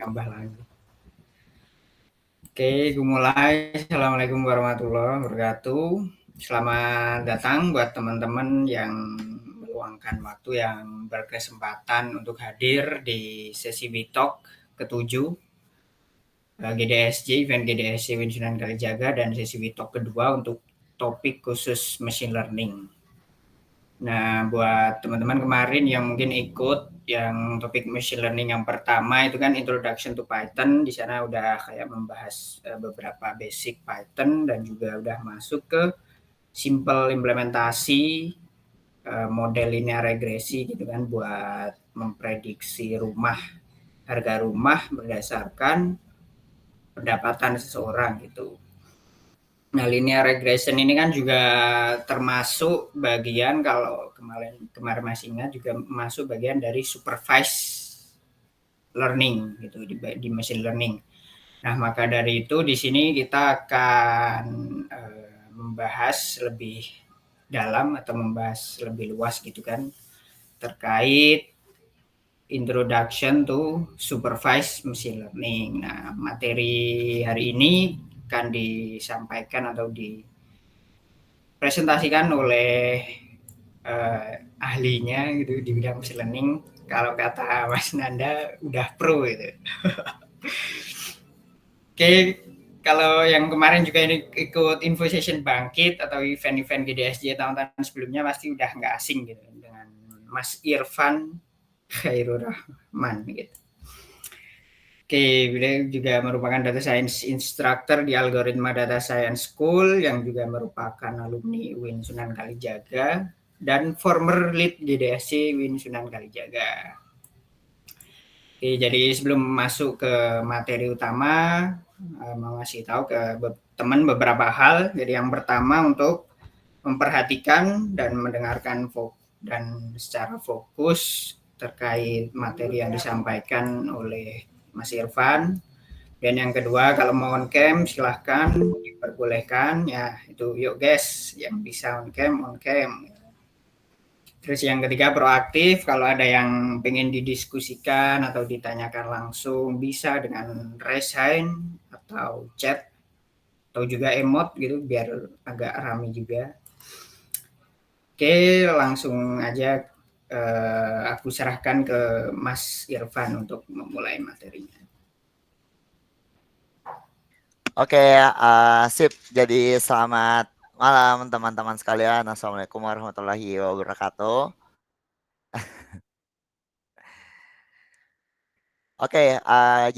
Tambah lagi. Oke, gue mulai. Assalamualaikum warahmatullahi wabarakatuh. Selamat datang buat teman-teman yang meluangkan waktu yang berkesempatan untuk hadir di sesi Bitalk ketujuh GDSJ, event GDSJ Win Sunan Kalijaga, dan sesi Bitalk kedua untuk topik khusus machine learning. Nah, buat teman-teman kemarin yang mungkin ikut yang topik machine learning yang pertama itu kan Introduction to Python, di sana udah kayak membahas beberapa basic Python dan juga udah masuk ke simple implementasi model linear regresi gitu kan buat memprediksi harga rumah berdasarkan pendapatan seseorang gitu. Nah, linear regression ini kan juga termasuk bagian, kalau kemarin masih ingat, juga masuk bagian dari supervised learning gitu di machine learning. Nah, maka dari itu di sini kita akan membahas lebih dalam atau membahas lebih luas gitu kan terkait introduction to supervised machine learning. Nah, materi hari ini akan disampaikan atau dipresentasikan oleh ahlinya gitu di bidang machine learning. Kalau kata Mas Nanda udah pro gitu. Oke, kalau yang kemarin juga ini ikut Info Session Bangkit atau event-event GDSJ tahun-tahun sebelumnya pasti udah nggak asing gitu dengan Mas Irfan Khairul Rahman gitu. Oke, beliau juga merupakan data science instructor di Algoritma Data Science School yang juga merupakan alumni UIN Sunan Kalijaga dan former lead GDSC UIN Sunan Kalijaga. Oke, jadi sebelum masuk ke materi utama, mau ngasih tahu ke teman beberapa hal. Jadi yang pertama untuk memperhatikan dan mendengarkan dan secara fokus terkait materi yang disampaikan oleh Mas Irfan. Dan yang kedua, kalau mau on cam silahkan diperbolehkan ya, itu yuk guys, yang bisa on cam. Terus yang ketiga, proaktif, kalau ada yang pengen didiskusikan atau ditanyakan langsung bisa dengan raise hand atau chat atau juga emot gitu biar agak rame juga. Oke, langsung aja aku serahkan ke Mas Irfan untuk memulai materinya. Oke, sip. Jadi selamat malam teman-teman sekalian. Assalamualaikum warahmatullahi wabarakatuh. Oke,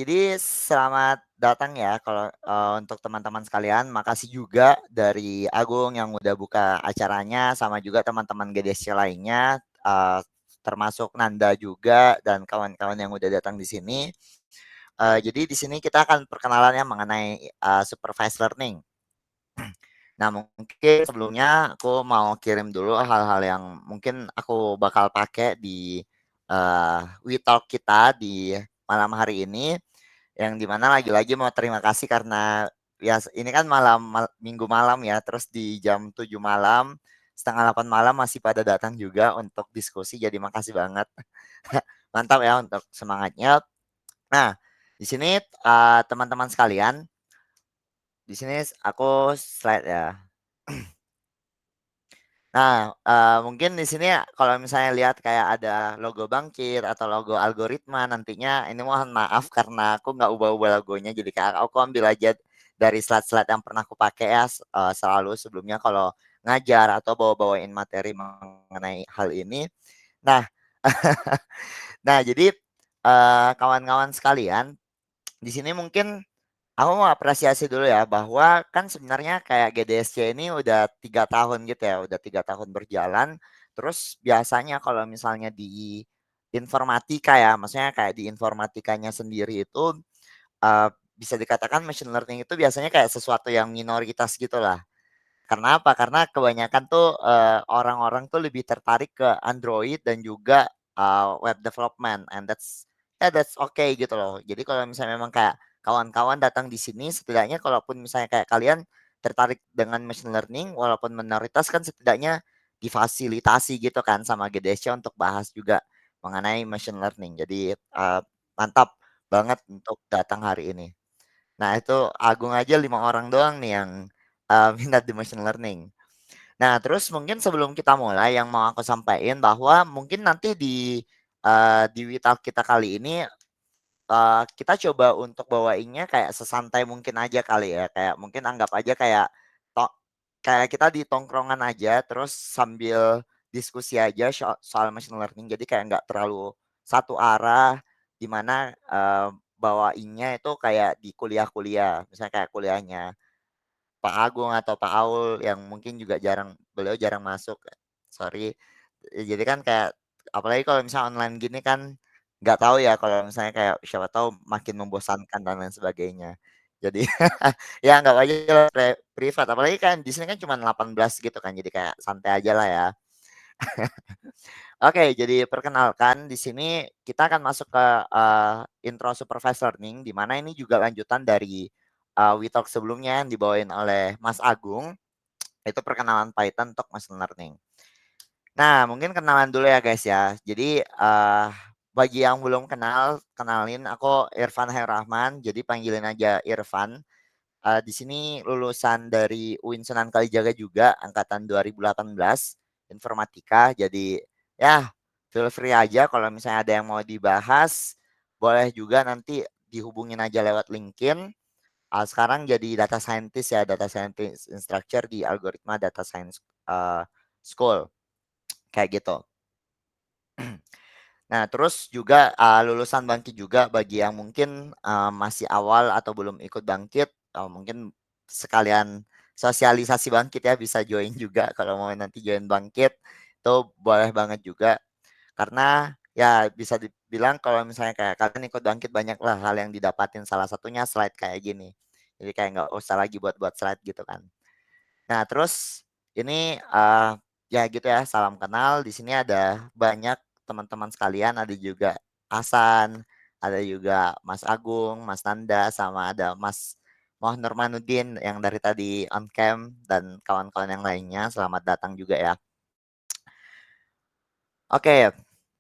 jadi selamat datang ya kalau untuk teman-teman sekalian. Makasih juga dari Agung yang udah buka acaranya, sama juga teman-teman GDSC lainnya, termasuk Nanda juga dan kawan-kawan yang udah datang di sini. Jadi di sini kita akan perkenalannya mengenai supervised learning. Nah, mungkin sebelumnya aku mau kirim dulu hal-hal yang mungkin aku bakal pakai di WeTalk kita di malam hari ini, yang dimana lagi-lagi mau terima kasih karena ya ini kan minggu malam ya, terus di jam 7 malam, setengah 8 malam masih pada datang juga untuk diskusi, jadi makasih banget. Mantap ya untuk semangatnya. Nah, di sini teman-teman sekalian, di sini aku slide ya. Nah, mungkin di sini kalau misalnya lihat kayak ada logo Bangkit atau logo Algoritma nantinya, ini mohon maaf karena aku nggak ubah-ubah logonya, jadi kayak aku ambil aja dari slide-slide yang pernah aku pakai ya selalu sebelumnya kalau ngajar atau bawa-bawain materi mengenai hal ini. Nah, nah jadi kawan-kawan sekalian, di sini mungkin aku mau apresiasi dulu ya bahwa kan sebenarnya kayak GDSC ini udah 3 tahun gitu ya, udah 3 tahun berjalan. Terus biasanya kalau misalnya di informatika ya, maksudnya kayak di informatikanya sendiri itu bisa dikatakan machine learning itu biasanya kayak sesuatu yang minoritas gitu lah. Karena apa? Karena kebanyakan tuh orang-orang tuh lebih tertarik ke Android dan juga web development, and that's okay gitu loh. Jadi kalau misalnya memang kayak kawan-kawan datang di sini, setidaknya kalaupun misalnya kayak kalian tertarik dengan machine learning, walaupun minoritas kan setidaknya difasilitasi gitu kan sama GDSC untuk bahas juga mengenai machine learning. Jadi mantap banget untuk datang hari ini. Nah, itu Agung aja 5 orang doang nih yang, minat di machine learning. Nah, terus mungkin sebelum kita mulai yang mau aku sampaikan bahwa mungkin nanti di Witalk kita kali ini, kita coba untuk bawainnya kayak sesantai mungkin aja kali ya, kayak mungkin anggap aja to kayak kita di tongkrongan aja, terus sambil diskusi aja soal machine learning. Jadi kayak nggak terlalu satu arah, di mana, bawainnya itu kayak di kuliah-kuliah, misalnya kayak kuliahnya Pak Agung atau Pak Aul yang mungkin juga beliau jarang masuk, sorry. Jadi kan kayak apalagi kalau misalnya online gini kan nggak tahu ya kalau misalnya kayak siapa tahu makin membosankan dan lain sebagainya. Jadi ya nggak aja lah privat, apalagi kan di sini kan cuma 18 gitu kan, jadi kayak santai aja lah ya. Oke, jadi perkenalkan di sini kita akan masuk ke, intro supervised learning, di mana ini juga lanjutan dari, We Talk sebelumnya yang dibawain oleh Mas Agung, itu perkenalan Python untuk machine learning. Nah, mungkin kenalan dulu ya guys ya. Jadi, bagi yang belum kenal, kenalin aku Irfan Hairrahman, jadi panggilin aja Irfan. Di sini lulusan dari UIN Sunan Kalijaga juga, angkatan 2018, informatika. Jadi ya feel free aja kalau misalnya ada yang mau dibahas, boleh juga nanti dihubungin aja lewat LinkedIn. Sekarang jadi data scientist ya, data scientist instructor di Algoritma Data Science School, kayak gitu. Nah, terus juga, lulusan Bangkit juga bagi yang mungkin, masih awal atau belum ikut Bangkit, mungkin sekalian sosialisasi Bangkit ya, bisa join juga kalau mau nanti join Bangkit, itu boleh banget juga. Karena ya bisa dibilang kalau misalnya kayak kalian ikut Bangkit banyaklah hal yang didapatin, salah satunya slide kayak gini. Jadi kayak nggak usah lagi buat-buat slide gitu kan. Nah, terus ini, ya gitu ya, salam kenal. Di sini ada banyak teman-teman sekalian, ada juga Hasan, ada juga Mas Agung, Mas Nanda, sama ada Mas Nurmanuddin yang dari tadi on cam dan kawan-kawan yang lainnya. Selamat datang juga ya. Oke,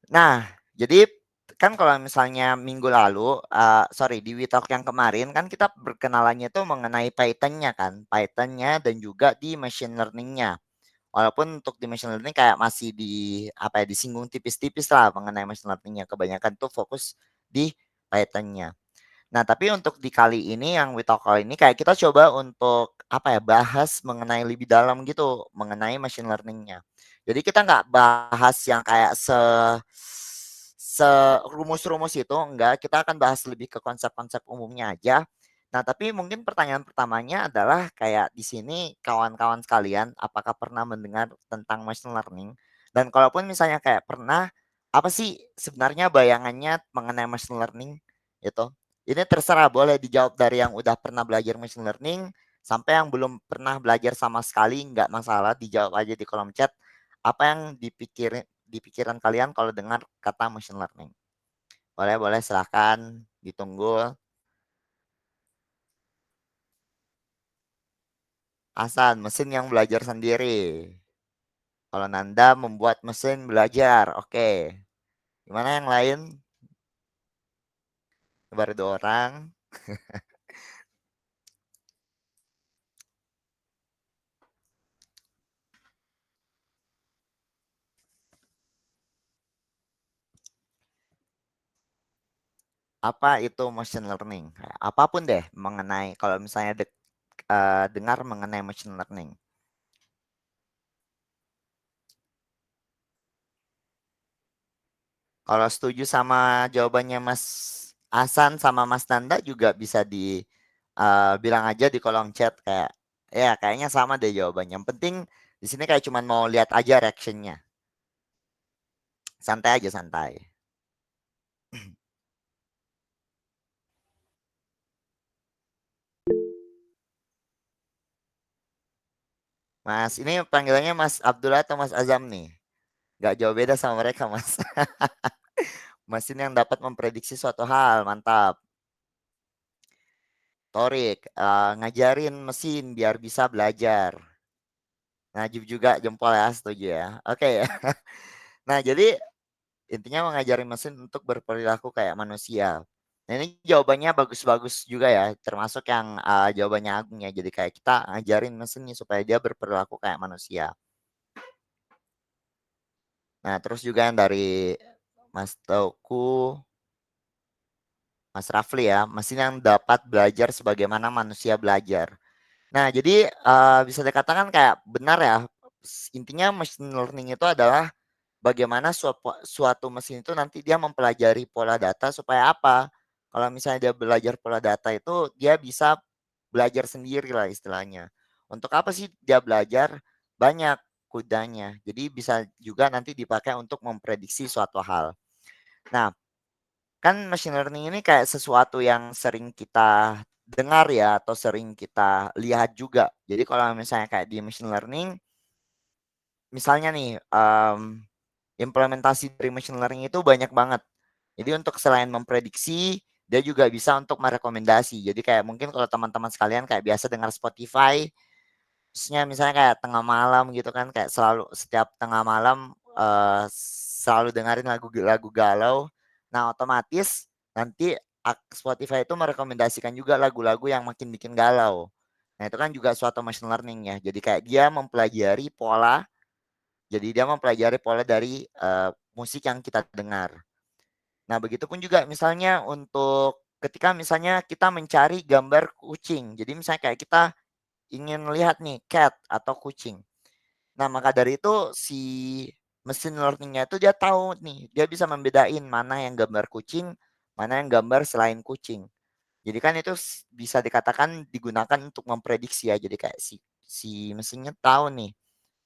nah jadi kan kalau misalnya minggu lalu, sorry di We Talk yang kemarin kan kita berkenalannya itu mengenai Python-nya kan, Python-nya dan juga di machine learning-nya. Walaupun untuk di machine learning kayak masih apa ya, disinggung tipis-tipis lah mengenai machine learning-nya, kebanyakan tuh fokus di Python-nya. Nah, tapi untuk di kali ini yang We Talk kali ini kayak kita coba untuk apa ya, bahas mengenai lebih dalam gitu, mengenai machine learning-nya. Jadi kita nggak bahas yang kayak serumus-rumus itu, enggak, kita akan bahas lebih ke konsep-konsep umumnya aja. Nah, tapi mungkin pertanyaan pertamanya adalah kayak di sini kawan-kawan sekalian, apakah pernah mendengar tentang machine learning? Dan kalaupun misalnya kayak pernah, apa sih sebenarnya bayangannya mengenai machine learning itu? Ini terserah, boleh dijawab dari yang udah pernah belajar machine learning sampai yang belum pernah belajar sama sekali, nggak masalah, dijawab aja di kolom chat. Apa yang di pikiran kalian kalau dengar kata machine learning? Boleh, boleh, silahkan ditunggu. Hasan, mesin yang belajar sendiri. Kalau Nanda membuat mesin belajar, oke. Gimana yang lain? Baru 2 orang. Apa itu machine learning? Apapun deh mengenai kalau misalnya dengar mengenai machine learning. Kalau setuju sama jawabannya Mas Hasan sama Mas Nanda juga bisa bilang aja di kolom chat kayak ya kayaknya sama deh jawabannya. Yang penting di sini kayak cuman mau lihat aja reactionnya. Santai aja santai. Mas, ini panggilannya Mas Abdullah atau Mas Azam nih? Gak jauh beda sama mereka, Mas. Mas ini yang dapat memprediksi suatu hal, mantap. Torik, ngajarin mesin biar bisa belajar. Najib juga jempol ya, setuju ya. Oke ya. Nah, jadi intinya mengajarin mesin untuk berperilaku kayak manusia. Nah, ini jawabannya bagus-bagus juga ya, termasuk yang jawabannya Agung ya. Jadi kayak kita ngajarin mesin nih supaya dia berperilaku kayak manusia. Nah, terus juga yang dari Mas Teguh, Mas Rafli ya, mesin yang dapat belajar sebagaimana manusia belajar. Nah, jadi bisa dikatakan kayak benar ya, intinya machine learning itu adalah bagaimana suatu mesin itu nanti dia mempelajari pola data supaya apa? Kalau misalnya dia belajar pola data itu dia bisa belajar sendiri lah istilahnya. Untuk apa sih dia belajar? Banyak kudanya. Jadi bisa juga nanti dipakai untuk memprediksi suatu hal. Nah, kan machine learning ini kayak sesuatu yang sering kita dengar ya atau sering kita lihat juga. Jadi kalau misalnya kayak di machine learning, misalnya nih implementasi dari machine learning itu banyak banget. Jadi untuk selain memprediksi, dia juga bisa untuk merekomendasi. Jadi kayak mungkin kalau teman-teman sekalian kayak biasa dengar Spotify, misalnya kayak tengah malam gitu kan, kayak selalu setiap tengah malam selalu dengerin lagu-lagu galau. Nah, otomatis nanti Spotify itu merekomendasikan juga lagu-lagu yang makin bikin galau. Nah, itu kan juga suatu machine learning ya. Jadi kayak dia mempelajari pola, jadi dia mempelajari pola dari musik yang kita dengar. Nah, begitupun juga misalnya untuk ketika misalnya kita mencari gambar kucing. Jadi misalnya kayak kita ingin lihat nih cat atau kucing. Nah, maka dari itu si mesin learning-nya itu dia tahu nih, dia bisa membedain mana yang gambar kucing, mana yang gambar selain kucing. Jadi kan itu bisa dikatakan digunakan untuk memprediksi ya. Jadi kayak si mesinnya tahu nih,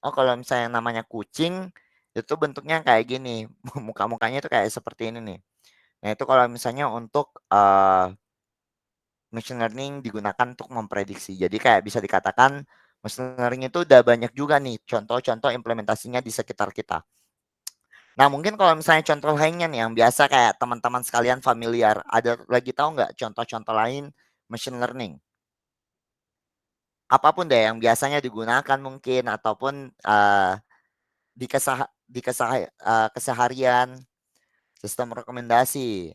oh kalau misalnya namanya kucing itu bentuknya kayak gini, muka-mukanya itu kayak seperti ini nih. Nah, itu kalau misalnya untuk machine learning digunakan untuk memprediksi. Jadi kayak bisa dikatakan machine learning itu udah banyak juga nih contoh-contoh implementasinya di sekitar kita. Nah, mungkin kalau misalnya contoh lainnya nih yang biasa kayak teman-teman sekalian familiar, ada lagi tahu nggak contoh-contoh lain machine learning? Apapun deh yang biasanya digunakan mungkin ataupun keseharian, sistem rekomendasi,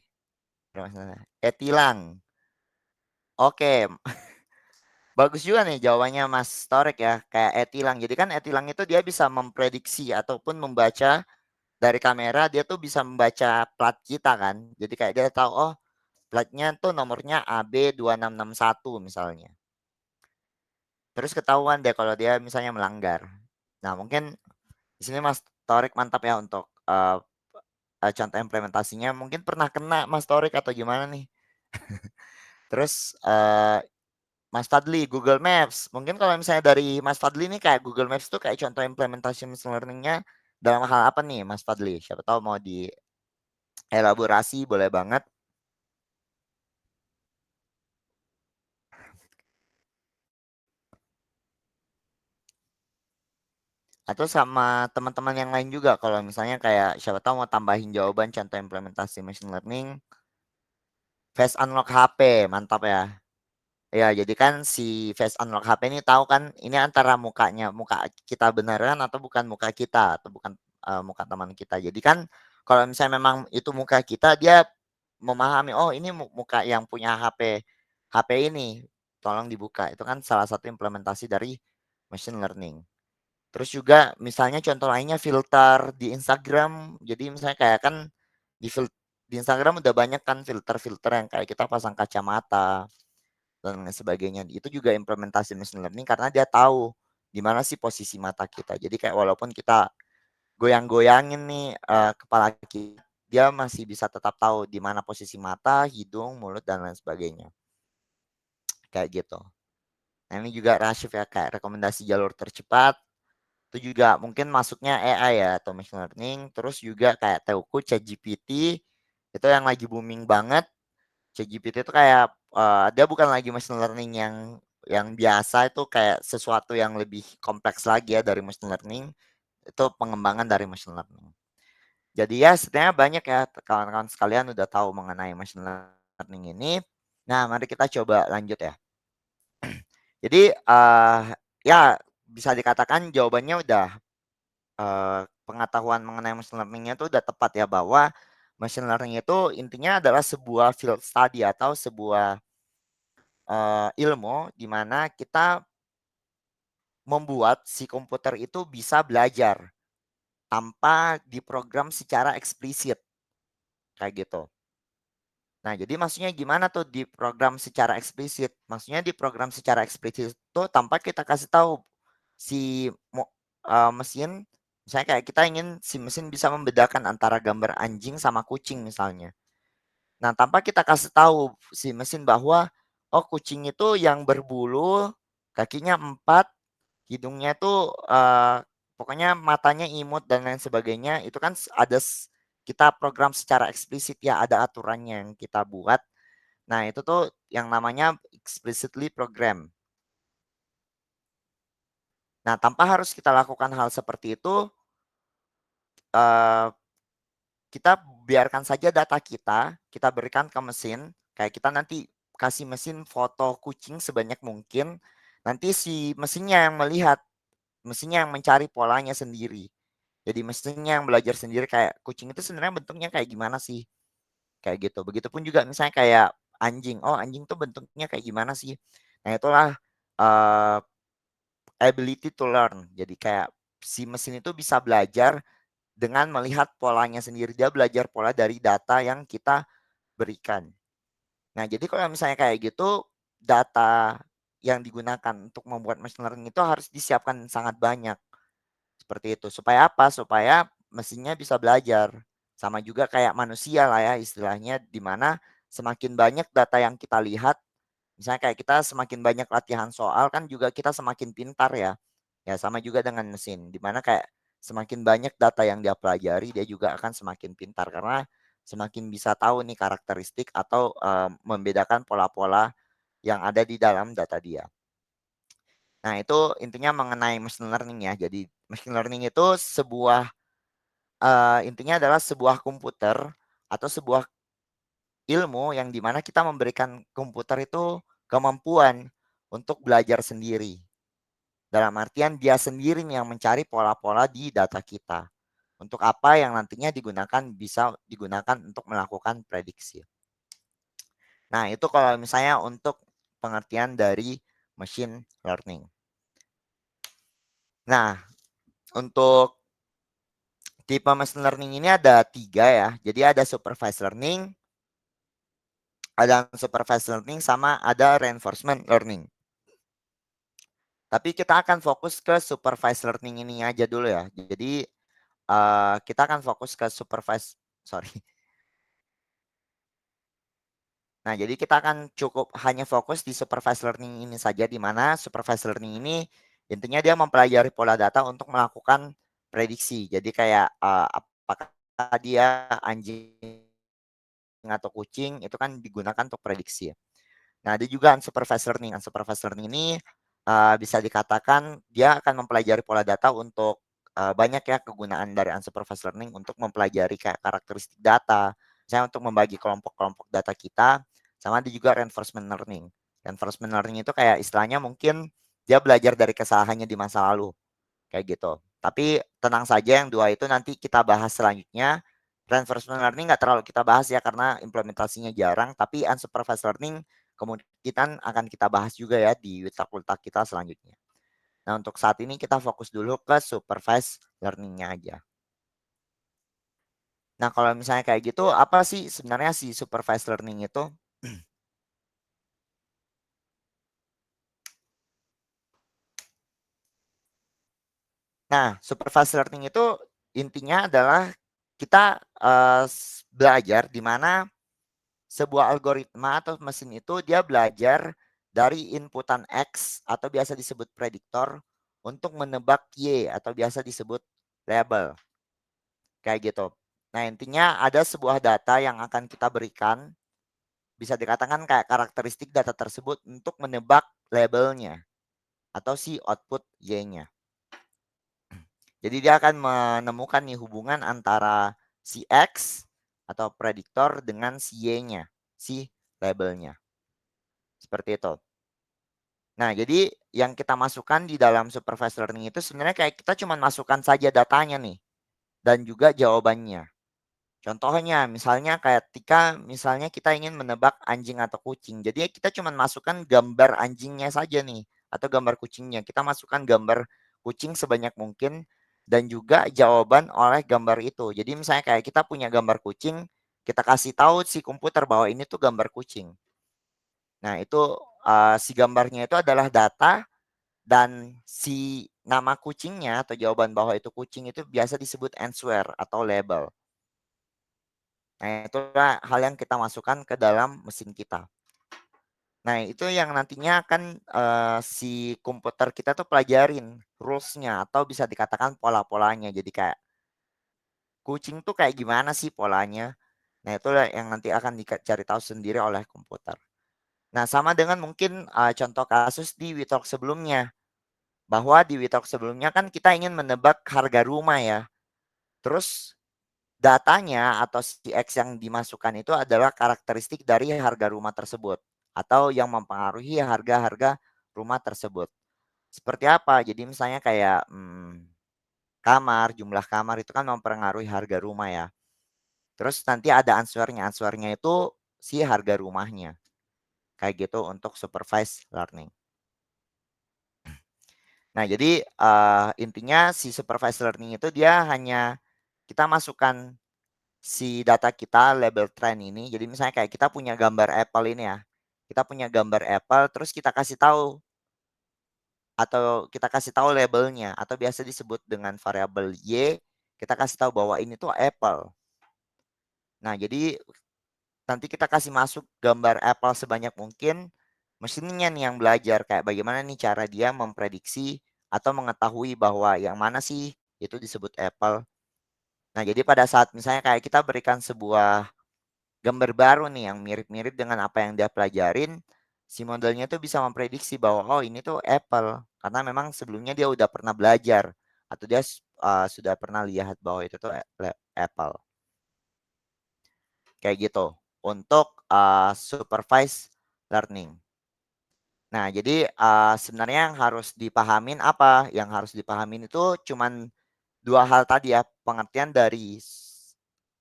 e-tilang. Oke, bagus juga nih jawabannya Mas Torek ya, kayak e-tilang. Jadi kan e-tilang itu dia bisa memprediksi ataupun membaca dari kamera, dia tuh bisa membaca plat kita kan. Jadi kayak dia tahu, oh platnya tuh nomornya AB2661 misalnya. Terus ketahuan deh kalau dia misalnya melanggar. Nah, mungkin di sini Mas Torek mantap ya untuk contoh implementasinya. Mungkin pernah kena Mas Torek atau gimana nih? Terus Mas Fadli, Google Maps. Mungkin kalau misalnya dari Mas Fadli nih kayak Google Maps tuh kayak contoh implementasi machine learning-nya dalam hal apa nih Mas Fadli? Siapa tahu mau dielaborasi boleh banget. Atau sama teman-teman yang lain juga kalau misalnya kayak siapa tahu mau tambahin jawaban contoh implementasi machine learning, face unlock HP, mantap ya. Ya, jadi kan si face unlock HP ini tahu kan ini antara muka kita beneran atau bukan muka kita atau bukan muka teman kita. Jadi kan kalau misalnya memang itu muka kita, dia memahami oh ini muka yang punya HP ini, tolong dibuka. Itu kan salah satu implementasi dari machine learning. Terus juga misalnya contoh lainnya filter di Instagram. Jadi misalnya kayak kan di di Instagram udah banyak kan filter-filter yang kayak kita pasang kacamata dan lain sebagainya. Itu juga implementasi machine learning karena dia tahu di mana sih posisi mata kita. Jadi kayak walaupun kita goyang-goyangin nih kepala kita, dia masih bisa tetap tahu di mana posisi mata, hidung, mulut dan lain sebagainya. Kayak gitu. Nah, ini juga Rashif ya kayak rekomendasi jalur tercepat. Itu juga mungkin masuknya AI ya atau machine learning. Terus juga kayak Teuku ChatGPT itu yang lagi booming banget. ChatGPT itu kayak dia bukan lagi machine learning yang biasa, itu kayak sesuatu yang lebih kompleks lagi ya dari machine learning. Itu pengembangan dari machine learning. Jadi ya sebenarnya banyak ya kawan-kawan sekalian udah tahu mengenai machine learning ini. Nah, mari kita coba lanjut ya. Jadi ya bisa dikatakan jawabannya udah pengetahuan mengenai machine learning-nya itu udah tepat ya bahwa machine learning itu intinya adalah sebuah field study atau sebuah ilmu di mana kita membuat si komputer itu bisa belajar tanpa diprogram secara eksplisit kayak gitu. Nah, jadi maksudnya gimana tuh diprogram secara eksplisit? Maksudnya diprogram secara eksplisit itu tanpa kita kasih tahu si mesin, misalnya kayak kita ingin si mesin bisa membedakan antara gambar anjing sama kucing misalnya. Nah, tanpa kita kasih tahu si mesin bahwa oh kucing itu yang berbulu, kakinya 4, hidungnya tuh pokoknya matanya imut dan lain sebagainya, itu kan ada kita program secara eksplisit ya, ada aturannya yang kita buat. Nah, itu tuh yang namanya explicitly program. Nah, tanpa harus kita lakukan hal seperti itu, kita biarkan saja data kita berikan ke mesin, kayak kita nanti kasih mesin foto kucing sebanyak mungkin, nanti si mesinnya yang melihat, mesinnya yang mencari polanya sendiri. Jadi mesinnya yang belajar sendiri kayak kucing itu sebenarnya bentuknya kayak gimana sih? Kayak gitu. Begitupun juga misalnya kayak anjing. Oh, anjing tuh bentuknya kayak gimana sih? Nah, itulah uh, ability to learn. Jadi kayak si mesin itu bisa belajar dengan melihat polanya sendiri. Dia belajar pola dari data yang kita berikan. Nah, jadi kalau misalnya kayak gitu, data yang digunakan untuk membuat machine learning itu harus disiapkan sangat banyak. Seperti itu. Supaya apa? Supaya mesinnya bisa belajar. Sama juga kayak manusia lah ya istilahnya, di mana semakin banyak data yang kita lihat, misalnya kayak kita semakin banyak latihan soal kan juga kita semakin pintar ya. Ya sama juga dengan mesin, di mana kayak semakin banyak data yang dia pelajari, dia juga akan semakin pintar karena semakin bisa tahu nih karakteristik atau membedakan pola-pola yang ada di dalam data dia. Nah, itu intinya mengenai machine learning ya. Jadi machine learning itu sebuah intinya adalah sebuah komputer atau sebuah ilmu yang dimana kita memberikan komputer itu kemampuan untuk belajar sendiri. Dalam artian dia sendiri nih yang mencari pola-pola di data kita. Untuk apa yang nantinya digunakan bisa digunakan untuk melakukan prediksi. Nah, itu kalau misalnya untuk pengertian dari machine learning. Nah, untuk tipe machine learning ini ada 3 ya. Jadi ada supervised learning, ada unsupervised learning, sama ada reinforcement learning. Tapi kita akan fokus ke supervised learning ini aja dulu ya. Jadi kita akan fokus ke sorry. Nah, jadi kita akan cukup hanya fokus di supervised learning ini saja, di mana supervised learning ini intinya dia mempelajari pola data untuk melakukan prediksi. Jadi kayak apakah dia anjing atau kucing itu kan digunakan untuk prediksi ya. Nah, ada juga unsupervised learning. Unsupervised learning ini bisa dikatakan dia akan mempelajari pola data untuk banyak ya kegunaan dari unsupervised learning untuk mempelajari kayak karakteristik data, misalnya untuk membagi kelompok-kelompok data kita, sama ada juga reinforcement learning. Reinforcement learning itu kayak istilahnya mungkin dia belajar dari kesalahannya di masa lalu, kayak gitu. Tapi tenang saja yang dua itu nanti kita bahas selanjutnya. Reinforcement learning nggak terlalu kita bahas ya karena implementasinya jarang, tapi unsupervised learning kemungkinan akan kita bahas juga ya di Witak-Witak kita selanjutnya. Nah, untuk saat ini kita fokus dulu ke supervised learning-nya aja. Nah, kalau misalnya kayak gitu, apa sih sebenarnya si supervised learning itu? Nah, supervised learning itu intinya adalah kita belajar di mana sebuah algoritma atau mesin itu dia belajar dari inputan X atau biasa disebut prediktor untuk menebak Y atau biasa disebut label. Kayak gitu. Nah, intinya ada sebuah data yang akan kita berikan, bisa dikatakan kayak karakteristik data tersebut untuk menebak labelnya atau si output Y-nya. Jadi dia akan menemukan nih hubungan antara si X atau prediktor dengan si Y-nya, si labelnya. Seperti itu. Nah, jadi yang kita masukkan di dalam supervised learning itu sebenarnya kayak kita cuma masukkan saja datanya nih dan juga jawabannya. Contohnya, misalnya kayak ketika misalnya kita ingin menebak anjing atau kucing. Jadi kita cuma masukkan gambar anjingnya saja nih, atau gambar kucingnya. Kita masukkan gambar kucing sebanyak mungkin dan juga jawaban oleh gambar itu. Jadi misalnya kayak kita punya gambar kucing, kita kasih tahu si komputer bahwa ini tuh gambar kucing. Nah, itu si gambarnya itu adalah data dan si nama kucingnya atau jawaban bahwa itu kucing itu biasa disebut answer atau label. Nah, itulah hal yang kita masukkan ke dalam mesin kita. Nah, itu yang nantinya akan si komputer kita tuh pelajarin rules-nya atau bisa dikatakan pola-polanya. Jadi kayak kucing tuh kayak gimana sih polanya. Nah, itulah yang nanti akan dicari tahu sendiri oleh komputer. Nah, sama dengan mungkin contoh kasus di Witalk sebelumnya. Bahwa di Witalk sebelumnya kan kita ingin menebak harga rumah ya. Terus datanya atau si X yang dimasukkan itu adalah karakteristik dari harga rumah tersebut atau yang mempengaruhi harga-harga rumah tersebut. Seperti apa? Jadi misalnya kayak kamar, jumlah kamar itu kan mempengaruhi harga rumah ya. Terus nanti ada answernya. Answernya itu si harga rumahnya. Kayak gitu untuk supervised learning. Nah, jadi intinya si supervised learning itu dia hanya kita masukkan si data kita label trend ini. Jadi misalnya kayak kita punya gambar Apple ini ya. Kita punya gambar Apple terus kita kasih tahu atau kita kasih tahu labelnya atau biasa disebut dengan variabel Y, kita kasih tahu bahwa ini tuh Apple. Nah, jadi nanti kita kasih masuk gambar Apple sebanyak mungkin, mesinnya nih yang belajar kayak bagaimana nih cara dia memprediksi atau mengetahui bahwa yang mana sih itu disebut Apple. Nah, jadi pada saat misalnya kayak kita berikan sebuah gambar baru nih yang mirip-mirip dengan apa yang dia pelajarin, si modelnya tuh bisa memprediksi bahwa oh ini tuh Apple karena memang sebelumnya dia udah pernah belajar atau dia sudah pernah lihat bahwa itu tuh Apple. Kayak gitu untuk supervised learning. Nah, jadi sebenarnya yang harus dipahamin apa? Yang harus dipahamin itu cuman dua hal tadi ya, pengertian dari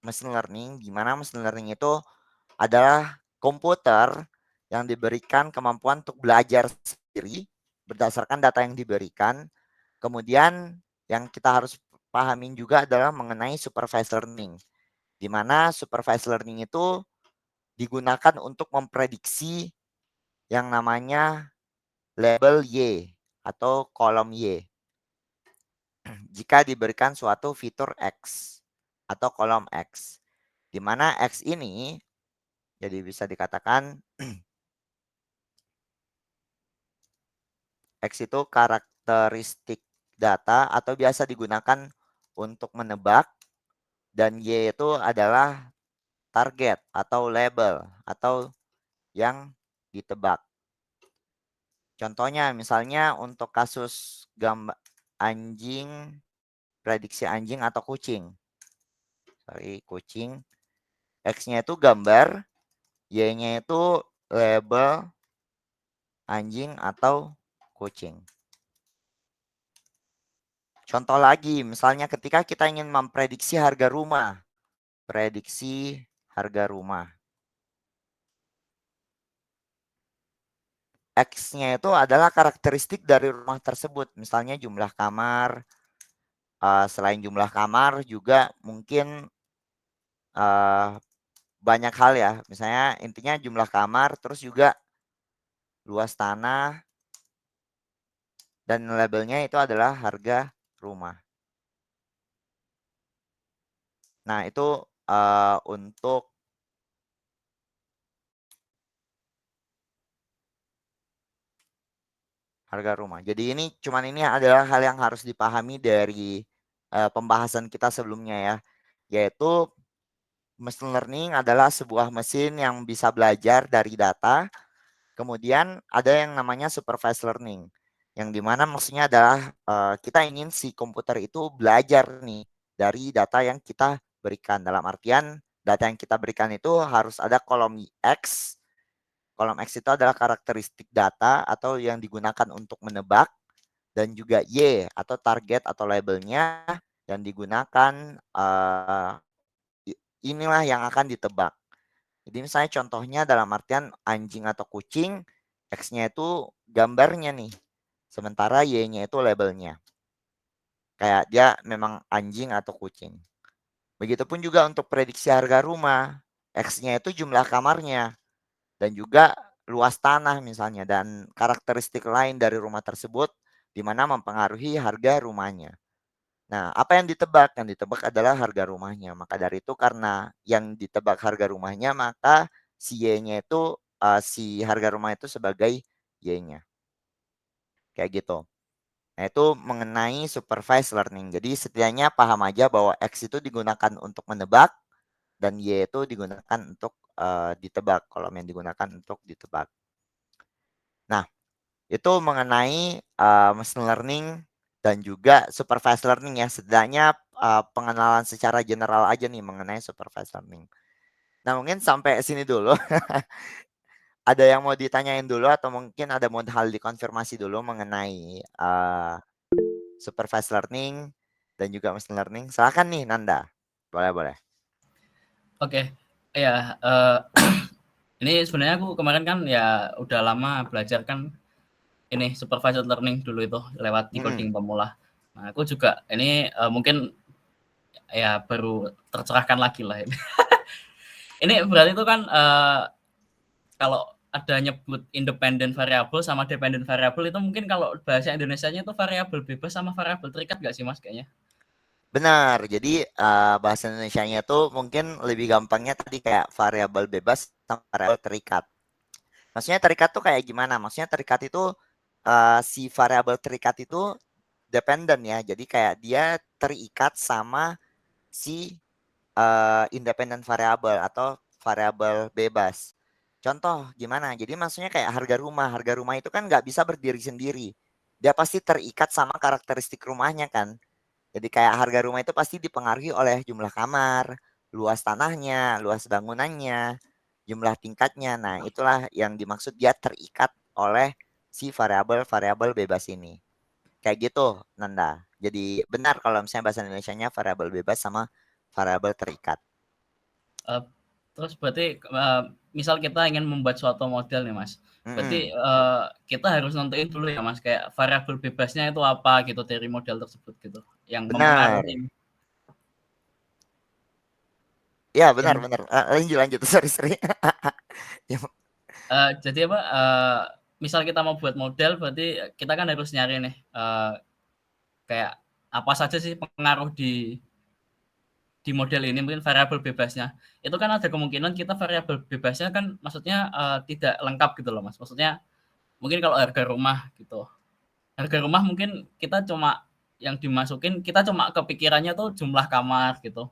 machine learning, gimana machine learning itu adalah komputer yang diberikan kemampuan untuk belajar sendiri berdasarkan data yang diberikan. Kemudian yang kita harus pahamin juga adalah mengenai supervised learning, di mana supervised learning itu digunakan untuk memprediksi yang namanya label Y atau kolom Y jika diberikan suatu fitur X atau kolom X, di mana X ini jadi bisa dikatakan X itu karakteristik data atau biasa digunakan untuk menebak dan Y itu adalah target atau label atau yang ditebak. Contohnya misalnya untuk kasus gambar anjing, prediksi anjing atau kucing. Sorry, kucing. X-nya itu gambar, Y-nya itu label anjing atau kucing. Contoh lagi, misalnya ketika kita ingin memprediksi harga rumah. Prediksi harga rumah. X-nya itu adalah karakteristik dari rumah tersebut. Misalnya jumlah kamar. Selain jumlah kamar juga mungkin banyak hal ya. Misalnya intinya jumlah kamar, terus juga luas tanah, dan labelnya itu adalah harga rumah. Nah, itu untuk harga rumah. Jadi ini adalah hal yang harus dipahami dari pembahasan kita sebelumnya ya, yaitu machine learning adalah sebuah mesin yang bisa belajar dari data. Kemudian ada yang namanya supervised learning, yang dimana maksudnya adalah kita ingin si komputer itu belajar nih dari data yang kita berikan. Dalam artian data yang kita berikan itu harus ada kolom X. Kolom X itu adalah karakteristik data atau yang digunakan untuk menebak, dan juga Y atau target atau labelnya yang digunakan inilah yang akan ditebak. Jadi misalnya contohnya dalam artian anjing atau kucing, X-nya itu gambarnya nih. Sementara Y-nya itu labelnya. Kayak dia memang anjing atau kucing. Begitupun juga untuk prediksi harga rumah. X-nya itu jumlah kamarnya dan juga luas tanah misalnya dan karakteristik lain dari rumah tersebut di mana mempengaruhi harga rumahnya. Nah, apa yang ditebak? Yang ditebak adalah harga rumahnya. Maka dari itu karena yang ditebak harga rumahnya, maka si Y-nya itu si harga rumah itu sebagai Y-nya. Kayak gitu. Nah, itu mengenai supervised learning. Jadi setidaknya paham aja bahwa X itu digunakan untuk menebak dan Y itu digunakan untuk ditebak. Kalau yang digunakan untuk ditebak. Nah, itu mengenai machine learning dan juga supervised learning ya. Setidaknya pengenalan secara general aja nih mengenai supervised learning. Nah, mungkin sampai sini dulu. Ada yang mau ditanyain dulu atau mungkin ada mau hal dikonfirmasi dulu mengenai supervised learning dan juga machine learning. Silakan nih Nanda. Boleh, boleh. Oke, ya, ini sebenarnya aku kemarin kan ya udah lama belajar kan ini supervised learning dulu itu lewat decoding pemula. Nah, aku juga ini mungkin ya baru tercerahkan lagi lah ini. Ini berarti itu kan kalau ada nyebut independent variable sama dependent variable itu mungkin kalau bahasa Indonesianya itu variabel bebas sama variabel terikat nggak sih Mas kayaknya? Benar. Jadi bahasa Indonesianya tuh mungkin lebih gampangnya tadi kayak variabel bebas sama variabel terikat. Maksudnya terikat tuh kayak gimana? Maksudnya terikat itu si variabel terikat itu dependent ya. Jadi kayak dia terikat sama si independent variable atau variabel bebas. Contoh gimana? Jadi maksudnya kayak harga rumah. Harga rumah itu kan nggak bisa berdiri sendiri. Dia pasti terikat sama karakteristik rumahnya kan. Jadi kayak harga rumah itu pasti dipengaruhi oleh jumlah kamar, luas tanahnya, luas bangunannya, jumlah tingkatnya. Nah, itulah yang dimaksud dia terikat oleh si variabel-variabel bebas ini. Kayak gitu, Nanda. Jadi benar kalau misalnya bahasa Indonesianya variabel bebas sama variabel terikat. Terus berarti misal kita ingin membuat suatu model nih Mas, berarti kita harus nentuin dulu ya Mas kayak variabel bebasnya itu apa gitu dari model tersebut gitu, yang Benar. mempengaruhi. Ya, benar, Yang benar. Lanjut, lanjut. Sorry, sorry. jadi apa? Misal kita mau buat model, berarti kita kan harus nyari nih kayak apa saja sih pengaruh di model ini mungkin variabel bebasnya. Itu kan ada kemungkinan kita variabel bebasnya kan maksudnya tidak lengkap gitu loh Mas. Maksudnya mungkin kalau harga rumah gitu. Harga rumah mungkin kita cuma yang dimasukin kita cuma kepikirannya tuh jumlah kamar gitu.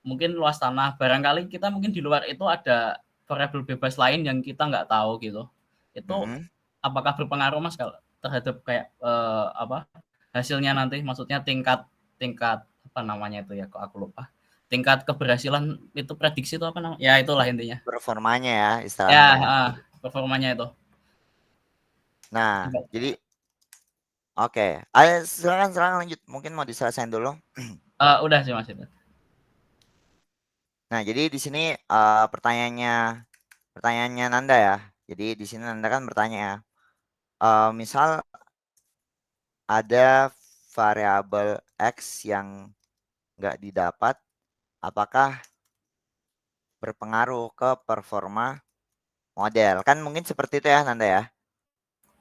Mungkin luas tanah. Barangkali kita mungkin di luar itu ada variabel bebas lain yang kita nggak tahu gitu. Itu apakah berpengaruh Mas kalau terhadap kayak apa hasilnya nanti? Maksudnya tingkat tingkat apa namanya itu ya kok aku lupa. Tingkat keberhasilan itu prediksi itu apa namanya? Ya itulah intinya. Performanya ya Ya, istilahnya. performanya itu. Nah, jadi oke. Silakan, silakan lanjut. Mungkin mau diselesaikan dulu. Udah sih Mas itu. Nah, jadi di sini pertanyaannya Nanda ya. Jadi di sini Nanda kan bertanya ya. Misal ada variabel X yang nggak didapat, apakah berpengaruh ke performa model? Kan mungkin seperti itu ya Nanda ya.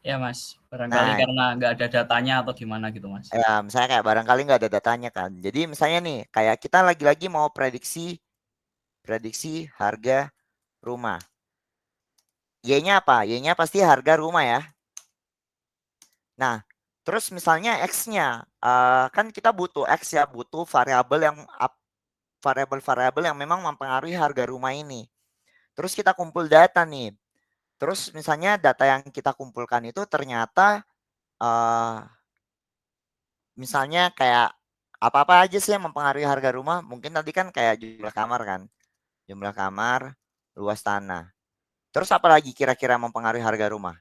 Ya Mas, barangkali Nah, karena nggak ada datanya atau gimana gitu Mas. ya misalnya kayak barangkali nggak ada datanya kan. Jadi misalnya nih, kayak kita lagi-lagi mau prediksi harga rumah. Y-nya apa? Y-nya pasti harga rumah ya. Nah, terus misalnya X-nya, kan kita butuh X ya, butuh variabel-variabel yang memang mempengaruhi harga rumah ini. Terus kita kumpul data nih. Terus misalnya data yang kita kumpulkan itu ternyata misalnya kayak apa-apa aja sih yang mempengaruhi harga rumah. Mungkin tadi kan kayak jumlah kamar kan. Jumlah kamar, luas tanah. Terus apa lagi kira-kira mempengaruhi harga rumah?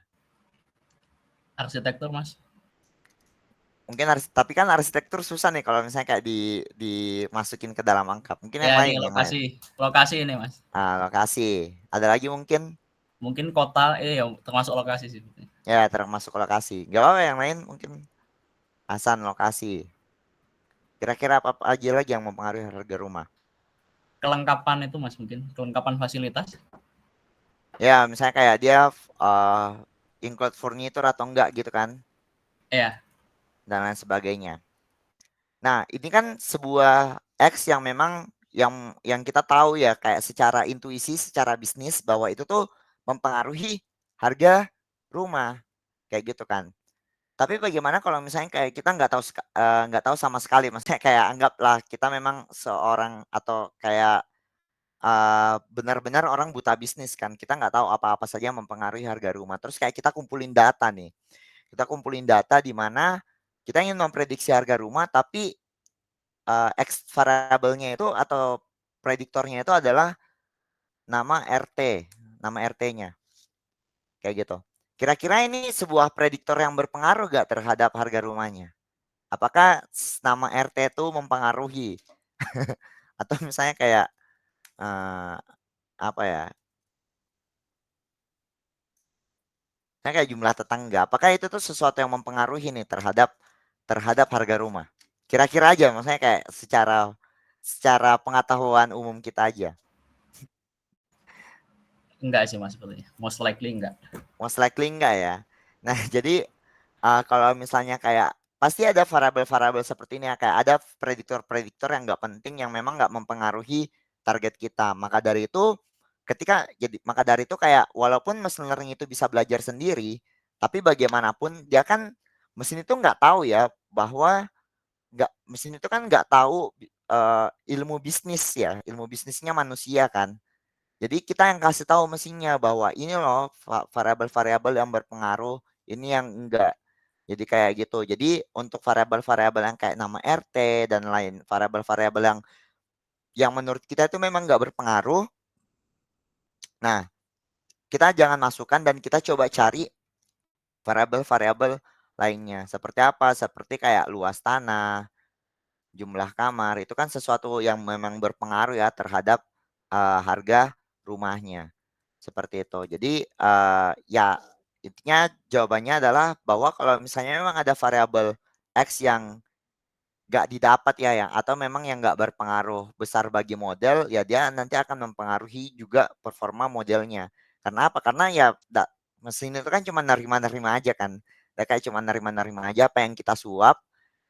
Arsitektur Mas. mungkin tapi kan arsitektur susah nih kalau misalnya kayak dimasukin ke dalam angka. Mungkin yang Ya lain, ini yang lain. lokasi ini Mas. Lokasi. Ada lagi mungkin? Mungkin kota ya termasuk lokasi sih. Ya, termasuk lokasi. Gak apa-apa yang lain mungkin. Hasan, lokasi. Kira-kira apa aja lagi yang mempengaruhi harga rumah? Kelengkapan itu Mas mungkin, kelengkapan fasilitas. Ya, misalnya kayak dia include furniture atau enggak gitu kan, Iya, dan lain sebagainya. Nah, ini kan sebuah X yang memang yang kita tahu ya kayak secara intuisi, secara bisnis bahwa itu tuh mempengaruhi harga rumah kayak gitu kan. Tapi bagaimana kalau misalnya kayak kita nggak tahu sama sekali, maksudnya kayak anggaplah kita memang seorang atau kayak benar-benar orang buta bisnis kan, kita nggak tahu apa-apa saja yang mempengaruhi harga rumah. Terus kayak kita kumpulin data nih, kita kumpulin data di mana kita ingin memprediksi harga rumah, tapi X variabelnya itu atau prediktornya itu adalah nama RT-nya kayak gitu. Kira-kira ini sebuah prediktor yang berpengaruh gak terhadap harga rumahnya? Apakah nama RT itu mempengaruhi? Atau misalnya kayak apa ya? Kayak jumlah tetangga. Apakah itu tuh sesuatu yang mempengaruhi nih terhadap harga rumah? Kira-kira aja, maksudnya kayak secara pengetahuan umum kita aja. enggak sih Mas sepertinya. Most likely enggak. Most likely enggak ya. Nah, jadi kalau misalnya kayak pasti ada variabel-variabel seperti ini ya, kayak ada prediktor-prediktor yang nggak penting yang memang nggak mempengaruhi target kita. Maka dari itu kayak walaupun machine learning itu bisa belajar sendiri, tapi bagaimanapun dia kan mesin itu nggak tahu ya bahwa mesin itu kan nggak tahu ilmu bisnis ya, ilmu bisnisnya manusia kan. Jadi kita yang kasih tahu mesinnya bahwa ini loh variabel-variabel yang berpengaruh, ini yang enggak. Jadi kayak gitu. Jadi untuk variabel-variabel yang kayak nama RT dan lain variabel-variabel yang menurut kita itu memang nggak berpengaruh. Nah, kita jangan masukkan dan kita coba cari variabel-variabel lainnya. Seperti apa? Seperti kayak luas tanah, jumlah kamar. Itu kan sesuatu yang memang berpengaruh ya terhadap harga rumahnya. Seperti itu. Jadi ya intinya jawabannya adalah bahwa kalau misalnya memang ada variabel X yang nggak didapat ya yang atau memang yang nggak berpengaruh besar bagi model, ya dia nanti akan mempengaruhi juga performa modelnya. Karena apa? Karena ya mesin itu kan cuma nerima-nerima aja kan. Dia kayak cuma nerima-nerima aja apa yang kita suap.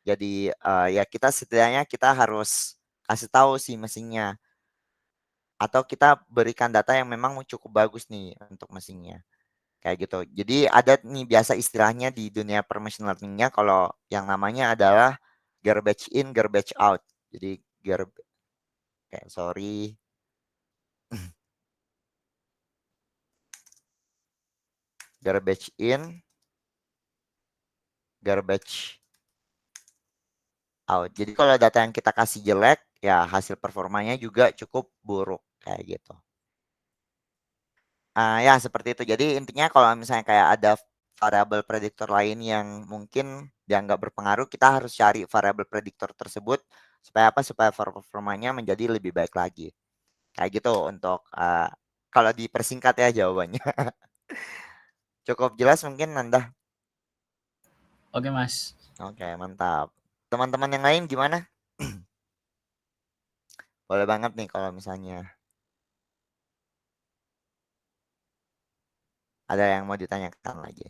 Jadi ya kita setidaknya kita harus kasih tahu sih mesinnya atau kita berikan data yang memang cukup bagus nih untuk mesinnya. Kayak gitu. Jadi ada nih biasa istilahnya di dunia machine learning-nya kalau yang namanya adalah garbage in, garbage out. Jadi sorry. Garbage in, garbage out. Jadi kalau data yang kita kasih jelek, ya hasil performanya juga cukup buruk kayak gitu. Ya seperti itu. Jadi intinya kalau misalnya kayak ada variabel prediktor lain yang mungkin dianggap berpengaruh, kita harus cari variabel prediktor tersebut supaya apa? Supaya performanya menjadi lebih baik lagi. Kayak gitu untuk kalau dipersingkat ya jawabannya. Cukup jelas mungkin Nanda? Oke Mas. Oke, mantap. Teman-teman yang lain gimana? Boleh banget nih kalau misalnya ada yang mau ditanyakan lagi.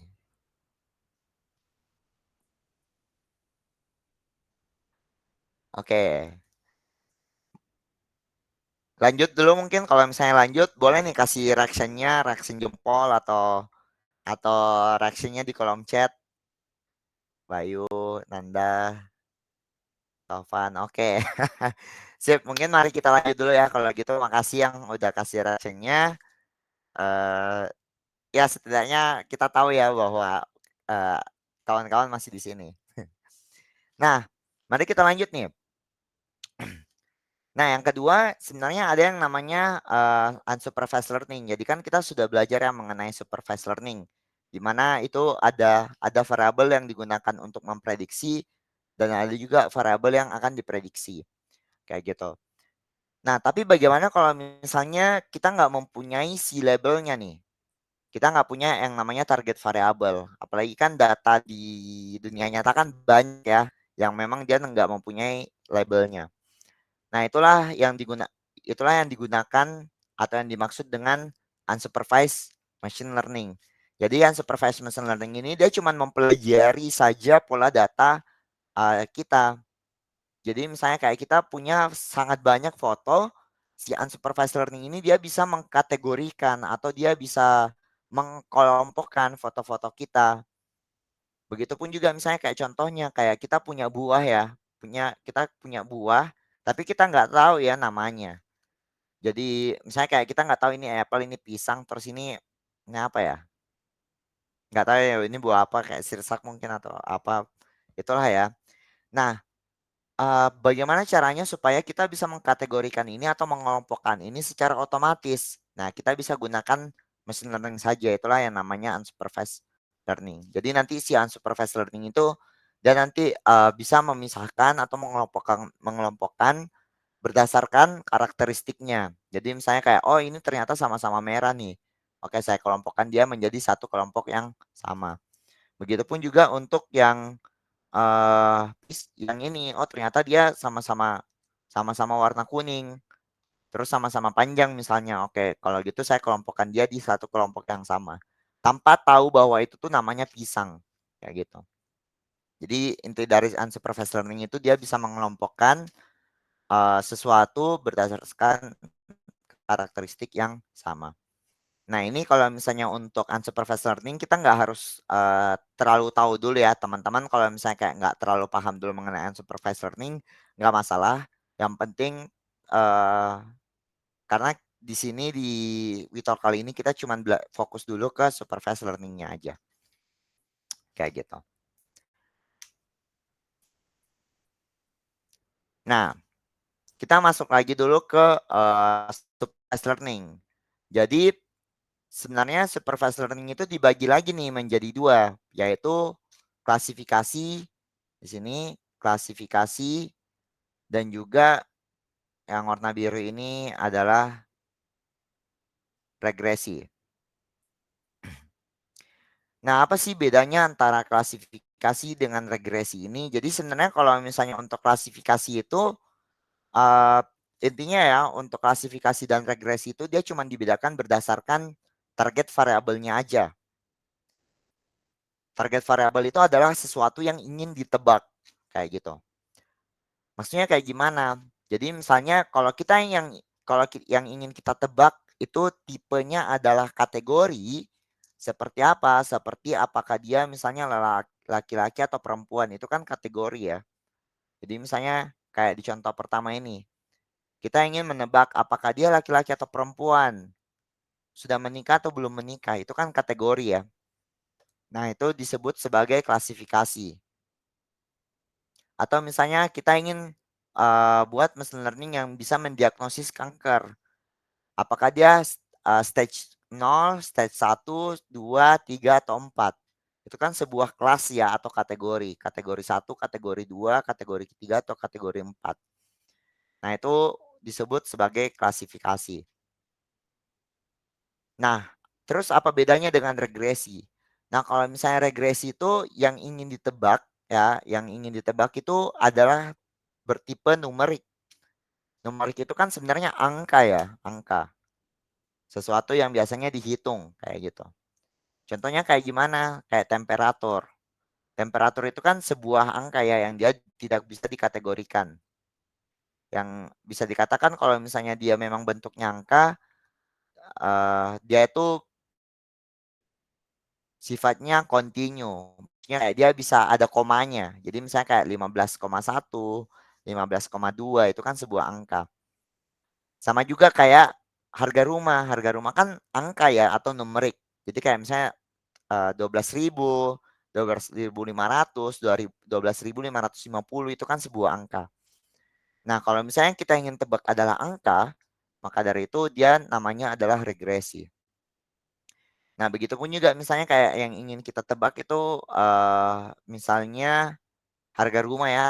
Oke. Lanjut dulu mungkin kalau misalnya lanjut boleh nih kasih reaction-nya, reaction jempol atau reaksinya di kolom chat. Bayu, Nanda, Taufan. Oke. Sip, mungkin mari kita lanjut dulu ya kalau gitu. Makasih yang udah kasih reaction-nya. Eh ya setidaknya kita tahu ya bahwa kawan-kawan masih di sini. Nah, mari kita lanjut nih. Nah, yang kedua sebenarnya ada yang namanya unsupervised learning. Jadi kan kita sudah belajar yang mengenai supervised learning, di mana itu ada variabel yang digunakan untuk memprediksi dan ada juga variabel yang akan diprediksi, kayak gitu. Nah, tapi bagaimana kalau misalnya kita nggak mempunyai si labelnya nih? Kita nggak punya yang namanya target variabel. Apalagi kan data di dunia nyata kan banyak ya, yang memang dia nggak mempunyai labelnya. Nah, itulah yang digunakan atau yang dimaksud dengan unsupervised machine learning. Jadi unsupervised machine learning ini dia cuma mempelajari saja pola data kita. Jadi misalnya kayak kita punya sangat banyak foto, si unsupervised learning ini dia bisa mengkategorikan atau dia bisa mengkelompokkan foto-foto kita. Begitupun juga misalnya kayak contohnya kayak kita punya buah ya, kita punya buah, tapi kita nggak tahu ya namanya. Jadi misalnya kayak kita nggak tahu ini apple, ini pisang, terus ini apa ya? Nggak tahu ya ini buah apa, kayak sirsak mungkin atau apa, itulah ya. Nah, bagaimana caranya supaya kita bisa mengkategorikan ini atau mengelompokkan ini secara otomatis? Nah, kita bisa gunakan machine learning saja, itulah yang namanya unsupervised learning. Jadi nanti si unsupervised learning itu dia nanti bisa memisahkan atau mengelompokkan berdasarkan karakteristiknya. Jadi misalnya kayak, oh ini ternyata sama-sama merah nih. Oke, saya kelompokkan dia menjadi satu kelompok yang sama. Begitupun juga untuk yang ini, oh ternyata dia sama-sama warna kuning, terus sama-sama panjang misalnya. Oke, kalau gitu saya kelompokkan dia di satu kelompok yang sama. Tanpa tahu bahwa itu tuh namanya pisang, kayak gitu. Jadi inti dari unsupervised learning itu dia bisa mengelompokkan sesuatu berdasarkan karakteristik yang sama. Nah, ini kalau misalnya untuk unsupervised learning kita nggak harus terlalu tahu dulu ya teman-teman. Kalau misalnya kayak nggak terlalu paham dulu mengenai unsupervised learning, nggak masalah. Yang penting karena di sini di Witalk kali ini kita cuma fokus dulu ke supervised learning-nya aja. Kayak gitu. Nah, kita masuk lagi dulu ke supervised learning. Jadi sebenarnya supervised learning itu dibagi lagi nih menjadi dua, yaitu klasifikasi di sini, klasifikasi dan juga yang warna biru ini adalah regresi. Nah, apa sih bedanya antara klasifikasi dengan regresi ini? Jadi sebenarnya kalau misalnya untuk klasifikasi itu intinya ya untuk klasifikasi dan regresi itu dia cuma dibedakan berdasarkan target variabelnya aja. Target variabel itu adalah sesuatu yang ingin ditebak kayak gitu. Maksudnya kayak gimana? Jadi misalnya kalau yang ingin kita tebak itu tipenya adalah kategori seperti apa? Seperti apakah dia misalnya laki-laki atau perempuan, itu kan kategori ya. Jadi misalnya kayak di contoh pertama ini, kita ingin menebak apakah dia laki-laki atau perempuan. Sudah menikah atau belum menikah, itu kan kategori ya. Nah, itu disebut sebagai klasifikasi. Atau misalnya kita ingin buat machine learning yang bisa mendiagnosis kanker. Apakah dia stage 0, stage 1, 2, 3, atau 4. Itu kan sebuah kelas ya atau kategori. Kategori 1, kategori 2, kategori 3, atau kategori 4. Nah, itu disebut sebagai klasifikasi. Nah, terus apa bedanya dengan regresi? Nah, kalau misalnya regresi itu yang ingin ditebak ya, yang ingin ditebak itu adalah bertipe numerik. Numerik itu kan sebenarnya angka ya, angka. Sesuatu yang biasanya dihitung kayak gitu. Contohnya kayak gimana? Kayak temperatur. Temperatur itu kan sebuah angka ya yang dia tidak bisa dikategorikan. Yang bisa dikatakan kalau misalnya dia memang bentuknya angka, dia itu sifatnya kontinu. Maksudnya kayak dia bisa ada komanya. Jadi misalnya kayak 15,1, 15,2 itu kan sebuah angka. Sama juga kayak harga rumah. Harga rumah kan angka ya atau numerik. Jadi kayak misalnya 12.000, 12.500, 12.550 itu kan sebuah angka. Nah, kalau misalnya kita ingin tebak adalah angka, maka dari itu dia namanya adalah regresi. Nah, begitupun juga misalnya kayak yang ingin kita tebak itu misalnya harga rumah ya,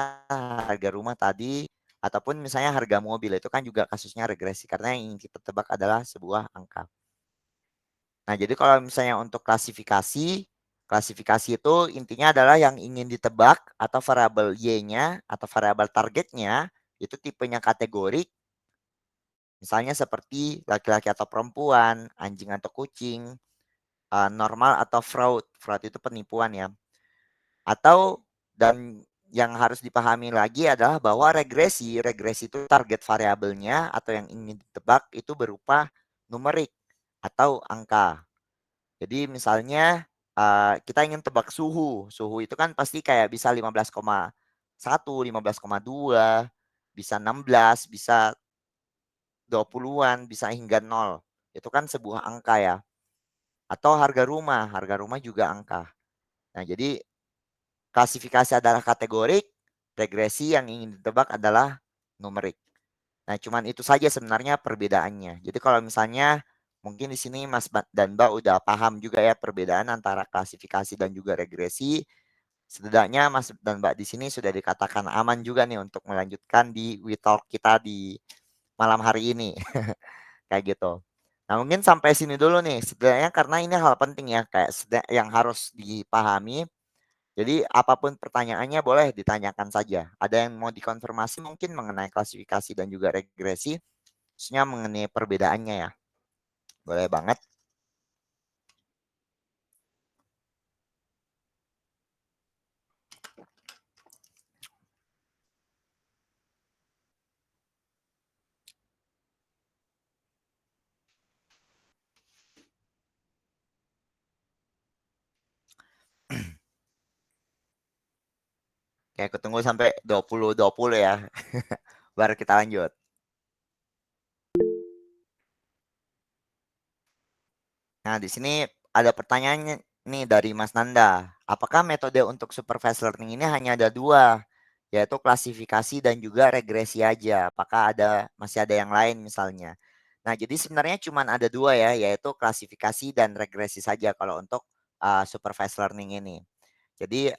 harga rumah tadi, ataupun misalnya harga mobil itu kan juga kasusnya regresi karena yang ingin kita tebak adalah sebuah angka. Nah, jadi kalau misalnya untuk klasifikasi, klasifikasi itu intinya adalah yang ingin ditebak atau variabel Y-nya atau variabel targetnya itu tipenya kategorik, misalnya seperti laki-laki atau perempuan, anjing atau kucing, normal atau fraud. Fraud itu penipuan ya. Atau dan yang harus dipahami lagi adalah bahwa regresi itu target variabelnya atau yang ingin ditebak itu berupa numerik atau angka. Jadi misalnya kita ingin tebak suhu. Suhu itu kan pasti kayak bisa 15,1, 15,2, bisa 16, bisa 20-an, bisa hingga 0. Itu kan sebuah angka ya. Atau harga rumah juga angka. Nah, jadi klasifikasi adalah kategorik, regresi yang ingin ditebak adalah numerik. Nah, cuman itu saja sebenarnya perbedaannya. Jadi kalau misalnya mungkin di sini Mas dan Mbak udah paham juga ya perbedaan antara klasifikasi dan juga regresi. Setidaknya Mas dan Mbak di sini sudah dikatakan aman juga nih untuk melanjutkan di WeTalk kita di malam hari ini. Kayak gitu. Nah, mungkin sampai sini dulu nih. Setidaknya karena ini hal penting ya, kayak yang harus dipahami. Jadi apapun pertanyaannya boleh ditanyakan saja. Ada yang mau dikonfirmasi mungkin mengenai klasifikasi dan juga regresi, khususnya mengenai perbedaannya ya. Boleh banget. Oke, aku tunggu sampai 2020 ya. Baru kita lanjut. Nah, di sini ada pertanyaannya nih dari Mas Nanda. Apakah metode untuk supervised learning ini hanya ada dua, yaitu klasifikasi dan juga regresi aja? Apakah masih ada yang lain misalnya? Nah, jadi sebenarnya cuma ada dua ya, yaitu klasifikasi dan regresi saja kalau untuk supervised learning ini. Jadi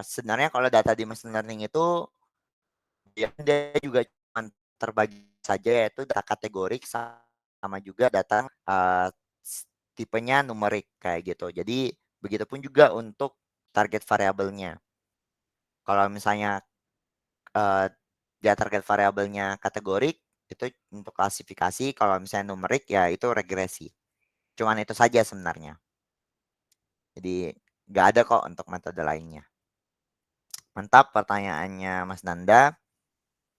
sebenarnya kalau data di machine learning itu dia juga cuma terbagi saja, yaitu data kategorik sama juga data tipenya numerik kayak gitu. Jadi begitupun juga untuk target variabelnya. Kalau misalnya dia target variabelnya kategorik itu untuk klasifikasi, kalau misalnya numerik ya itu regresi. Cuman itu saja sebenarnya. Jadi nggak ada kok untuk metode lainnya. Mantap pertanyaannya Mas Nanda.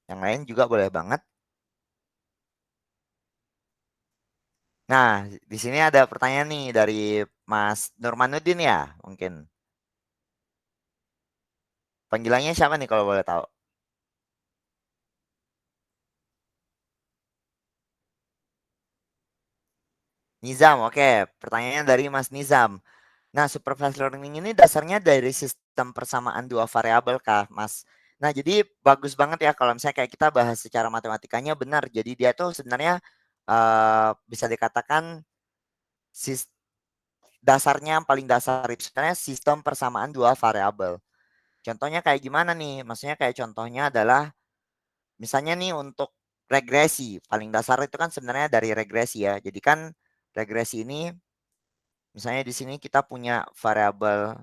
Yang lain juga boleh banget. Nah, di sini ada pertanyaan nih dari Mas Nurmanuddin ya, mungkin. Panggilannya siapa nih kalau boleh tahu? Nizam, oke. Pertanyaannya dari Mas Nizam. Nah, supervised learning ini dasarnya dari sistem persamaan dua variabel kah, Mas? Nah, jadi bagus banget ya kalau misalnya kayak kita bahas secara matematikanya benar. Jadi dia tuh sebenarnya bisa dikatakan dasarnya yang paling dasar itu sebenarnya sistem persamaan dua variabel. Contohnya kayak gimana nih? Maksudnya kayak contohnya adalah misalnya nih untuk regresi, paling dasar itu kan sebenarnya dari regresi ya. Jadi kan regresi ini misalnya di sini kita punya variabel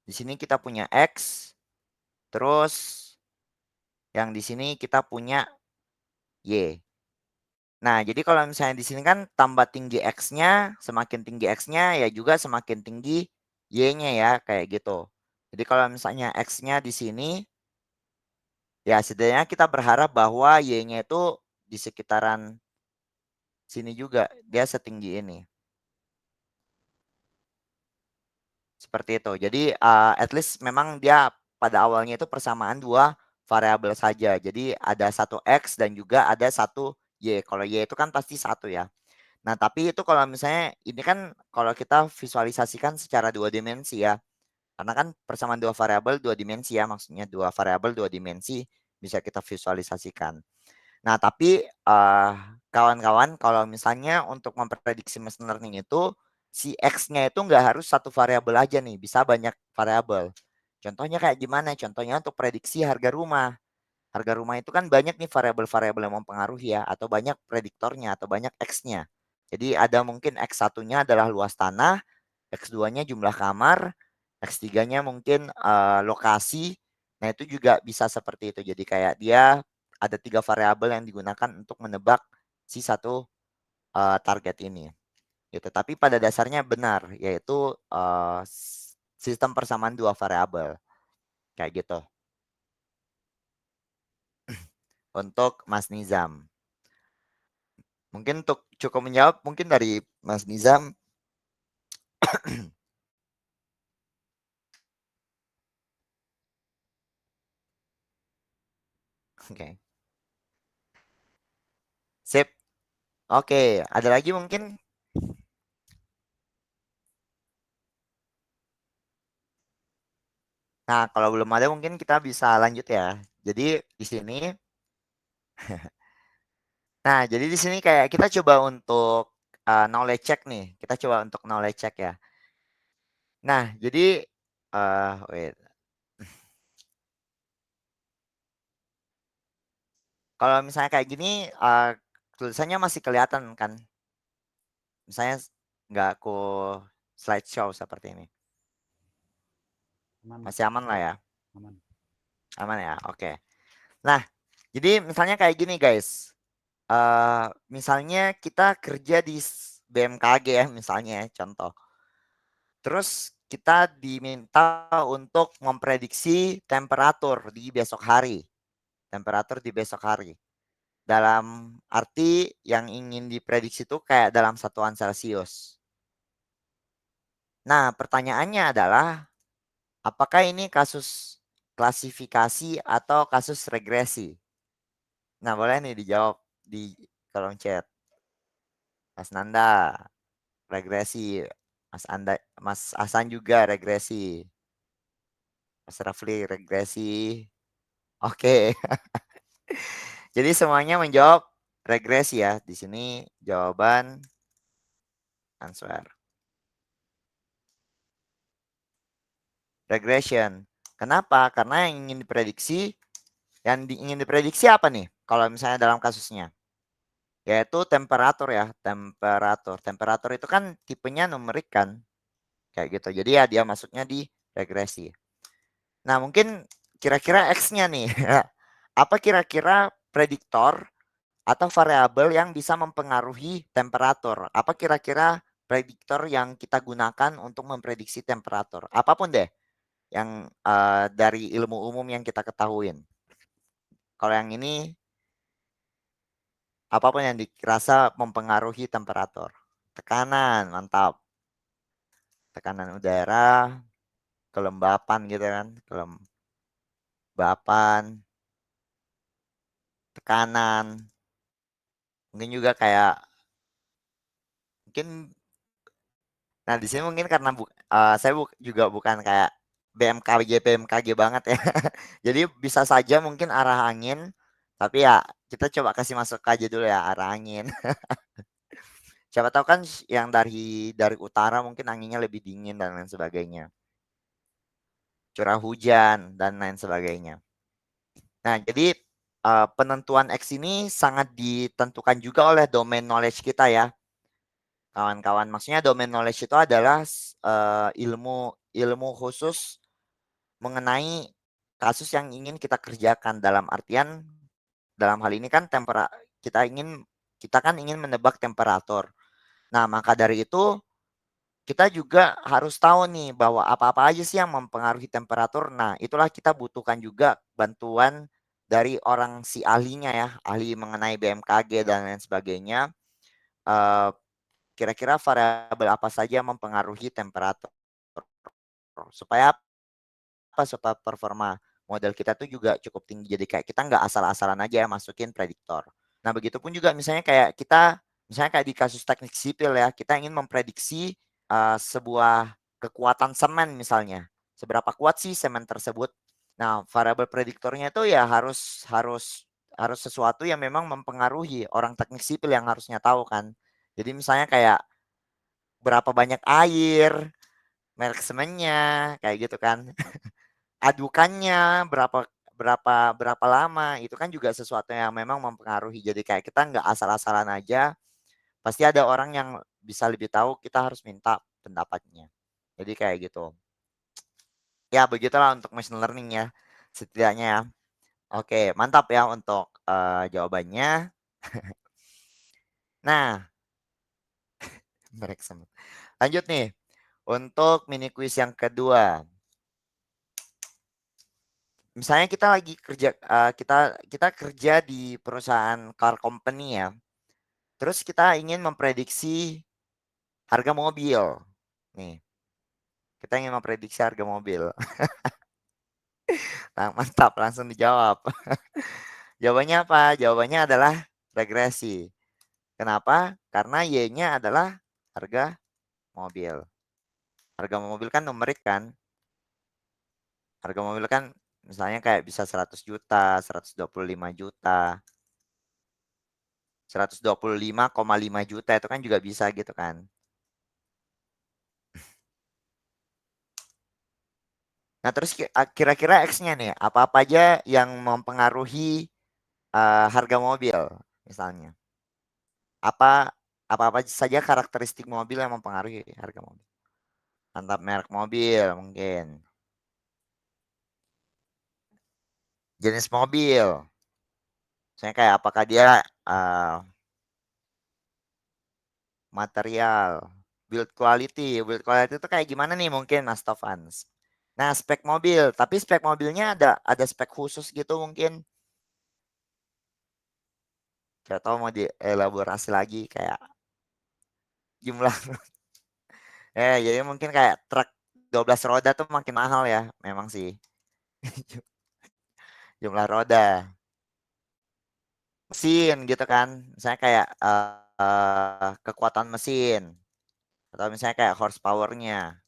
di sini kita punya X, terus yang di sini kita punya Y. Nah, jadi kalau misalnya di sini kan tambah tinggi X-nya, semakin tinggi X-nya ya juga semakin tinggi Y-nya ya, kayak gitu. Jadi kalau misalnya X-nya di sini, ya setidaknya kita berharap bahwa Y-nya itu di sekitaran sini juga, dia setinggi ini. Seperti itu. Jadi at least memang dia pada awalnya itu persamaan dua variabel saja. Jadi ada satu X dan juga ada satu Y. Kalau Y itu kan pasti satu ya. Nah, tapi itu kalau misalnya ini kan kalau kita visualisasikan secara dua dimensi ya. Karena kan persamaan dua variabel dua dimensi ya, maksudnya dua variabel dua dimensi bisa kita visualisasikan. Nah, tapi kawan-kawan kalau misalnya untuk memprediksi machine learning itu si X-nya itu nggak harus satu variabel aja nih, bisa banyak variabel. Contohnya kayak gimana? Contohnya untuk prediksi harga rumah. Harga rumah itu kan banyak nih variabel-variabel yang mempengaruhi ya, atau banyak prediktornya, atau banyak X-nya. Jadi ada mungkin X1-nya adalah luas tanah, X2-nya jumlah kamar, X3-nya mungkin lokasi. Nah, itu juga bisa seperti itu. Jadi kayak dia ada 3 variabel yang digunakan untuk menebak si satu target ini. Gitu. Tapi pada dasarnya benar, yaitu sistem persamaan 2 variabel. Kayak gitu. Untuk Mas Nizam. Mungkin untuk cukup menjawab, mungkin dari Mas Nizam. Oke. Sip. Oke, ada lagi mungkin? Nah, kalau belum ada mungkin kita bisa lanjut ya. Jadi di sini nah, jadi di sini kayak kita coba untuk knowledge check nih. Kita coba untuk knowledge check ya. Nah, jadi wait. Kalau misalnya kayak gini tulisannya masih kelihatan kan? Misalnya nggak aku slideshow seperti ini. Masih aman lah ya? Aman ya? Oke. Nah, jadi misalnya kayak gini guys. Misalnya kita kerja di BMKG ya, misalnya ya, contoh. Terus kita diminta untuk memprediksi temperatur di besok hari. Temperatur di besok hari. Dalam arti yang ingin diprediksi itu kayak dalam satuan Celcius. Nah, pertanyaannya adalah apakah ini kasus klasifikasi atau kasus regresi? Nah, boleh nih dijawab di kolom chat. Mas Nanda, regresi. Mas Hasan juga regresi. Mas Rafli regresi. Oke. Jadi semuanya menjawab regresi ya. Di sini jawaban answer. Regression. Kenapa? Karena yang ingin diprediksi apa nih? Kalau misalnya dalam kasusnya, yaitu temperatur ya, temperatur. Temperatur itu kan tipenya numerik kan, kayak gitu. Jadi ya dia masuknya di regresi. Nah mungkin kira-kira X-nya nih, apa kira-kira prediktor atau variabel yang bisa mempengaruhi temperatur? Apa kira-kira prediktor yang kita gunakan untuk memprediksi temperatur? Apapun deh yang dari ilmu umum yang kita ketahuin. Kalau yang ini, apapun yang dirasa mempengaruhi temperatur. Tekanan, mantap. Tekanan udara, kelembapan gitu kan, kelembapan, tekanan. Mungkin juga kayak, mungkin, nah di sini mungkin karena saya juga bukan kayak BMKG banget ya. Jadi bisa saja mungkin arah angin, tapi ya kita coba kasih masuk aja dulu ya arah angin. Siapa tahu kan yang dari utara mungkin anginnya lebih dingin dan lain sebagainya. Curah hujan dan lain sebagainya. Nah, jadi penentuan X ini sangat ditentukan juga oleh domain knowledge kita ya. Kawan-kawan, maksudnya domain knowledge itu adalah ilmu khusus mengenai kasus yang ingin kita kerjakan, dalam artian dalam hal ini kan kita kan ingin menebak temperatur. Nah, maka dari itu kita juga harus tahu nih bahwa apa-apa aja sih yang mempengaruhi temperatur. Nah, itulah kita butuhkan juga bantuan dari orang si ahlinya ya, ahli mengenai BMKG dan lain sebagainya. Kira-kira variabel apa saja yang mempengaruhi temperatur. Supaya apa? Supaya performa model kita tuh juga cukup tinggi. Jadi kayak kita nggak asal-asalan aja ya masukin prediktor. Nah, begitupun juga misalnya kayak misalnya kayak di kasus teknik sipil ya, kita ingin memprediksi sebuah kekuatan semen misalnya. Seberapa kuat sih semen tersebut? Nah, variabel prediktornya itu ya harus sesuatu yang memang mempengaruhi orang teknik sipil yang harusnya tahu kan. Jadi misalnya kayak berapa banyak air, merek semennya, kayak gitu kan. Adukannya berapa berapa berapa lama, itu kan juga sesuatu yang memang mempengaruhi. Jadi kayak kita nggak asal-asalan aja, pasti ada orang yang bisa lebih tahu, kita harus minta pendapatnya. Jadi kayak gitu. Ya begitulah untuk machine learning ya, setidaknya ya. Oke, mantap ya untuk, jawabannya. Nah, merek semen. Lanjut nih, untuk mini quiz yang kedua. Misalnya kita lagi kerja, kita kerja di perusahaan car company ya, terus kita ingin memprediksi harga mobil. Nih, kita ingin memprediksi harga mobil. Nah, mantap, langsung dijawab. Jawabannya apa? Jawabannya adalah regresi. Kenapa? Karena Y-nya adalah harga mobil. Harga mobil kan numerik kan? Harga mobil kan misalnya kayak bisa 100 juta, 125 juta, 125,5 juta itu kan juga bisa gitu kan. Nah, terus kira-kira X-nya nih, apa-apa aja yang mempengaruhi harga mobil misalnya? Apa apa-apa saja karakteristik mobil yang mempengaruhi harga mobil? Mantap, merek mobil mungkin. Jenis mobil. Misalnya kayak apakah dia material, build quality. Build quality itu kayak gimana nih mungkin Mas Tofans? Nah, spek mobil, tapi spek mobilnya ada spek khusus gitu mungkin. Saya tahu mau dielaborasi lagi kayak jumlah jadi mungkin kayak truk 12 roda tuh makin mahal ya, memang sih. Jumlah roda. Mesin gitu kan, misalnya kayak kekuatan mesin atau misalnya kayak horsepower-nya.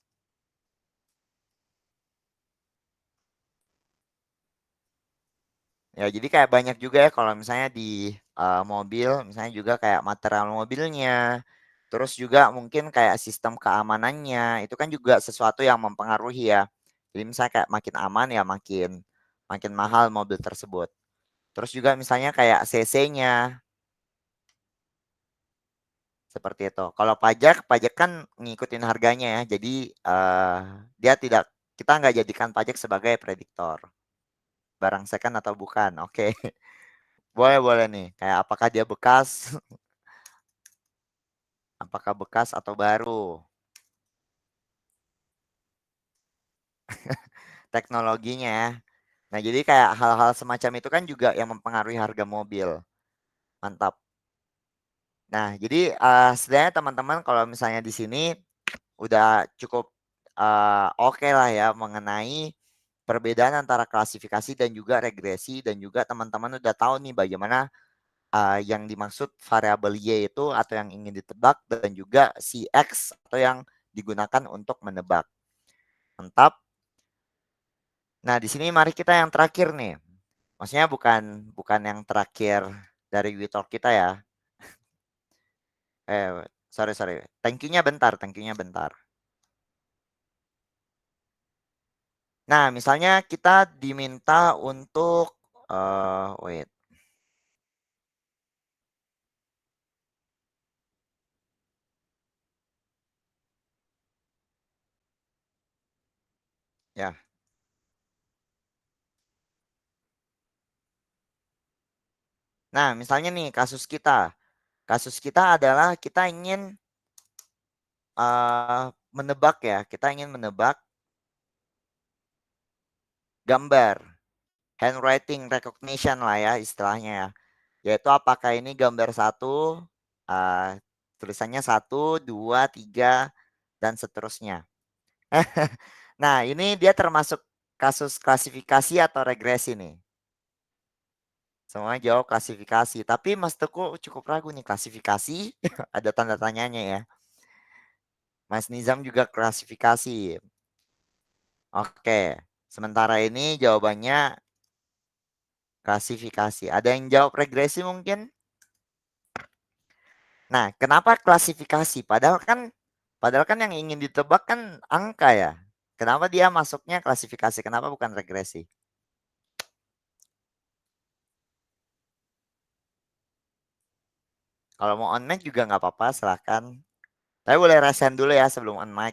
Ya, jadi kayak banyak juga ya kalau misalnya di mobil, misalnya juga kayak material mobilnya, terus juga mungkin kayak sistem keamanannya, itu kan juga sesuatu yang mempengaruhi ya. Jadi misalnya kayak makin aman ya makin makin mahal mobil tersebut. Terus juga misalnya kayak CC-nya, seperti itu. Kalau pajak, pajak kan ngikutin harganya ya. Jadi dia tidak kita nggak jadikan pajak sebagai prediktor. Barang second atau bukan. Oke. Boleh boleh nih. Kayak apakah dia bekas, apakah bekas atau baru. Teknologinya ya. Nah, jadi kayak hal-hal semacam itu kan juga yang mempengaruhi harga mobil. Mantap. Nah, jadi sebenarnya teman-teman kalau misalnya di sini udah cukup oke lah ya mengenai perbedaan antara klasifikasi dan juga regresi, dan juga teman-teman udah tahu nih bagaimana yang dimaksud variabel Y itu atau yang ingin ditebak, dan juga si X atau yang digunakan untuk menebak. Mantap. Nah, di sini mari kita yang terakhir nih. Maksudnya bukan bukan yang terakhir dari WeTalk kita ya. Sorry sorry. Thank you-nya bentar, thank you-nya bentar. Nah, misalnya kita diminta untuk wait. Ya. Nah, misalnya nih kasus kita. Kasus kita adalah kita ingin menebak ya, kita ingin menebak gambar, handwriting recognition lah ya istilahnya ya. Yaitu apakah ini gambar satu, tulisannya 1, 2, 3, dan seterusnya. Nah, ini dia termasuk kasus klasifikasi atau regresi nih. Semuanya jawab klasifikasi, tapi Mas Teguh cukup ragu nih klasifikasi, ada tanda tanyanya ya. Mas Nizam juga klasifikasi. Oke, sementara ini jawabannya klasifikasi. Ada yang jawab regresi mungkin? Nah, kenapa klasifikasi? Padahal kan Padahal kan yang ingin ditebak kan angka ya. Kenapa dia masuknya klasifikasi? Kenapa bukan regresi? Kalau mau on mic juga nggak apa-apa, silahkan. Tapi boleh resen dulu ya sebelum on mic.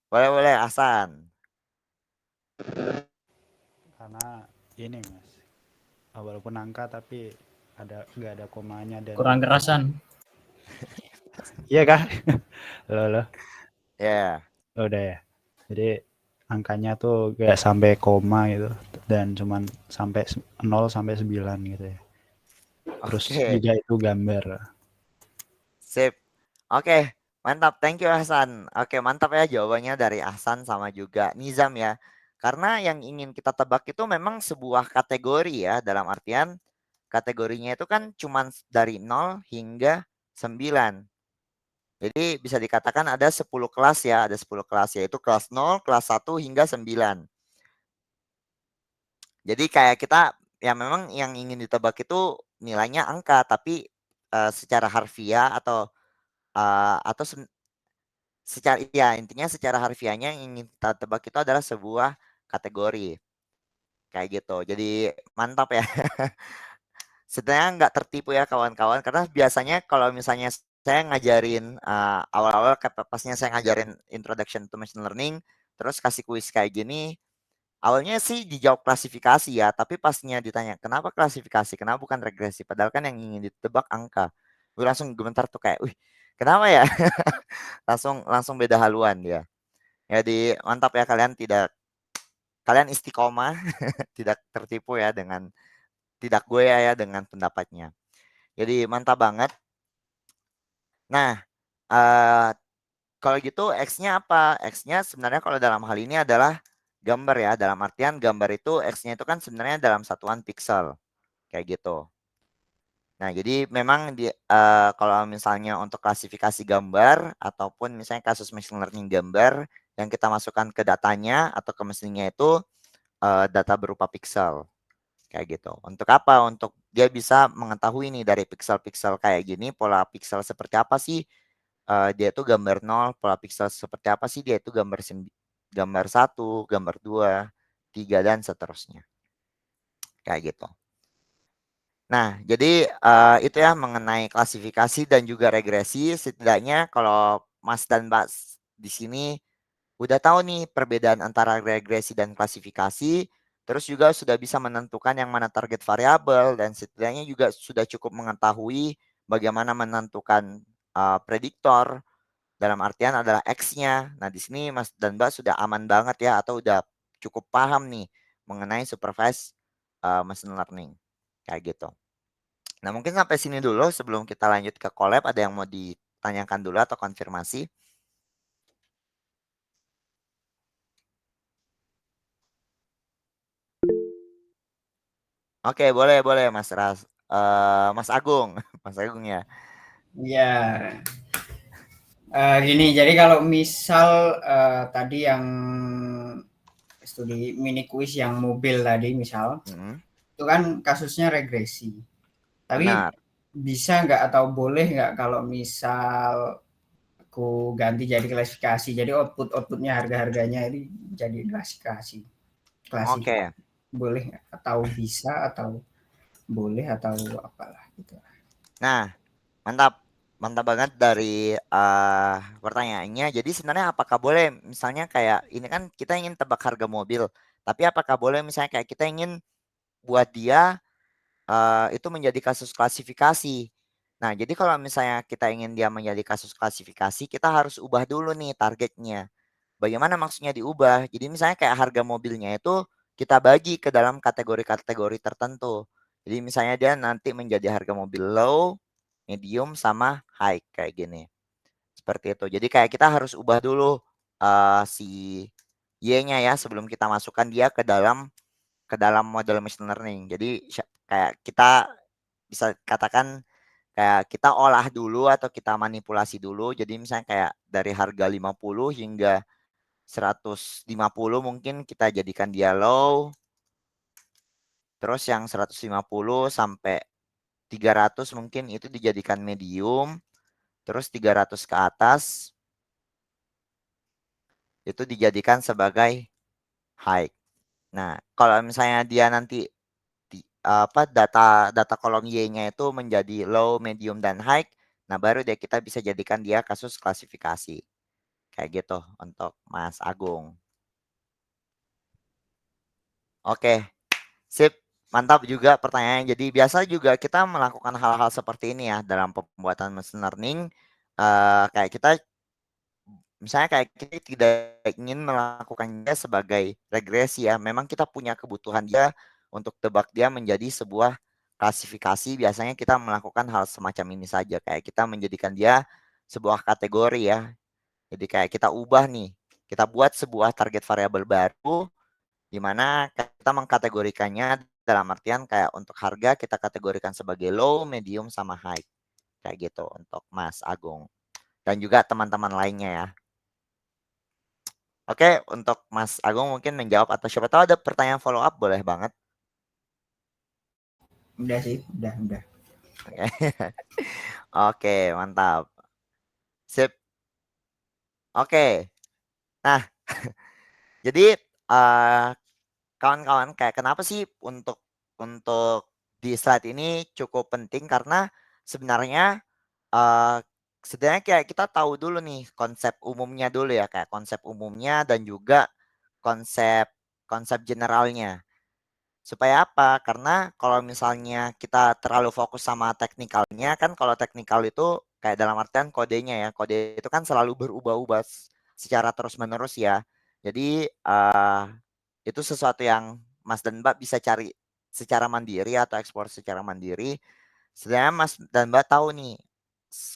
Boleh, Hasan. Karena ini mas, walaupun angka tapi nggak ada komanya dan Kurang kerasan. iya kah? Loh, Ya. udah ya. Jadi angkanya tuh gak sampai koma gitu dan cuman sampai 0 sampai 9 gitu ya. Terus Oke. juga itu gambar. Sip. Oke, mantap. Thank you Hasan. Oke, mantap ya jawabannya dari Hasan sama juga Nizam ya. Karena yang ingin kita tebak itu memang sebuah kategori ya, dalam artian kategorinya itu kan cuman dari 0 hingga 9. Jadi bisa dikatakan ada 10 kelas ya, ada 10 kelas yaitu kelas 0, kelas 1 hingga 9. Jadi kayak kita ya memang yang ingin ditebak itu nilainya angka, tapi secara harfiah atau secara ya intinya secara harfiahnya yang ingin kita tebak itu adalah sebuah kategori kayak gitu. Jadi mantap ya. Sebenarnya nggak tertipu ya kawan-kawan karena biasanya kalau misalnya saya ngajarin awal-awal pasnya saya ngajarin introduction to machine learning terus kasih kuis kayak gini awalnya sih dijawab klasifikasi ya tapi pasnya ditanya kenapa klasifikasi kenapa bukan regresi padahal kan yang ingin ditebak angka gue langsung gemetar tuh kayak wih kenapa ya langsung langsung beda haluan dia. Jadi mantap ya kalian istiqomah tidak tertipu ya dengan tidak goyah ya dengan pendapatnya. Jadi mantap banget. Nah, kalau gitu X-nya apa? X-nya sebenarnya kalau dalam hal ini adalah gambar ya. Dalam artian gambar itu X-nya itu kan sebenarnya dalam satuan pixel kayak gitu. Nah, jadi memang kalau misalnya untuk klasifikasi gambar ataupun misalnya kasus machine learning gambar yang kita masukkan ke datanya atau ke mesinnya itu data berupa pixel kayak gitu. Untuk apa? Untuk dia bisa mengetahui nih dari pixel-pixel kayak gini pola pixel seperti apa sih dia itu gambar 0, pola pixel seperti apa sih dia itu gambar 1, gambar 2, 3 dan seterusnya. Kayak gitu. Nah, jadi itu ya mengenai klasifikasi dan juga regresi setidaknya kalau Mas dan Mbak di sini udah tahu nih perbedaan antara regresi dan klasifikasi, terus juga sudah bisa menentukan yang mana target variabel dan setidaknya juga sudah cukup mengetahui bagaimana menentukan prediktor dalam artian adalah X-nya. Nah, di sini Mas dan Mbak sudah aman banget ya atau udah cukup paham nih mengenai supervised machine learning kayak gitu. Nah, mungkin sampai sini dulu sebelum kita lanjut ke collab ada yang mau ditanyakan dulu atau konfirmasi? Oke, boleh boleh Mas Mas Agung, Mas Agung ya. Iya. Gini, jadi kalau misal tadi yang studi mini kuis yang mobil tadi misal, itu kan kasusnya regresi. Tapi Benar. bisa nggak atau boleh nggak kalau misal aku ganti jadi klasifikasi, jadi outputnya harga-harganya ini jadi klasifikasi, Oke. boleh nggak? Atau bisa atau boleh atau apalah gitu. Nah, mantap. Mantap banget dari pertanyaannya. Jadi sebenarnya apakah boleh misalnya kayak ini kan kita ingin tebak harga mobil, tapi apakah boleh misalnya kayak kita ingin buat dia itu menjadi kasus klasifikasi. Nah, jadi kalau misalnya kita ingin dia menjadi kasus klasifikasi, kita harus ubah dulu nih targetnya. Bagaimana maksudnya diubah? Jadi misalnya kayak harga mobilnya itu kita bagi ke dalam kategori-kategori tertentu. Jadi misalnya dia nanti menjadi harga mobil low, medium, sama high kayak gini. Seperti itu. Jadi kayak kita harus ubah dulu si Y-nya ya sebelum kita masukkan dia ke dalam model machine learning. Jadi kayak kita bisa katakan kayak kita olah dulu atau kita manipulasi dulu. Jadi misalnya kayak dari harga 50 hingga 150 mungkin kita jadikan dia low. Terus yang 150 sampai 300 mungkin itu dijadikan medium. terus 300 ke atas itu dijadikan sebagai high. Nah, kalau misalnya dia nanti data kolom Y-nya itu menjadi low, medium, dan high, nah baru deh kita bisa jadikan dia kasus klasifikasi. Kayak gitu untuk Mas Agung. Oke, sip. Mantap juga pertanyaannya. Jadi biasa juga kita melakukan hal-hal seperti ini ya dalam pembuatan machine learning. Kayak kita misalnya kayak kita tidak ingin melakukannya sebagai regresi ya. Memang kita punya kebutuhan dia untuk tebak dia menjadi sebuah klasifikasi. Biasanya kita melakukan hal semacam ini saja. Kayak kita menjadikan dia sebuah kategori ya. Jadi kayak kita ubah nih. Kita buat sebuah target variabel baru di mana kita mengkategorikannya dalam artian kayak untuk harga kita kategorikan sebagai low, medium, sama high. Kayak gitu untuk Mas Agung. Dan juga teman-teman lainnya ya. Oke, untuk Mas Agung mungkin menjawab atau siapa tahu ada pertanyaan follow up boleh banget. Udah sih, udah. Oke. Oke, mantap. Sip. Oke. Nah, jadi kawan-kawan kayak kenapa sih untuk di slide ini cukup penting karena sebenarnya sebenarnya kayak kita tahu dulu nih konsep umumnya dulu ya, kayak konsep umumnya dan juga konsep generalnya. Supaya apa? Karena kalau misalnya kita terlalu fokus sama teknikalnya kan kalau teknikal itu kayak dalam artian kodenya ya. Kode itu kan selalu berubah-ubah secara terus-menerus ya. Jadi itu sesuatu yang Mas dan Mbak bisa cari secara mandiri atau eksplor secara mandiri. Sebenarnya Mas dan Mbak tahu nih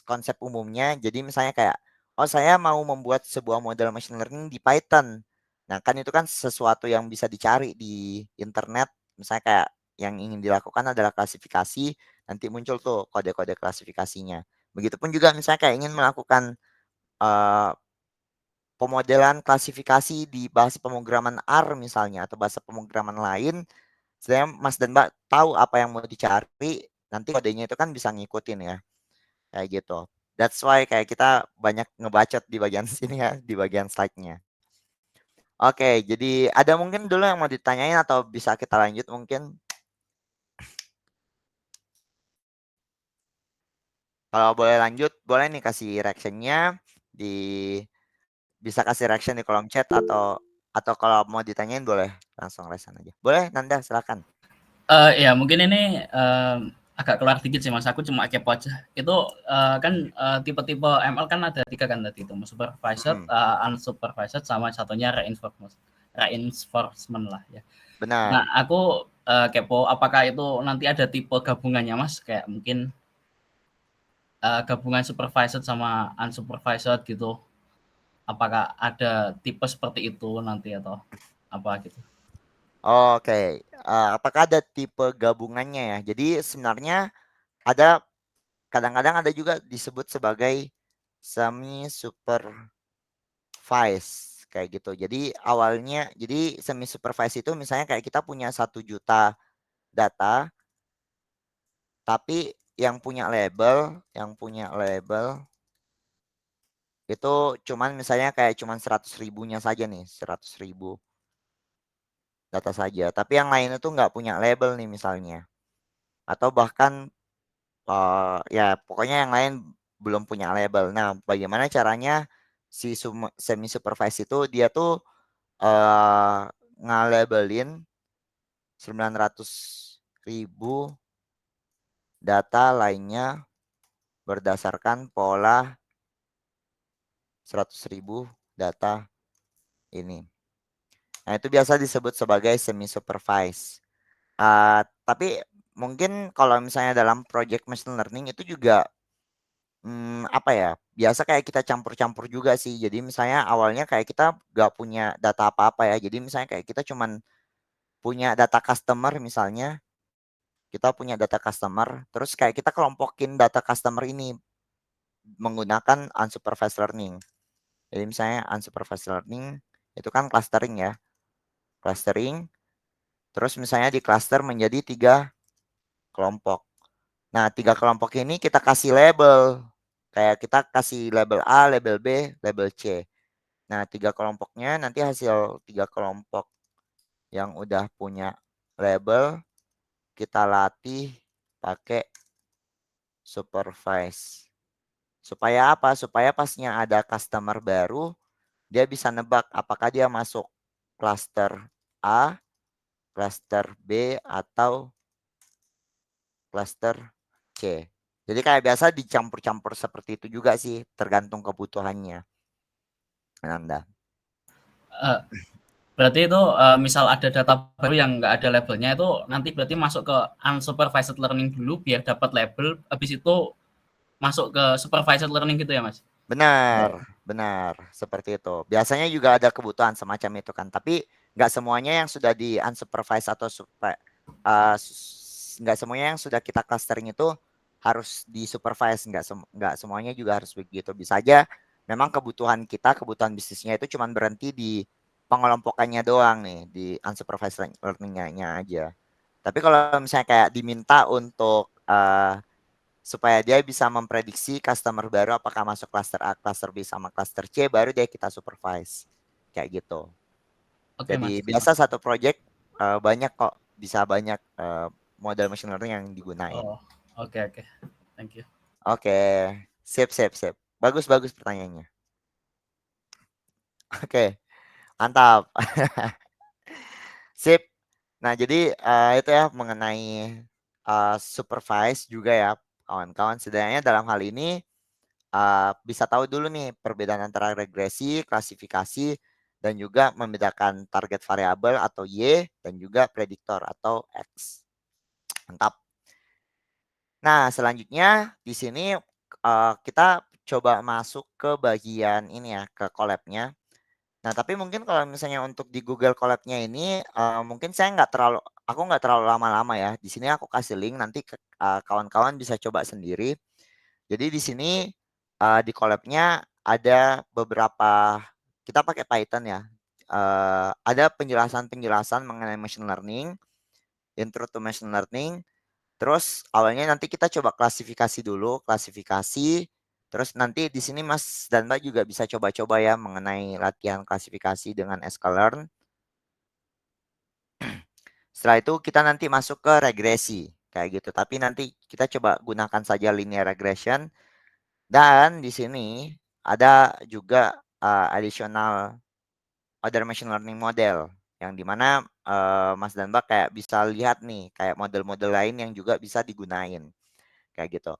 konsep umumnya. Jadi misalnya kayak, oh saya mau membuat sebuah model machine learning di Python. Nah kan itu kan sesuatu yang bisa dicari di internet. Misalnya kayak yang ingin dilakukan adalah klasifikasi, nanti muncul tuh kode-kode klasifikasinya. Begitupun juga misalnya kayak ingin melakukan pemodelan klasifikasi di bahasa pemrograman R misalnya atau bahasa pemrograman lain, sebenarnya Mas dan Mbak tahu apa yang mau dicari, nanti kodenya itu kan bisa ngikutin ya, kayak gitu. That's why kayak kita banyak ngebacot di bagian sini ya, di bagian slide-nya. Oke, jadi ada mungkin dulu yang mau ditanyain atau bisa kita lanjut mungkin? Kalau boleh lanjut, boleh nih kasih reaction-nya bisa kasih reaction di kolom chat atau kalau mau ditanyain boleh langsung reaction aja. Boleh, Nanda silakan. Ya mungkin ini agak keluar dikit sih Mas, aku cuma kepo aja. Itu kan tipe-tipe ML kan ada 3 kan tadi itu, supervised, unsupervised, sama satunya reinforcement lah ya. Benar. Nah, aku kepo apakah itu nanti ada tipe gabungannya Mas, kayak mungkin gabungan supervised sama unsupervised gitu. Apakah ada tipe seperti itu nanti atau apa gitu? Oke, apakah ada tipe gabungannya ya? Jadi sebenarnya ada kadang-kadang ada juga disebut sebagai semi supervised kayak gitu. Jadi awalnya jadi semi supervised itu misalnya kayak kita punya 1 juta data tapi yang punya label itu cuman misalnya kayak cuman 100.000-nya saja nih, 100.000 data saja. Tapi yang lain itu nggak punya label nih misalnya. Atau bahkan ya pokoknya yang lain belum punya label. Nah, bagaimana caranya si semi supervised itu dia tuh nge-labelin 900.000 data lainnya berdasarkan pola 100.000 data ini. Nah, itu biasa disebut sebagai semi supervised. Tapi mungkin kalau misalnya dalam project machine learning itu juga apa ya, biasa kayak kita campur-campur juga sih. Jadi misalnya awalnya kayak kita nggak punya data apa-apa ya. Jadi misalnya kayak kita cuman punya data customer misalnya. Kita punya data customer, terus kayak kita kelompokin data customer ini menggunakan unsupervised learning. Jadi misalnya unsupervised learning itu kan clustering ya. Clustering, terus misalnya di cluster menjadi 3 kelompok. Nah, 3 kelompok ini kita kasih label. Kayak kita kasih label A, label B, label C. Nah, 3 kelompoknya nanti hasil 3 kelompok yang udah punya label kita latih pakai supervise. Supaya apa? Supaya pasnya ada customer baru, dia bisa nebak apakah dia masuk cluster A, cluster B, atau cluster C. Jadi kayak biasa dicampur-campur seperti itu juga sih, tergantung kebutuhannya. Ananda. Eh, berarti itu misal ada data baru yang nggak ada labelnya itu nanti berarti masuk ke unsupervised learning dulu biar dapat label, habis itu masuk ke supervised learning gitu ya, Mas? Benar, benar. Seperti itu. Biasanya juga ada kebutuhan semacam itu kan. Tapi nggak semuanya yang sudah di unsupervised atau nggak semuanya yang sudah kita clustering itu harus di supervise. Nggak semuanya juga harus begitu. Bisa aja memang kebutuhan kita, kebutuhan bisnisnya itu cuma berhenti di pengelompokannya doang nih, di unsupervised learning-nya aja. Tapi kalau misalnya kayak diminta untuk supaya dia bisa memprediksi customer baru apakah masuk cluster A, cluster B, sama cluster C, baru dia kita supervise. Kayak gitu. Oke, Jadi Mas. biasa satu project banyak kok, bisa banyak model machine learning yang digunain. Oh, oke oke. Thank you. Oke, sip. Bagus pertanyaannya. Oke, mantap. Sip. Nah, jadi itu ya mengenai supervise juga ya, kawan-kawan. Sebenarnya dalam hal ini bisa tahu dulu nih perbedaan antara regresi, klasifikasi, dan juga membedakan target variabel atau Y dan juga prediktor atau X. Mantap. Nah, selanjutnya di sini kita coba masuk ke bagian ini ya, ke collab-nya. Nah, tapi mungkin kalau misalnya untuk di Google Colab-nya ini mungkin aku nggak terlalu lama-lama ya. Di sini aku kasih link nanti kawan-kawan bisa coba sendiri. Jadi di sini di Colab-nya ada beberapa, kita pakai Python ya. Ada penjelasan-penjelasan mengenai machine learning, intro to machine learning. Terus awalnya nanti kita coba klasifikasi dulu, terus nanti di sini Mas dan Mbak juga bisa coba-coba ya mengenai latihan klasifikasi dengan sklearn. Setelah itu kita nanti masuk ke regresi kayak gitu. Tapi nanti kita coba gunakan saja linear regression, dan di sini ada juga additional other machine learning model yang dimana Mas dan Mbak kayak bisa lihat nih kayak model-model lain yang juga bisa digunain kayak gitu.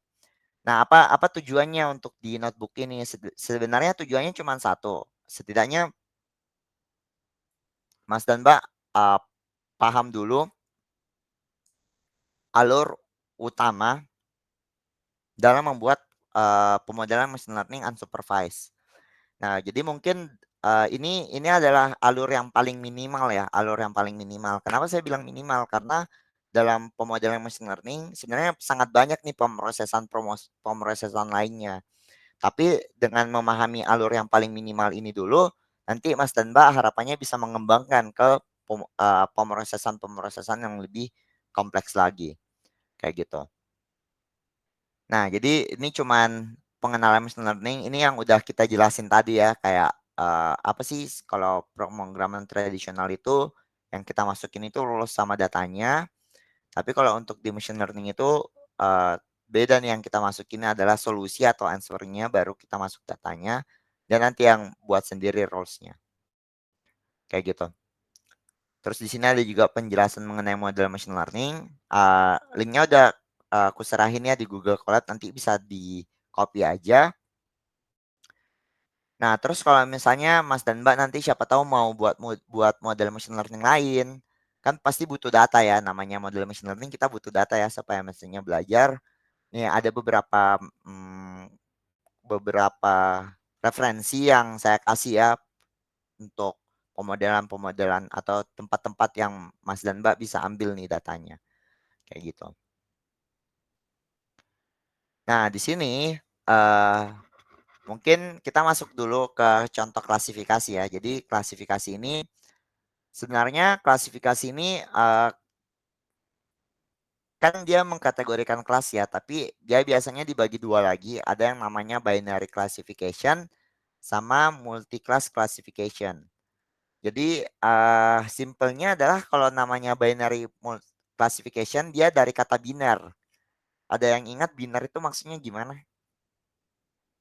Nah, apa tujuannya untuk di notebook ini? Sebenarnya tujuannya cuma satu. Setidaknya Mas dan Mbak paham dulu alur utama dalam membuat pemodelan machine learning unsupervised. Nah, jadi mungkin ini adalah alur yang paling minimal ya, alur yang paling minimal. Kenapa saya bilang minimal? Karena dalam pemodelan machine learning sebenarnya sangat banyak nih pemrosesan lainnya. Tapi dengan memahami alur yang paling minimal ini dulu, nanti Mas dan Mbak harapannya bisa mengembangkan ke pemrosesan yang lebih kompleks lagi. Kayak gitu. Nah, jadi ini cuman pengenalan machine learning. Ini yang udah kita jelasin tadi ya, kayak apa sih kalau pemrograman tradisional itu yang kita masukin itu lulus sama datanya. Tapi kalau untuk di machine learning itu beda nih, yang kita masukin adalah solusi atau answer-nya, baru kita masuk datanya, dan nanti yang buat sendiri rules-nya. Kayak gitu. Terus di sini ada juga penjelasan mengenai model machine learning. Linknya udah aku serahin ya di Google Colab, nanti bisa di copy aja. Nah, terus kalau misalnya Mas dan Mbak nanti siapa tahu mau buat model machine learning lain, kan pasti butuh data ya. Namanya model machine learning kita butuh data ya supaya mesinnya belajar. Nih ada beberapa referensi yang saya kasih ya untuk pemodelan atau tempat-tempat yang Mas dan Mbak bisa ambil nih datanya. Kayak gitu. Nah, di sini mungkin kita masuk dulu ke contoh klasifikasi ya. Jadi klasifikasi ini sebenarnya kan dia mengkategorikan kelas ya, tapi dia biasanya dibagi dua lagi. Ada yang namanya binary classification sama multi-class classification. Jadi simpelnya adalah kalau namanya binary classification dia dari kata biner. Ada yang ingat biner itu maksudnya gimana?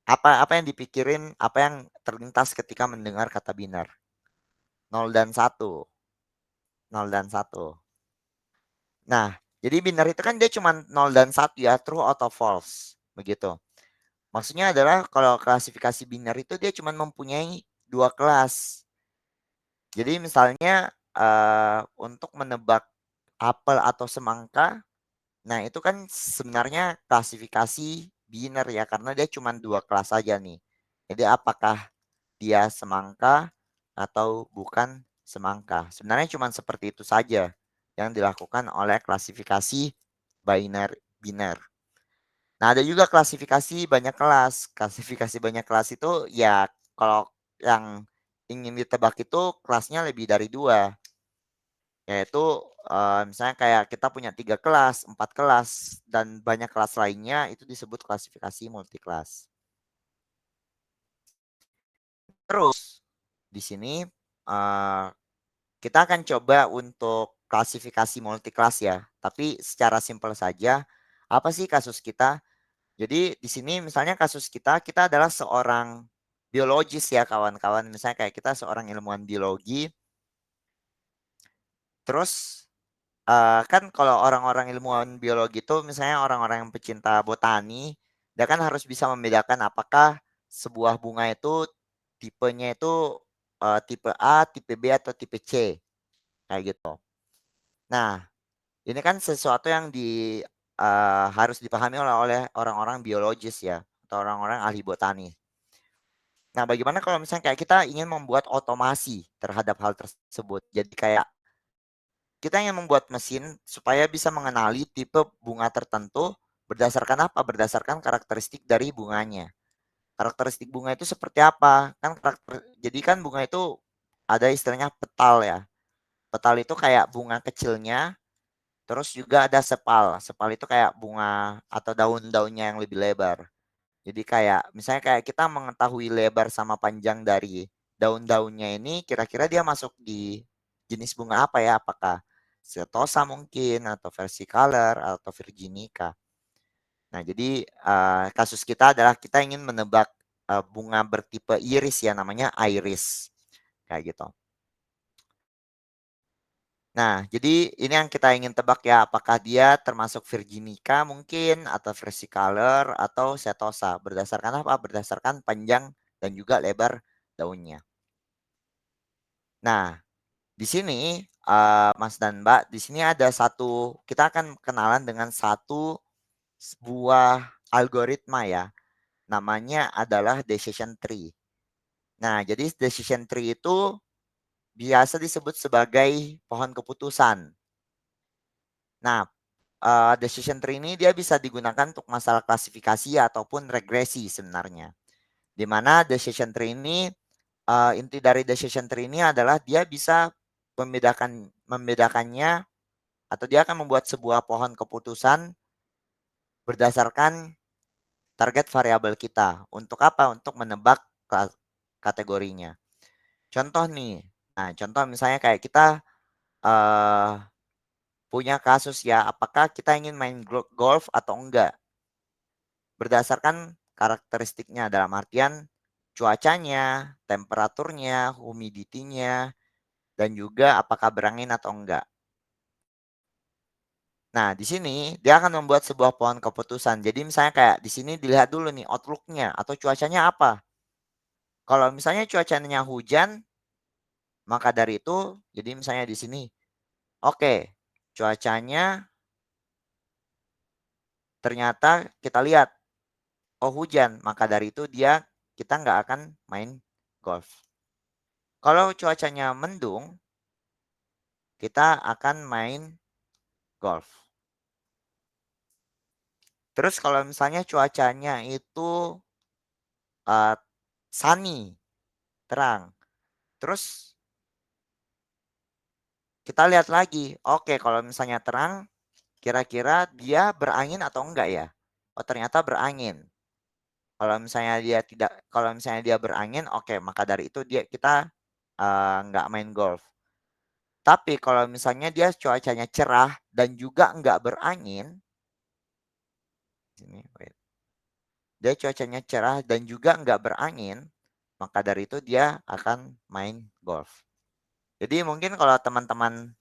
Apa yang dipikirin, apa yang terlintas ketika mendengar kata biner? 0 dan 1. 0 dan 1. Nah, jadi biner itu kan dia cuma 0 dan 1 ya, true atau false, begitu. Maksudnya adalah kalau klasifikasi biner itu dia cuma mempunyai 2 kelas. Jadi misalnya untuk menebak apel atau semangka, nah itu kan sebenarnya klasifikasi biner ya, karena dia cuma 2 kelas saja nih. Jadi apakah dia semangka atau bukan semangka. Sebenarnya cuma seperti itu saja yang dilakukan oleh klasifikasi biner. Nah, ada juga klasifikasi banyak kelas. Klasifikasi banyak kelas itu ya kalau yang ingin ditebak itu kelasnya lebih dari 2. Yaitu misalnya kayak kita punya 3 kelas, 4 kelas, dan banyak kelas lainnya itu disebut klasifikasi multi-kelas. Terus di sini kita akan coba untuk klasifikasi multi-kelas ya, tapi secara simpel saja, apa sih kasus kita? Jadi di sini misalnya kasus kita adalah seorang biologis ya kawan-kawan, misalnya kayak kita seorang ilmuwan biologi. Terus kan kalau orang-orang ilmuwan biologi itu misalnya orang-orang yang pecinta botani, dia kan harus bisa membedakan apakah sebuah bunga itu tipenya itu tipe A, tipe B, atau tipe C, kayak gitu. Nah, ini kan sesuatu yang harus dipahami oleh orang-orang biologis ya, atau orang-orang ahli botani. Nah, bagaimana kalau misalnya kayak kita ingin membuat otomasi terhadap hal tersebut? Jadi kayak kita ingin membuat mesin supaya bisa mengenali tipe bunga tertentu berdasarkan apa? Berdasarkan karakteristik dari bunganya. Karakteristik bunga itu seperti apa? Jadi kan bunga itu ada istilahnya petal ya. Petal itu kayak bunga kecilnya. Terus juga ada sepal. Sepal itu kayak bunga atau daun-daunnya yang lebih lebar. Jadi kayak misalnya kayak kita mengetahui lebar sama panjang dari daun-daunnya ini, kira-kira dia masuk di jenis bunga apa ya? Apakah setosa mungkin, atau versicolor, atau virginica. Nah, jadi kasus kita adalah kita ingin menebak bunga bertipe iris ya, namanya iris. Kayak gitu. Nah, jadi ini yang kita ingin tebak ya, apakah dia termasuk virginica mungkin, atau versicolor, atau setosa. Berdasarkan apa? Berdasarkan panjang dan juga lebar daunnya. Nah, di sini Mas dan Mbak, di sini ada kita akan kenalan dengan sebuah algoritma ya. Namanya adalah decision tree. Nah, jadi decision tree itu biasa disebut sebagai pohon keputusan. Nah, decision tree ini dia bisa digunakan untuk masalah klasifikasi ataupun regresi sebenarnya. Di mana decision tree ini, inti dari decision tree ini adalah dia bisa membedakannya, atau dia akan membuat sebuah pohon keputusan berdasarkan target variabel kita. Untuk apa? Untuk menebak kategorinya. Contoh nih, nah contoh misalnya kayak kita punya kasus ya, apakah kita ingin main golf atau enggak? Berdasarkan karakteristiknya, dalam artian cuacanya, temperaturnya, humidity-nya, dan juga apakah berangin atau enggak. Nah, di sini dia akan membuat sebuah pohon keputusan. Jadi misalnya kayak di sini dilihat dulu nih outlook-nya atau cuacanya apa. Kalau misalnya cuacanya hujan, maka dari itu, jadi misalnya di sini, oke, cuacanya ternyata kita lihat, oh hujan, maka dari itu kita nggak akan main golf. Kalau cuacanya mendung, kita akan main golf. Terus kalau misalnya cuacanya itu sunny, terang. Terus kita lihat lagi, oke kalau misalnya terang, kira-kira dia berangin atau enggak ya? Oh, ternyata berangin. Kalau misalnya dia berangin, oke, maka dari itu kita nggak main golf. Tapi kalau misalnya dia cuacanya cerah dan juga nggak berangin, dia cuacanya cerah dan juga nggak berangin, maka dari itu dia akan main golf. Jadi mungkin kalau teman-teman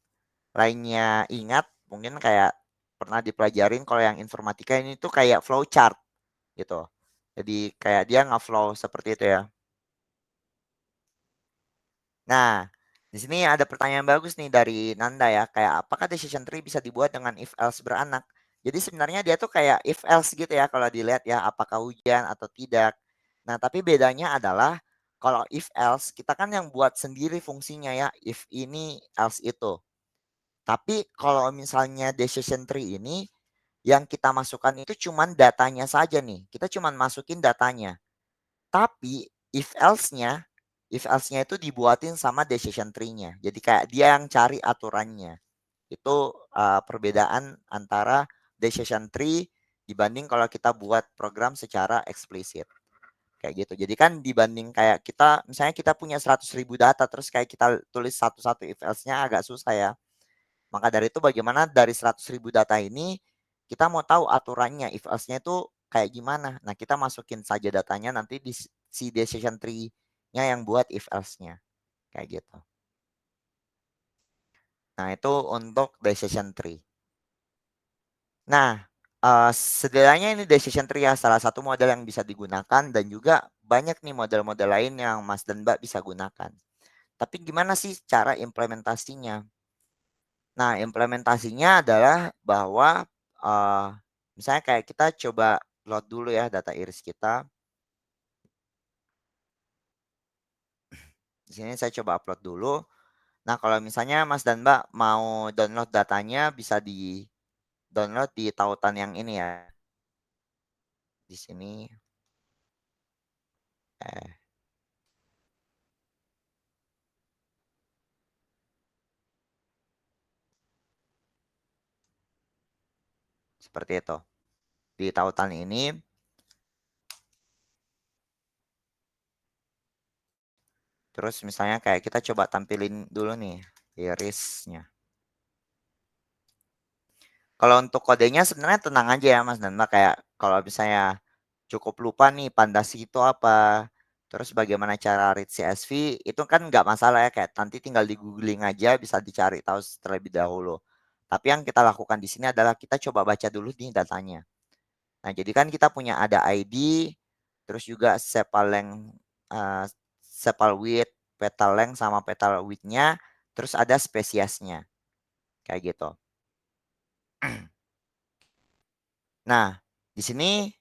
lainnya ingat, mungkin kayak pernah dipelajarin kalau yang informatika ini tuh kayak flow chart gitu. Jadi kayak dia nge-flow seperti itu ya. Nah, di sini ada pertanyaan bagus nih dari Nanda ya, kayak apakah decision tree bisa dibuat dengan if else beranak? Jadi sebenarnya dia tuh kayak if else gitu ya kalau dilihat ya, apakah hujan atau tidak. Nah, tapi bedanya adalah kalau if else kita kan yang buat sendiri fungsinya ya, if ini else itu. Tapi kalau misalnya decision tree ini yang kita masukkan itu cuman datanya saja nih. Kita cuman masukin datanya. Tapi if else-nya itu dibuatin sama decision tree-nya. Jadi kayak dia yang cari aturannya. Itu perbedaan antara decision tree dibanding kalau kita buat program secara eksplisit. Kayak gitu. Jadi kan dibanding kayak kita, misalnya kita punya 100.000 data, terus kayak kita tulis satu-satu if else-nya agak susah ya. Maka dari itu bagaimana dari 100.000 data ini, kita mau tahu aturannya, if else-nya itu kayak gimana. Nah, kita masukin saja datanya nanti di si decision tree-nya yang buat if else-nya. Kayak gitu. Nah, itu untuk decision tree. Nah, setidaknya ini decision tree ya salah satu model yang bisa digunakan dan juga banyak nih model-model lain yang Mas dan Mbak bisa gunakan. Tapi gimana sih cara implementasinya? Nah, implementasinya adalah bahwa misalnya kayak kita coba load dulu ya data iris kita. Di sini saya coba upload dulu. Nah, kalau misalnya Mas dan Mbak mau download datanya bisa di download di tautan yang ini ya. Di sini. Seperti itu. Di tautan ini. Terus misalnya kayak kita coba tampilin dulu nih irisnya. Kalau untuk kodenya sebenarnya tenang aja ya Mas dan Mbak, kayak kalau misalnya cukup lupa nih Pandasi itu apa, terus bagaimana cara read CSV, itu kan nggak masalah ya, kayak nanti tinggal di googling aja bisa dicari tahu terlebih dahulu. Tapi yang kita lakukan di sini adalah kita coba baca dulu nih datanya. Nah, jadi kan kita punya ada ID, terus juga sepal length, sepal width, petal length sama petal width-nya, terus ada spesiesnya. Kayak gitu. Nah, di sini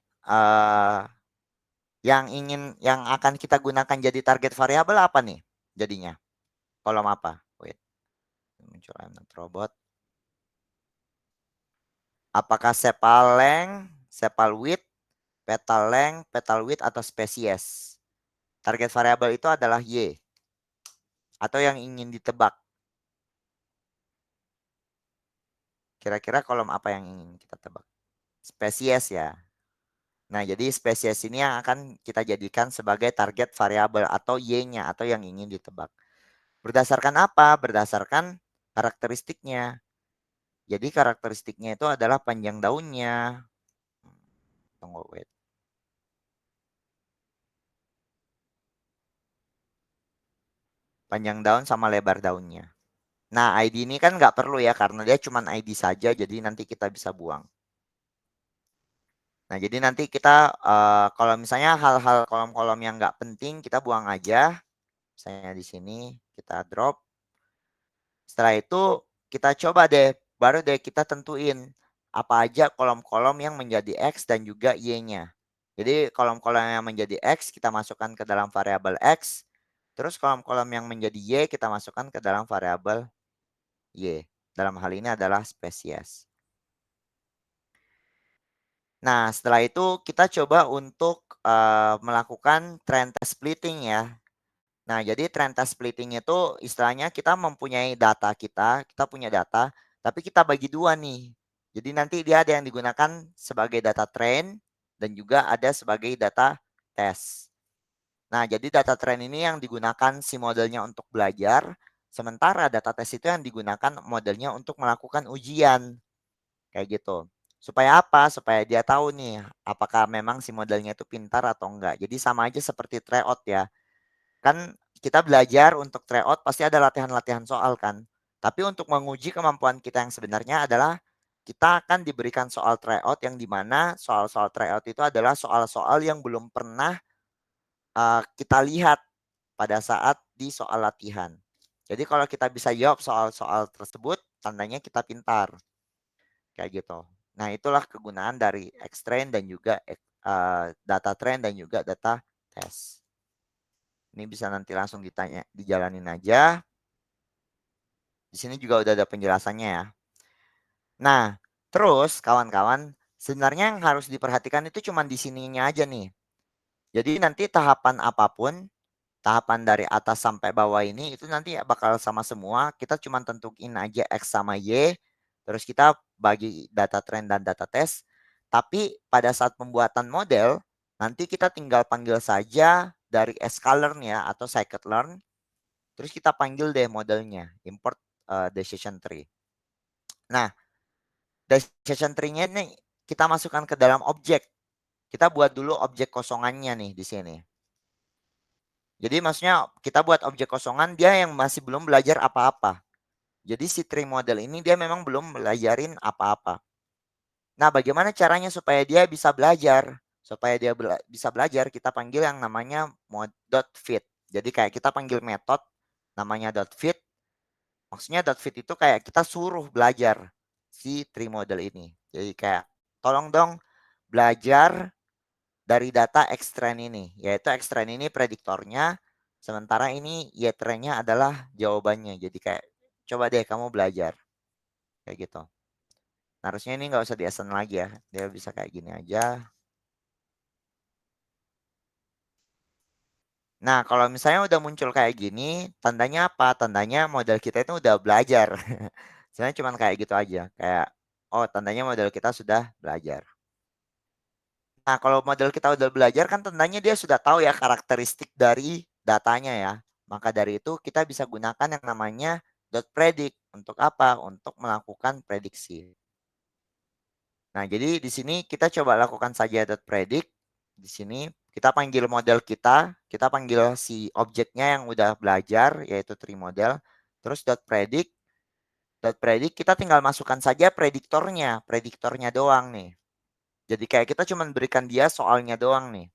yang akan kita gunakan jadi target variabel apa nih jadinya? Kolom apa? Wait. Muncul robot. Apakah sepal length, sepal width, petal length, petal width atau spesies? Target variabel itu adalah Y. Atau yang ingin ditebak. Kira-kira kolom apa yang ingin kita tebak? Spesies ya. Nah, jadi spesies ini yang akan kita jadikan sebagai target variabel atau Y-nya atau yang ingin ditebak. Berdasarkan apa? Berdasarkan karakteristiknya. Jadi karakteristiknya itu adalah panjang daunnya. Tunggu, wait. Panjang daun sama lebar daunnya. Nah, ID ini kan nggak perlu ya, karena dia cuma ID saja, jadi nanti kita bisa buang. Nah, jadi nanti kita, kalau misalnya hal-hal kolom-kolom yang nggak penting, kita buang aja. Misalnya di sini, kita drop. Setelah itu, kita coba deh, baru deh kita tentuin apa aja kolom-kolom yang menjadi X dan juga Y-nya. Jadi kolom-kolom yang menjadi X kita masukkan ke dalam variabel X. Terus kolom-kolom yang menjadi Y kita masukkan ke dalam variabel Y. Dalam hal ini adalah spesies. Nah, setelah itu kita coba untuk melakukan trend test splitting ya. Nah, jadi trend test splitting itu istilahnya kita mempunyai data kita punya data, tapi kita bagi dua nih. Jadi nanti dia ada yang digunakan sebagai data train dan juga ada sebagai data test. Nah, jadi data train ini yang digunakan si modelnya untuk belajar, sementara data test itu yang digunakan modelnya untuk melakukan ujian. Kayak gitu. Supaya apa? Supaya dia tahu nih, apakah memang si modelnya itu pintar atau enggak. Jadi sama aja seperti tryout ya. Kan kita belajar untuk tryout pasti ada latihan-latihan soal kan. Tapi untuk menguji kemampuan kita yang sebenarnya adalah kita akan diberikan soal tryout yang dimana soal-soal tryout itu adalah soal-soal yang belum pernah kita lihat pada saat di soal latihan. Jadi kalau kita bisa jawab soal-soal tersebut, tandanya kita pintar. Kayak gitu. Nah, itulah kegunaan dari X-train dan juga data train dan juga data test. Ini bisa nanti langsung dijalanin aja. Di sini juga udah ada penjelasannya ya. Nah, terus kawan-kawan, sebenarnya yang harus diperhatikan itu cuma di sininya aja nih. Jadi nanti tahapan apapun, tahapan dari atas sampai bawah ini itu nanti bakal sama semua. Kita cuma tentuin aja X sama Y. Terus kita bagi data train dan data test. Tapi pada saat pembuatan model, nanti kita tinggal panggil saja dari sklearn ya atau scikit-learn. Terus kita panggil deh modelnya, import decision tree. Nah, decision tree-nya nih kita masukkan ke dalam objek. Kita buat dulu objek kosongannya nih di sini. Jadi maksudnya kita buat objek kosongan dia yang masih belum belajar apa-apa. Jadi si tree model ini dia memang belum belajarin apa-apa. Nah, bagaimana caranya supaya dia bisa belajar? Supaya dia bisa belajar, kita panggil yang namanya .fit. Jadi kayak kita panggil metode namanya .fit. Maksudnya .fit itu kayak kita suruh belajar si tree model ini. Jadi kayak tolong dong belajar dari data X-train ini. Yaitu X-train ini prediktornya, sementara ini Y-train-nya adalah jawabannya. Jadi kayak coba deh kamu belajar. Kayak gitu. Nah, harusnya ini nggak usah di-assign lagi ya. Dia bisa kayak gini aja. Nah, kalau misalnya udah muncul kayak gini, tandanya apa? Tandanya model kita itu udah belajar. Sebenarnya cuma kayak gitu aja. Kayak, oh tandanya model kita sudah belajar. Nah, kalau model kita udah belajar kan tandanya dia sudah tahu ya karakteristik dari datanya ya. Maka dari itu kita bisa gunakan yang namanya .predict. Untuk apa? Untuk melakukan prediksi. Nah, jadi di sini kita coba lakukan saja .predict. Di sini kita panggil model kita panggil si objeknya yang udah belajar, yaitu tree model. Terus .predict. .predict kita tinggal masukkan saja prediktornya doang nih. Jadi kayak kita cuma berikan dia soalnya doang nih.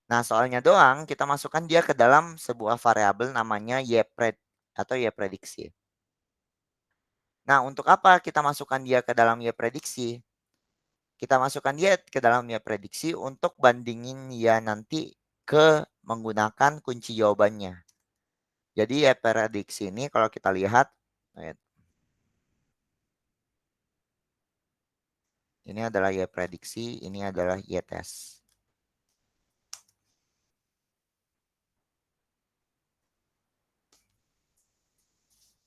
Nah, soalnya doang kita masukkan dia ke dalam sebuah variabel namanya ypred atau yprediksi. Nah, untuk apa kita masukkan dia ke dalam yprediksi? Kita masukkan dia ke dalam yprediksi untuk bandingin ya nanti ke menggunakan kunci jawabannya. Jadi yprediksi ini kalau kita lihat, ini adalah yprediksi, ini adalah ytest.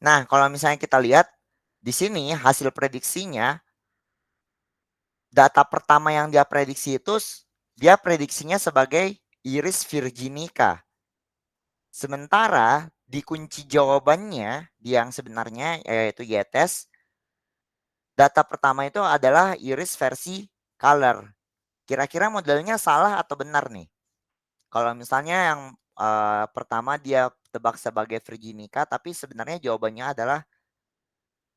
Nah, kalau misalnya kita lihat di sini hasil prediksinya, data pertama yang dia prediksi itu dia prediksinya sebagai iris virginica. Sementara di kunci jawabannya yang sebenarnya yaitu ytest, data pertama itu adalah iris versi color. Kira-kira modelnya salah atau benar nih? Kalau misalnya yang pertama dia tebak sebagai virginica, tapi sebenarnya jawabannya adalah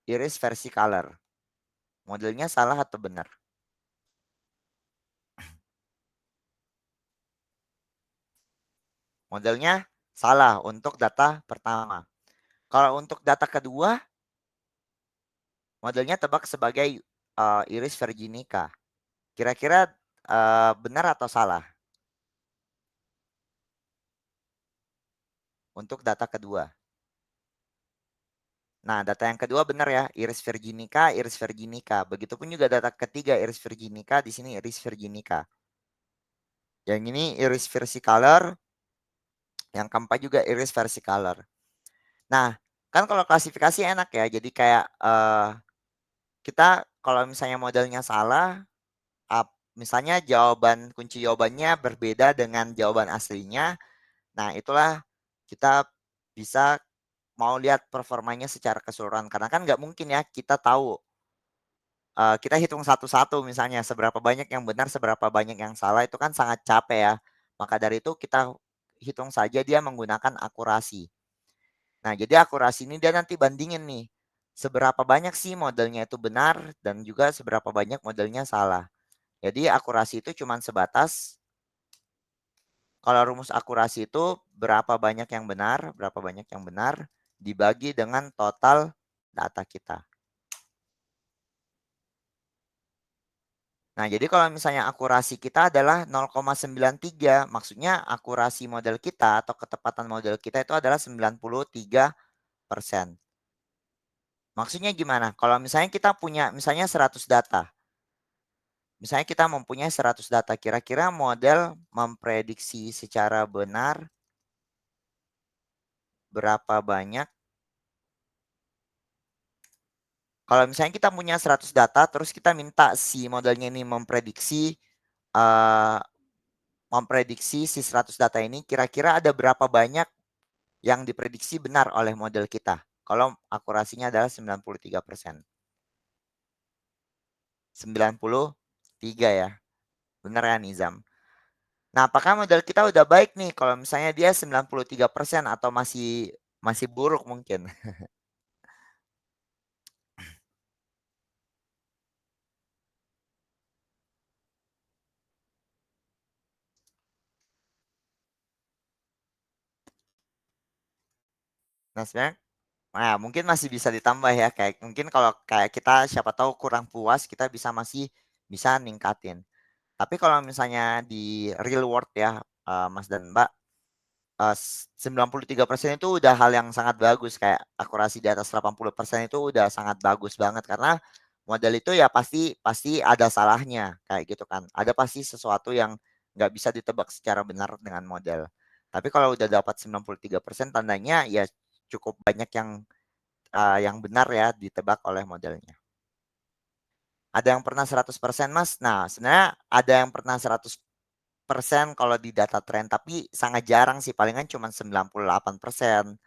iris versi color. Modelnya salah atau benar? Modelnya salah untuk data pertama. Kalau untuk data kedua, modelnya tebak sebagai iris virginica. Kira-kira benar atau salah? Untuk data kedua. Nah, data yang kedua benar ya, iris virginica, iris virginica. Begitupun juga data ketiga, iris virginica, di sini iris virginica. Yang ini iris versicolor, yang keempat juga iris versicolor. Nah, kan kalau klasifikasi enak ya, jadi kayak kita kalau misalnya modelnya salah, misalnya kunci jawabannya berbeda dengan jawaban aslinya, nah itulah kita bisa mau lihat performanya secara keseluruhan. Karena kan nggak mungkin ya kita tahu, kita hitung satu-satu misalnya seberapa banyak yang benar, seberapa banyak yang salah, itu kan sangat capek ya. Maka dari itu kita hitung saja dia menggunakan akurasi. Nah, jadi akurasi ini dia nanti bandingin nih, seberapa banyak sih modelnya itu benar dan juga seberapa banyak modelnya salah. Jadi akurasi itu cuma sebatas, kalau rumus akurasi itu berapa banyak yang benar dibagi dengan total data kita. Nah, jadi kalau misalnya akurasi kita adalah 0,93, maksudnya akurasi model kita atau ketepatan model kita itu adalah 93%. Maksudnya gimana? Kalau misalnya kita punya misalnya 100 data. Misalnya kita mempunyai 100 data, kira-kira model memprediksi secara benar berapa banyak. Kalau misalnya kita punya 100 data, terus kita minta si modelnya ini memprediksi si 100 data ini, kira-kira ada berapa banyak yang diprediksi benar oleh model kita. Kalau akurasinya adalah 93%. 93 ya. Benar ya Nizam? Nah, apakah model kita udah baik nih kalau misalnya dia 93% atau masih buruk mungkin? Nah, sebenarnya mungkin masih bisa ditambah ya, kayak mungkin kalau kayak kita siapa tahu kurang puas, kita masih bisa ningkatin. Tapi kalau misalnya di real world ya, Mas dan Mbak, 93% itu udah hal yang sangat bagus, kayak akurasi di atas 80% itu udah sangat bagus banget, karena model itu ya pasti ada salahnya, kayak gitu kan. Ada pasti sesuatu yang nggak bisa ditebak secara benar dengan model. Tapi kalau udah dapat 93%, tandanya ya cukup banyak yang benar ya ditebak oleh modelnya. Ada yang pernah 100% Mas? Nah, sebenarnya ada yang pernah 100% kalau di data tren, tapi sangat jarang sih, palingan cuma 98%.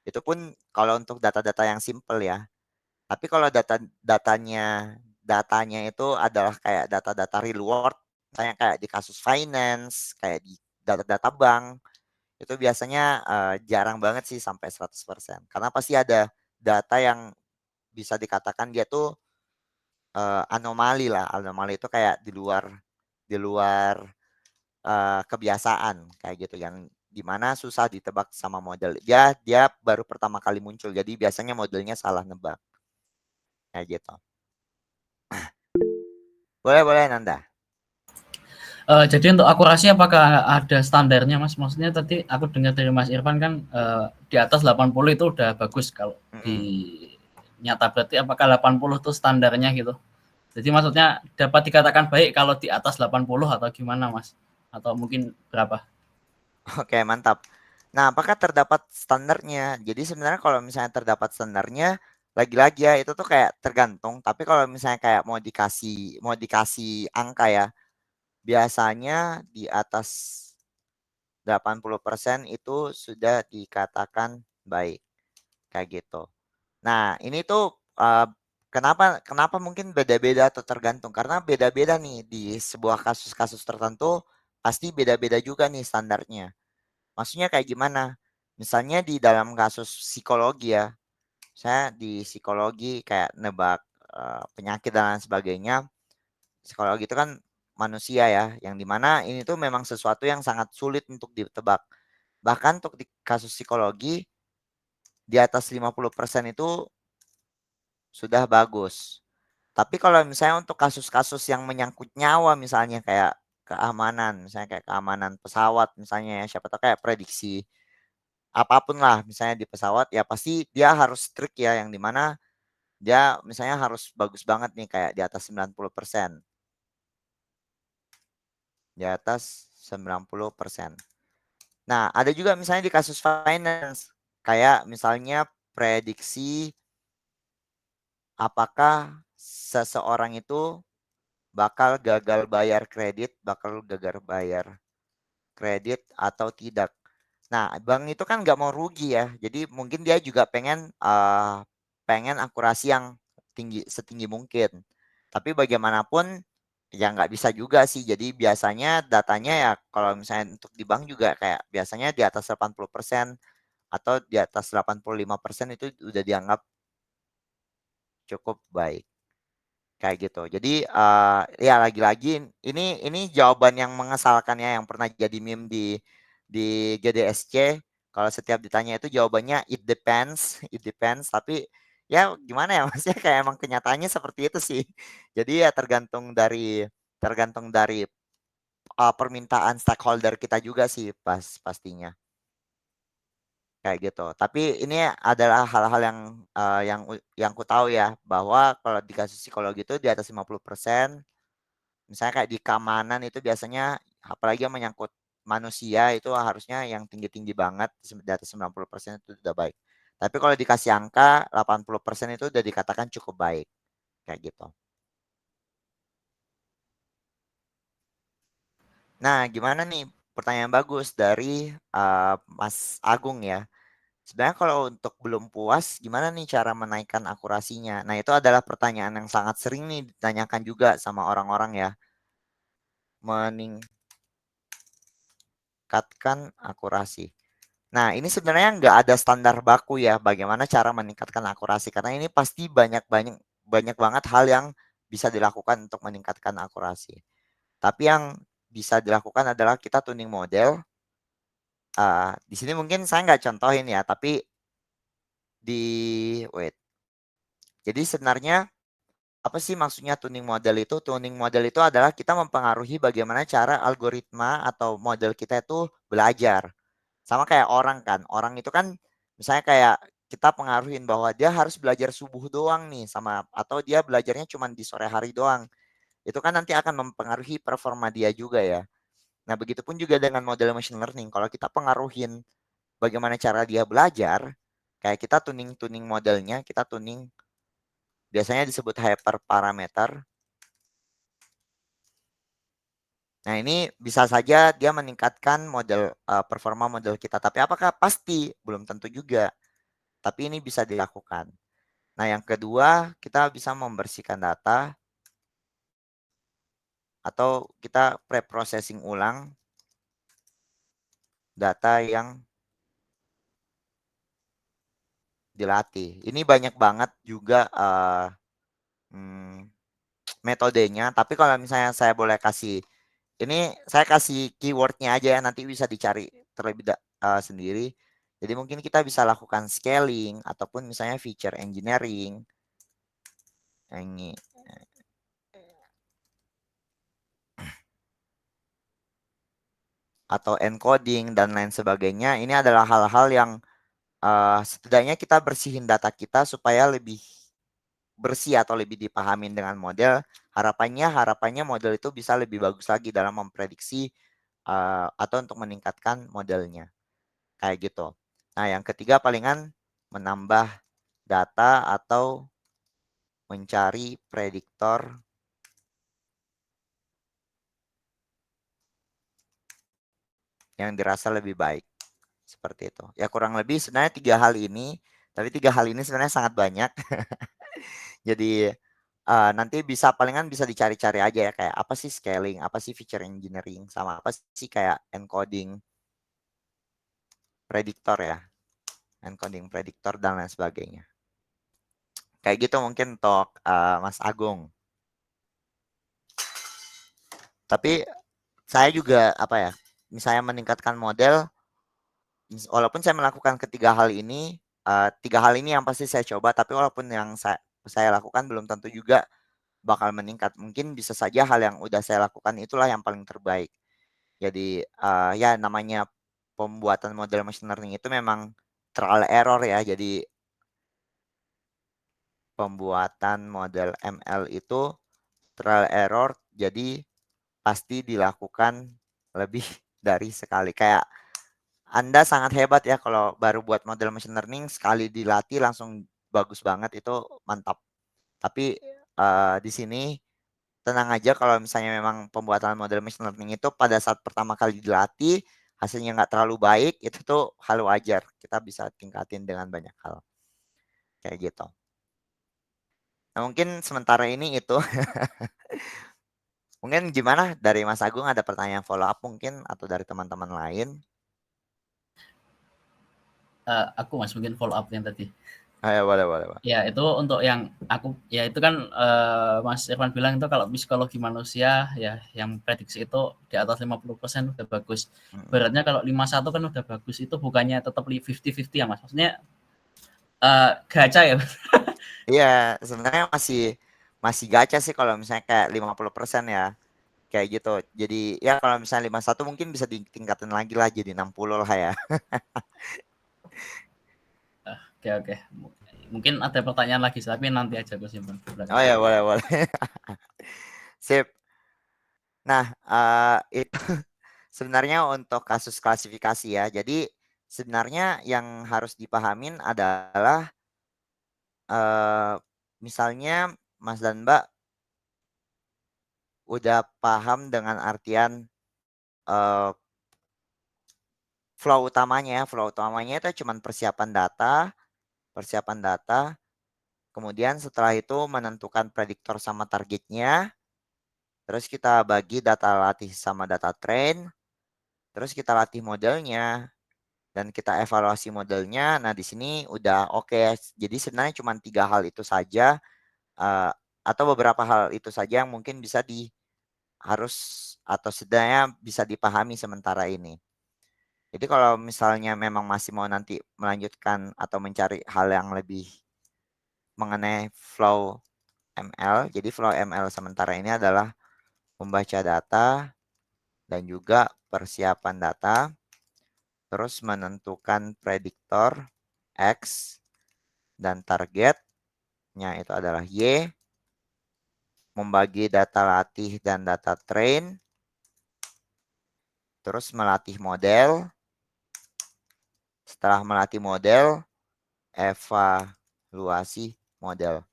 Itu pun kalau untuk data-data yang simple ya. Tapi kalau datanya itu adalah kayak data-data real world, misalnya kayak di kasus finance, kayak di data-data bank, itu biasanya jarang banget sih sampai 100%. Karena pasti ada data yang bisa dikatakan dia tuh anomali lah. Anomali itu kayak di luar kebiasaan kayak gitu, yang dimana susah ditebak sama model. Dia baru pertama kali muncul, jadi biasanya modelnya salah nebak kayak gitu. Boleh Nanda. Jadi untuk akurasi apakah ada standarnya Mas? Maksudnya tadi aku dengar dari Mas Irfan kan di atas 80 itu udah bagus kalau di nyata, berarti apakah 80 itu standarnya gitu? Jadi maksudnya dapat dikatakan baik kalau di atas 80 atau gimana Mas? Atau mungkin berapa? Oke, mantap. Nah, apakah terdapat standarnya? Jadi sebenarnya kalau misalnya terdapat standarnya, lagi-lagi ya itu tuh kayak tergantung. Tapi kalau misalnya kayak mau dikasih angka ya, biasanya di atas 80% itu sudah dikatakan baik. Kayak gitu. Nah, ini tuh kenapa mungkin beda-beda atau tergantung? Karena beda-beda nih di sebuah kasus-kasus tertentu, pasti beda-beda juga nih standarnya. Maksudnya kayak gimana? Misalnya di dalam kasus psikologi ya, saya di psikologi kayak nebak penyakit dan lain sebagainya. Psikologi itu kan manusia ya, yang dimana ini tuh memang sesuatu yang sangat sulit untuk ditebak. Bahkan untuk di kasus psikologi, di atas 50% itu sudah bagus. Tapi kalau misalnya untuk kasus-kasus yang menyangkut nyawa, misalnya kayak misalnya kayak keamanan pesawat misalnya ya, siapa tahu kayak prediksi apapun lah misalnya di pesawat, ya pasti dia harus strict ya, yang dimana dia misalnya harus bagus banget nih kayak di atas 90%. Di atas 90%. Nah, ada juga misalnya di kasus finance, kayak misalnya prediksi apakah seseorang itu bakal gagal bayar kredit atau tidak. Nah, bank itu kan nggak mau rugi ya. Jadi mungkin dia juga pengen akurasi yang setinggi mungkin. Tapi bagaimanapun ya nggak bisa juga sih. Jadi biasanya datanya ya kalau misalnya untuk di bank juga kayak biasanya di atas 80% atau di atas 85% itu udah dianggap cukup baik. Kayak gitu. Jadi ya lagi-lagi ini jawaban yang mengesalkan ya yang pernah jadi meme di GDSC. Kalau setiap ditanya itu jawabannya it depends, tapi ya gimana ya maksudnya kayak emang kenyataannya seperti itu sih. Jadi ya tergantung dari permintaan stakeholder kita juga sih pastinya. Kayak gitu. Tapi ini adalah hal-hal yang ku tahu ya, bahwa kalau di kasus psikologi itu di atas 50%, misalnya kayak di keamanan itu biasanya apalagi yang menyangkut manusia itu harusnya yang tinggi-tinggi banget, di atas 90% itu udah baik. Tapi kalau dikasih angka 80% itu udah dikatakan cukup baik, kayak gitu. Nah, gimana nih? Pertanyaan bagus dari Mas Agung ya. Sebenarnya kalau untuk belum puas, gimana nih cara menaikkan akurasinya? Nah, itu adalah pertanyaan yang sangat sering nih ditanyakan juga sama orang-orang ya. Meningkatkan akurasi. Nah, ini sebenarnya nggak ada standar baku ya bagaimana cara meningkatkan akurasi. Karena ini pasti banyak banget hal yang bisa dilakukan untuk meningkatkan akurasi. Tapi yang bisa dilakukan adalah kita tuning model. Di sini mungkin saya nggak contohin ya, tapi wait. Jadi sebenarnya apa sih maksudnya tuning model itu? Tuning model itu adalah kita mempengaruhi bagaimana cara algoritma atau model kita itu belajar. Sama kayak orang kan. Orang itu kan misalnya kayak kita pengaruhin bahwa dia harus belajar subuh doang nih atau dia belajarnya cuma di sore hari doang. Itu kan nanti akan mempengaruhi performa dia juga ya. Nah, begitupun juga dengan model machine learning. Kalau kita pengaruhin bagaimana cara dia belajar, kayak kita tuning modelnya, kita tuning biasanya disebut hyperparameter. Nah, ini bisa saja dia meningkatkan performa model kita. Tapi apakah pasti? Belum tentu juga. Tapi ini bisa dilakukan. Nah, yang kedua, kita bisa membersihkan data atau kita pre-processing ulang data yang dilatih. Ini banyak banget juga metodenya. Tapi kalau misalnya saya boleh kasih, ini saya kasih keywordnya aja ya, nanti bisa dicari terlebih sendiri. Jadi mungkin kita bisa lakukan scaling ataupun misalnya feature engineering. Ini atau encoding dan lain sebagainya. Ini adalah hal-hal yang setidaknya kita bersihin data kita supaya lebih bersih atau lebih dipahamin dengan model. Harapannya model itu bisa lebih bagus lagi dalam memprediksi atau untuk meningkatkan modelnya. Kayak gitu. Nah, yang ketiga palingan menambah data atau mencari prediktor yang dirasa lebih baik. Seperti itu. Ya kurang lebih sebenarnya 3 hal ini, tapi 3 hal ini sebenarnya sangat banyak. Jadi nanti palingan bisa dicari-cari aja ya kayak apa sih scaling, apa sih feature engineering, sama apa sih kayak encoding prediktor ya. Encoding prediktor dan lain sebagainya. Kayak gitu mungkin untuk Mas Agung. Tapi saya juga misalnya meningkatkan model, walaupun saya melakukan ketiga hal ini, 3 hal ini yang pasti saya coba, tapi walaupun yang saya lakukan belum tentu juga bakal meningkat. Mungkin bisa saja hal yang udah saya lakukan itulah yang paling terbaik. Jadi ya namanya pembuatan model machine learning itu memang trial error ya. Jadi pembuatan model ML itu trial error, jadi pasti dilakukan lebih dari sekali. Kayak Anda sangat hebat ya kalau baru buat model machine learning, sekali dilatih langsung bagus banget, itu mantap. Tapi di sini tenang aja kalau misalnya memang pembuatan model machine learning itu pada saat pertama kali dilatih hasilnya nggak terlalu baik, itu tuh hal wajar. Kita bisa tingkatin dengan banyak hal. Kayak gitu. Nah, mungkin sementara ini itu. Mungkin gimana dari Mas Agung, ada pertanyaan follow up mungkin atau dari teman-teman lain? Aku Mas mungkin follow up yang tadi. Ya, boleh, boleh, Pak. Ya itu untuk yang aku ya itu kan Mas Irfan bilang itu kalau psikologi manusia ya yang prediksi itu di atas 50% udah bagus. Beratnya kalau 51 kan udah bagus, itu bukannya tetap 50-50 ya Mas? Maksudnya gacha ya? Iya, sebenarnya masih gacha sih kalau misalnya kayak 50% ya. Kayak gitu. Jadi ya kalau misalnya 51 mungkin bisa ditingkatin lagi lah jadi 60 lah ya. Oke. Mungkin ada pertanyaan lagi, tapi nanti aja aku simpan. Oh ya, boleh, boleh. Sip. Nah, itu sebenarnya untuk kasus klasifikasi ya. Jadi sebenarnya yang harus dipahamin adalah misalnya Mas dan Mbak udah paham dengan artian flow utamanya. Flow utamanya itu cuman persiapan data, kemudian setelah itu menentukan prediktor sama targetnya, terus kita bagi data latih sama data train, terus kita latih modelnya, dan kita evaluasi modelnya. Nah, di sini udah oke. Jadi sebenarnya cuma 3 hal itu saja, atau beberapa hal itu saja yang mungkin harus atau setidaknya bisa dipahami sementara ini. Jadi kalau misalnya memang masih mau nanti melanjutkan atau mencari hal yang lebih mengenai flow ML, jadi flow ML sementara ini adalah membaca data dan juga persiapan data, terus menentukan prediktor X dan targetnya itu adalah Y, membagi data latih dan data train, terus melatih model. Setelah melatih model, evaluasi model.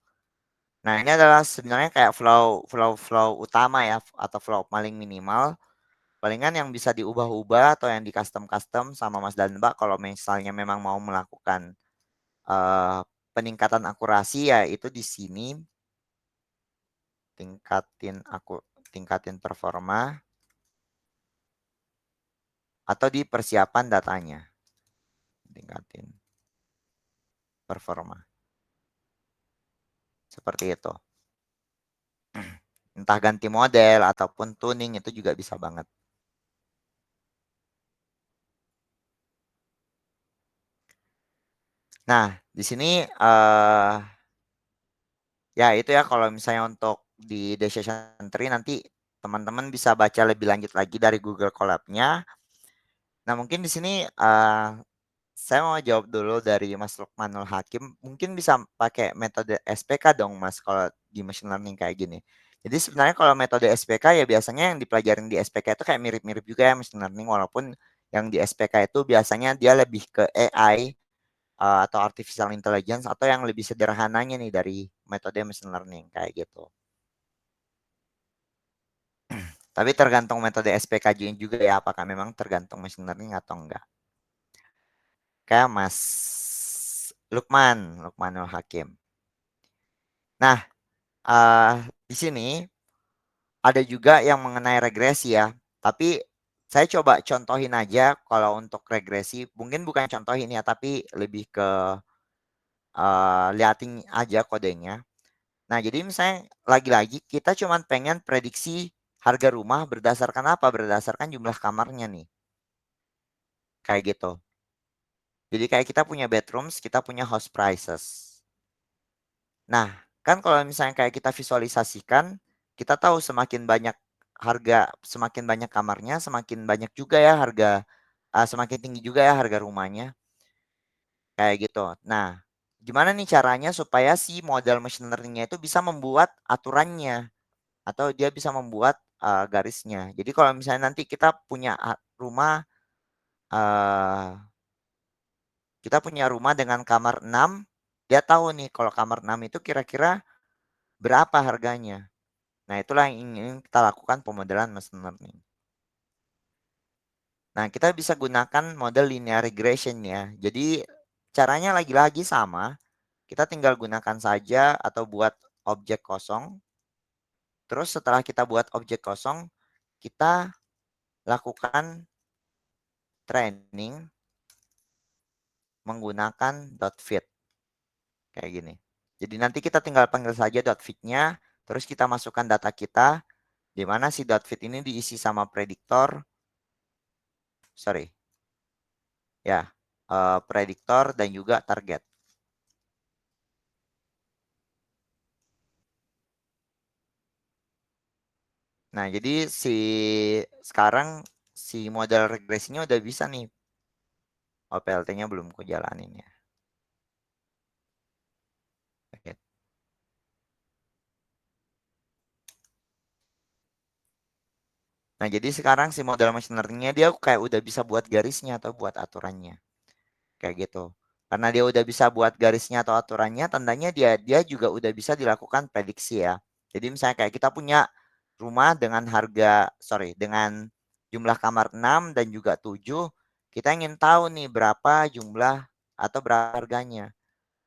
Nah, ini adalah sebenarnya kayak flow utama ya, atau flow paling minimal. Palingan yang bisa diubah-ubah atau yang di custom sama Mas dan Mbak kalau misalnya memang mau melakukan peningkatan akurasi ya itu di sini tingkatin performa atau di persiapan datanya. Tingkatin performa. Seperti itu. Entah ganti model ataupun tuning itu juga bisa banget. Nah, di sini ya itu ya kalau misalnya untuk di decision tree nanti teman-teman bisa baca lebih lanjut lagi dari Google Colab-nya. Nah, mungkin di sini saya mau jawab dulu dari Mas Lukmanul Hakim. Mungkin bisa pakai metode SPK dong Mas kalau di machine learning kayak gini. Jadi sebenarnya kalau metode SPK ya biasanya yang dipelajarin di SPK itu kayak mirip-mirip juga ya machine learning, walaupun yang di SPK itu biasanya dia lebih ke AI atau artificial intelligence atau yang lebih sederhananya nih dari metode machine learning kayak gitu. Tapi tergantung metode SPK juga ya, apakah memang tergantung machine learning atau enggak. Kayak Mas Lukmanul Hakim. Nah, di sini ada juga yang mengenai regresi ya. Tapi saya coba contohin aja kalau untuk regresi. Mungkin bukan contohin ya, tapi lebih ke liatin aja kodenya. Nah, jadi misalnya lagi-lagi kita cuma pengen prediksi harga rumah berdasarkan apa? Berdasarkan jumlah kamarnya nih. Kayak gitu. Jadi kayak kita punya bedrooms, kita punya house prices. Nah, kan kalau misalnya kayak kita visualisasikan, kita tahu semakin banyak semakin banyak kamarnya, semakin banyak juga ya semakin tinggi juga ya harga rumahnya. Kayak gitu. Nah, gimana nih caranya supaya si model machine learning-nya itu bisa membuat aturannya atau dia bisa membuat garisnya. Jadi kalau misalnya nanti kita punya rumah dengan kamar 6, dia tahu nih kalau kamar 6 itu kira-kira berapa harganya. Nah, itulah yang ingin kita lakukan pemodelan machine learning. Nah, kita bisa gunakan model linear regression ya. Jadi, caranya lagi-lagi sama. Kita tinggal gunakan saja atau buat objek kosong. Terus setelah kita buat objek kosong, kita lakukan training menggunakan .fit. Kayak gini. Jadi nanti kita tinggal panggil saja .fit-nya, terus kita masukkan data kita, di mana si .fit ini diisi sama prediktor, prediktor dan juga target. Nah, jadi sekarang si model regresinya udah bisa nih. OPLT-nya belum ku jalanin ya. Oke. Nah, jadi sekarang si model machine learning-nya dia kayak udah bisa buat garisnya atau buat aturannya. Kayak gitu. Karena dia udah bisa buat garisnya atau aturannya, tandanya dia juga udah bisa dilakukan prediksi ya. Jadi misalnya kayak kita punya rumah dengan dengan jumlah kamar 6 dan juga 7, kita ingin tahu nih berapa jumlah atau berapa harganya.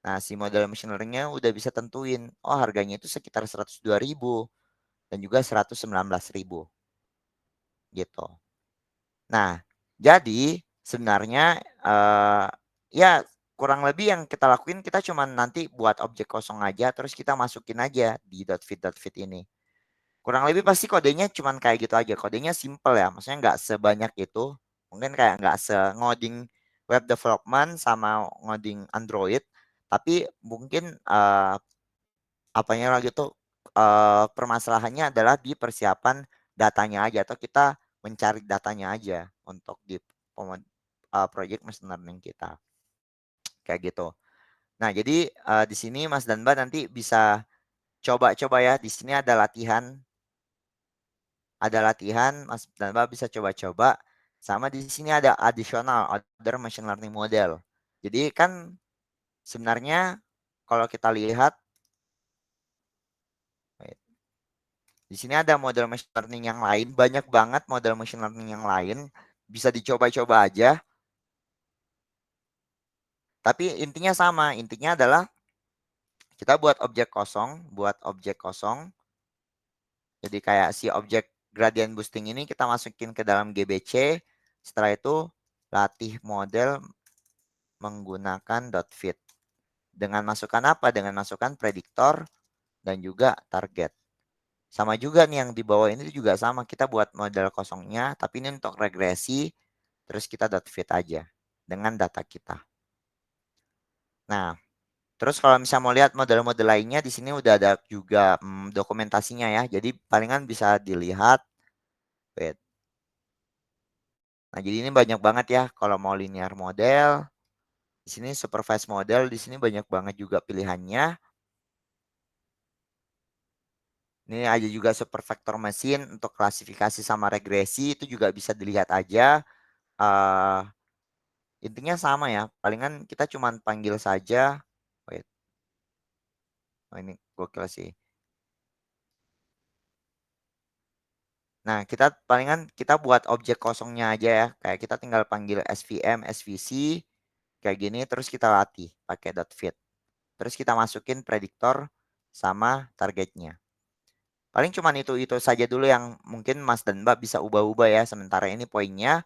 Nah, si model machine learning-nya udah bisa tentuin, oh harganya itu sekitar 102.000 dan juga 119.000 gitu. Nah, jadi sebenarnya ya kurang lebih yang kita lakuin kita cuma nanti buat objek kosong aja terus kita masukin aja di .fit ini. Kurang lebih pasti kodenya cuma kayak gitu aja. Kodenya simple ya, maksudnya nggak sebanyak itu. Mungkin kayak nggak ngoding web development sama ngoding Android, tapi mungkin apanya lagi tuh permasalahannya adalah di persiapan datanya aja atau kita mencari datanya aja untuk di project machine learning kita. Kayak gitu. Nah, jadi di sini Mas dan Mbak nanti bisa coba-coba ya. Di sini ada latihan Mas dan Mbak bisa coba-coba. Sama di sini ada additional other machine learning model. Jadi kan sebenarnya kalau kita lihat di sini ada model machine learning yang lain, banyak banget model machine learning yang lain, bisa dicoba-coba aja. Tapi intinya sama, intinya adalah kita buat objek kosong. Jadi kayak si objek gradient boosting ini kita masukin ke dalam GBC. Setelah itu latih model menggunakan .fit. Dengan masukan apa? Dengan masukan prediktor dan juga target. Sama juga nih yang di bawah ini juga sama. Kita buat model kosongnya, tapi ini untuk regresi. Terus kita .fit aja dengan data kita. Nah, terus kalau misalnya mau lihat model-model lainnya, di sini udah ada juga dokumentasinya ya. Jadi palingan bisa dilihat. Wait. Nah, jadi ini banyak banget ya kalau mau linear model. Di sini supervised model, di sini banyak banget juga pilihannya. Ini ada juga super vector machine untuk klasifikasi sama regresi, itu juga bisa dilihat aja. Intinya sama ya, palingan kita cuma panggil saja. Wait. Oh, ini gokil sih. Nah, palingan kita buat objek kosongnya aja ya. Kayak kita tinggal panggil SVM, SVC, kayak gini, terus kita latih pakai .fit. Terus kita masukin prediktor sama targetnya. Paling cuma itu saja dulu yang mungkin Mas dan Mbak bisa ubah-ubah ya. Sementara ini poinnya,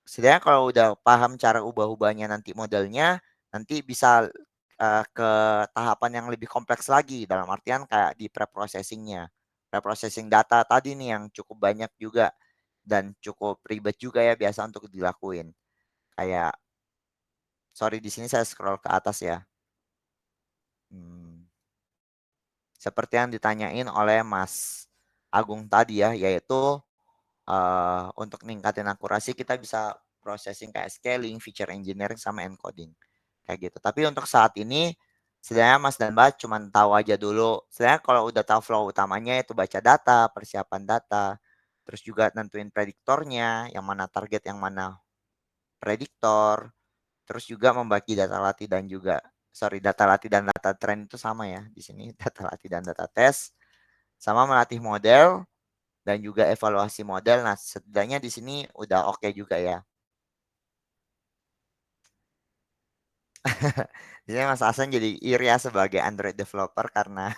setidaknya kalau udah paham cara ubah-ubahnya nanti modelnya, nanti bisa ke tahapan yang lebih kompleks lagi. Dalam artian kayak di preprocessingnya. Preprocessing data tadi nih yang cukup banyak juga. Dan cukup ribet juga ya biasa untuk dilakuin. Kayak, sorry di sini saya scroll ke atas ya. Seperti yang ditanyain oleh Mas Agung tadi ya, yaitu untuk ningkatin akurasi kita bisa processing kayak scaling, feature engineering, sama encoding. Kayak gitu. Tapi untuk saat ini, sebenarnya Mas dan Mbak cuma tahu aja dulu. Sebenarnya kalau udah tahu flow utamanya itu baca data, persiapan data, terus juga nentuin prediktornya, yang mana target, yang mana prediktor, terus juga membagi data latih dan juga data latih dan data trend itu sama ya di sini. Data latih dan data tes sama melatih model dan juga evaluasi model. Nah, setidaknya di sini udah oke juga ya. Di sini Mas Hasan jadi iri ya sebagai Android developer karena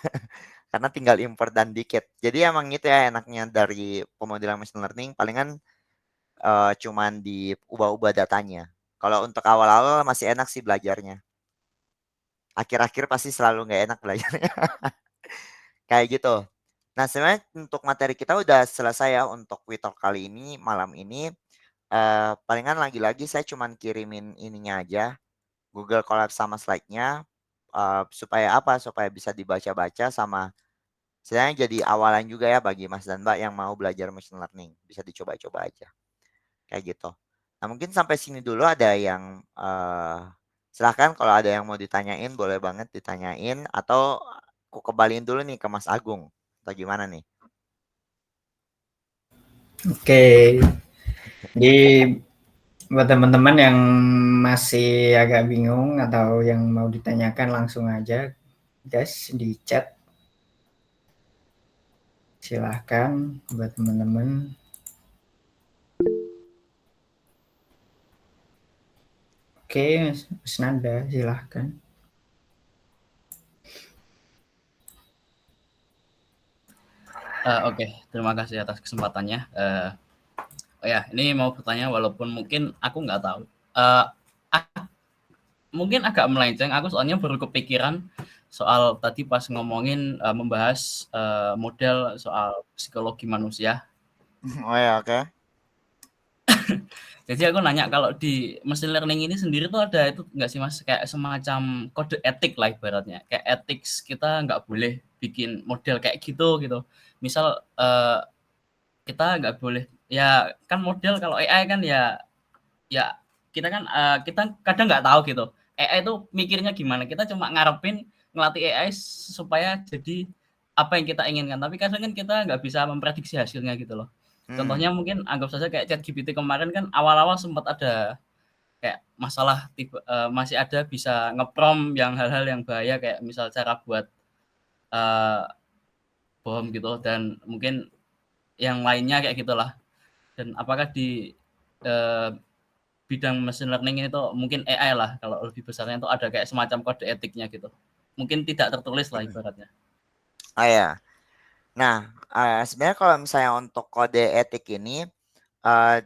karena tinggal import dan dikit. Jadi emang itu ya enaknya dari pemodelan machine learning, palingan cuman diubah-ubah datanya. Kalau untuk awal-awal masih enak sih belajarnya. Akhir-akhir pasti selalu nggak enak belajarnya. Kayak gitu. Nah, sebenarnya untuk materi kita udah selesai ya untuk Witalk kali ini, malam ini. Palingan lagi-lagi saya cuman kirimin ininya aja, Google Colab sama slide-nya, supaya apa? Supaya bisa dibaca-baca sama sebenarnya jadi awalan juga ya bagi Mas dan Mbak yang mau belajar machine learning. Bisa dicoba-coba aja. Kayak gitu. Nah, mungkin sampai sini dulu ada yang silahkan kalau ada yang mau ditanyain boleh banget ditanyain atau aku kembaliin dulu nih ke Mas Agung. Atau gimana nih? Oke, di buat teman-teman yang masih agak bingung atau yang mau ditanyakan langsung aja guys di chat. Silahkan buat teman-teman. Oke, Mas Nanda, silahkan. Oke, terima kasih atas kesempatannya. Oh ya, ini mau bertanya walaupun mungkin aku nggak tahu. Mungkin agak melenceng, aku soalnya baru kepikiran soal tadi pas ngomongin membahas model soal psikologi manusia. Oh ya, oke. Jadi aku nanya kalau di machine learning ini sendiri tuh ada itu nggak sih Mas kayak semacam kode etik lah ibaratnya. Kayak etik kita nggak boleh bikin model kayak gitu gitu. Misal kita nggak boleh ya kan model kalau AI kan ya kita kan kita kadang nggak tahu gitu. AI itu mikirnya gimana? Kita cuma ngarepin ngelatih AI supaya jadi apa yang kita inginkan. Tapi kadang kan kita nggak bisa memprediksi hasilnya gitu loh. Contohnya mungkin anggap saja kayak ChatGPT kemarin kan awal-awal sempat ada kayak masalah tipe, masih ada bisa nge-prompt yang hal-hal yang bahaya kayak misal cara buat bom gitu dan mungkin yang lainnya kayak gitulah. Dan apakah di eh, bidang machine learning ini tuh mungkin AI lah kalau lebih besarnya itu ada kayak semacam kode etiknya gitu. Mungkin tidak tertulis lah ibaratnya. Oh ya. Nah, sebenarnya kalau misalnya untuk kode etik ini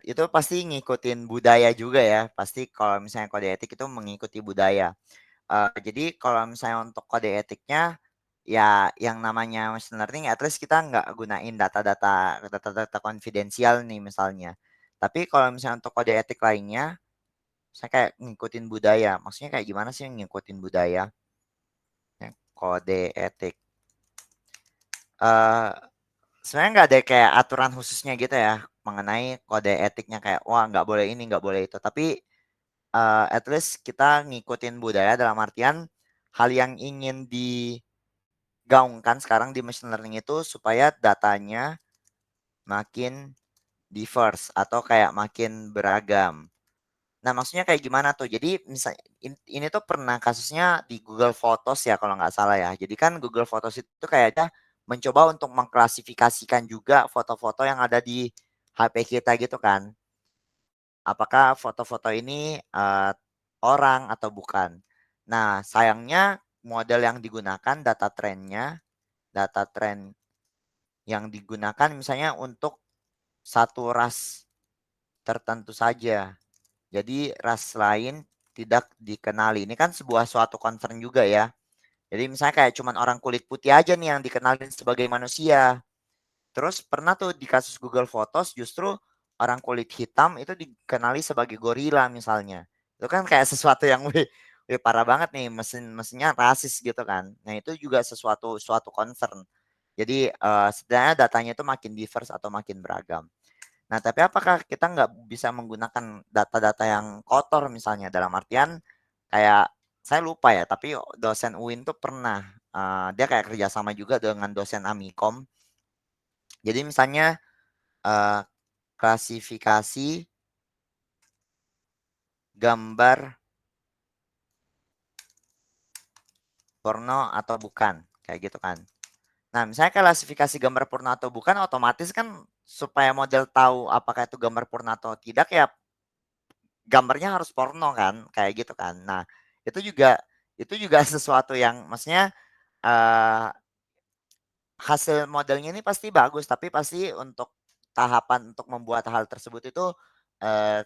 itu pasti ngikutin budaya juga ya. Pasti kalau misalnya kode etik itu mengikuti budaya. Jadi kalau misalnya untuk kode etiknya ya yang namanya machine learning at least kita nggak gunain data-data konfidensial nih misalnya. Tapi kalau misalnya untuk kode etik lainnya, saya kayak ngikutin budaya. Maksudnya kayak gimana sih ngikutin budaya? Ya, kode etik. Eh sebenarnya nggak ada kayak aturan khususnya gitu ya mengenai kode etiknya kayak wah nggak boleh ini nggak boleh itu. Tapi at least kita ngikutin budaya dalam artian hal yang ingin digaungkan sekarang di machine learning itu supaya datanya makin diverse atau kayak makin beragam. Nah, maksudnya kayak gimana tuh? Jadi misalnya ini tuh pernah kasusnya di Google Photos ya kalau nggak salah ya. Jadi kan Google Photos itu kayaknya mencoba untuk mengklasifikasikan juga foto-foto yang ada di HP kita gitu kan. Apakah foto-foto ini orang atau bukan. Nah, sayangnya model yang digunakan data trend yang digunakan misalnya untuk satu ras tertentu saja. Jadi ras lain tidak dikenali. Ini kan sebuah suatu concern juga ya. Jadi misalnya kayak cuman orang kulit putih aja nih yang dikenalin sebagai manusia. Terus pernah tuh di kasus Google Photos justru orang kulit hitam itu dikenali sebagai gorila misalnya. Itu kan kayak sesuatu yang wih, parah banget nih mesinnya rasis gitu kan. Nah, itu juga suatu concern. Jadi sebenarnya datanya itu makin diverse atau makin beragam. Nah, tapi apakah kita nggak bisa menggunakan data-data yang kotor misalnya dalam artian kayak saya lupa ya, tapi dosen UIN tuh pernah dia kayak kerjasama juga dengan dosen Amikom. Jadi misalnya klasifikasi gambar porno atau bukan, kayak gitu kan. Nah, misalnya klasifikasi gambar porno atau bukan, otomatis kan supaya model tahu apakah itu gambar porno atau tidak, ya gambarnya harus porno kan, kayak gitu kan. Nah, itu juga sesuatu yang maksudnya, eee, hasil modelnya ini pasti bagus, tapi pasti untuk tahapan untuk membuat hal tersebut itu,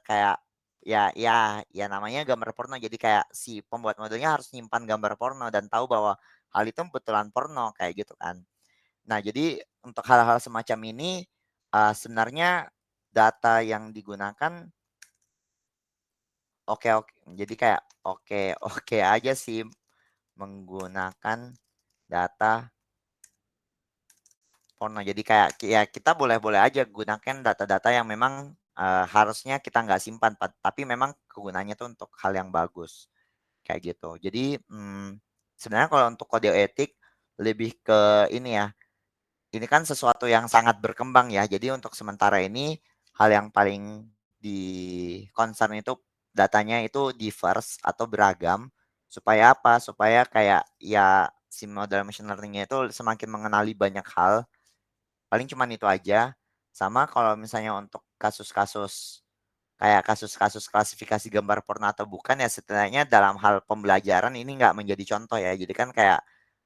kayak ya namanya gambar porno, jadi kayak si pembuat modelnya harus nyimpan gambar porno dan tahu bahwa hal itu betulan porno, kayak gitu kan. Nah, jadi untuk hal-hal semacam ini, sebenarnya data yang digunakan oke, jadi kayak oke aja sih menggunakan data porno. Jadi kayak ya kita boleh-boleh aja gunakan data-data yang memang, harusnya kita nggak simpan, tapi memang kegunaannya tuh untuk hal yang bagus, kayak gitu. Jadi, sebenarnya kalau untuk kode etik lebih ke ini ya, ini kan sesuatu yang sangat berkembang ya. Jadi untuk sementara ini hal yang paling di-concern itu datanya itu diverse atau beragam. Supaya apa? Supaya kayak ya si model machine learning-nya itu semakin mengenali banyak hal. Paling cuman itu aja. Sama kalau misalnya untuk kasus-kasus kayak kasus-kasus klasifikasi gambar porno atau bukan, ya setidaknya dalam hal pembelajaran ini nggak menjadi contoh ya. Jadi kan kayak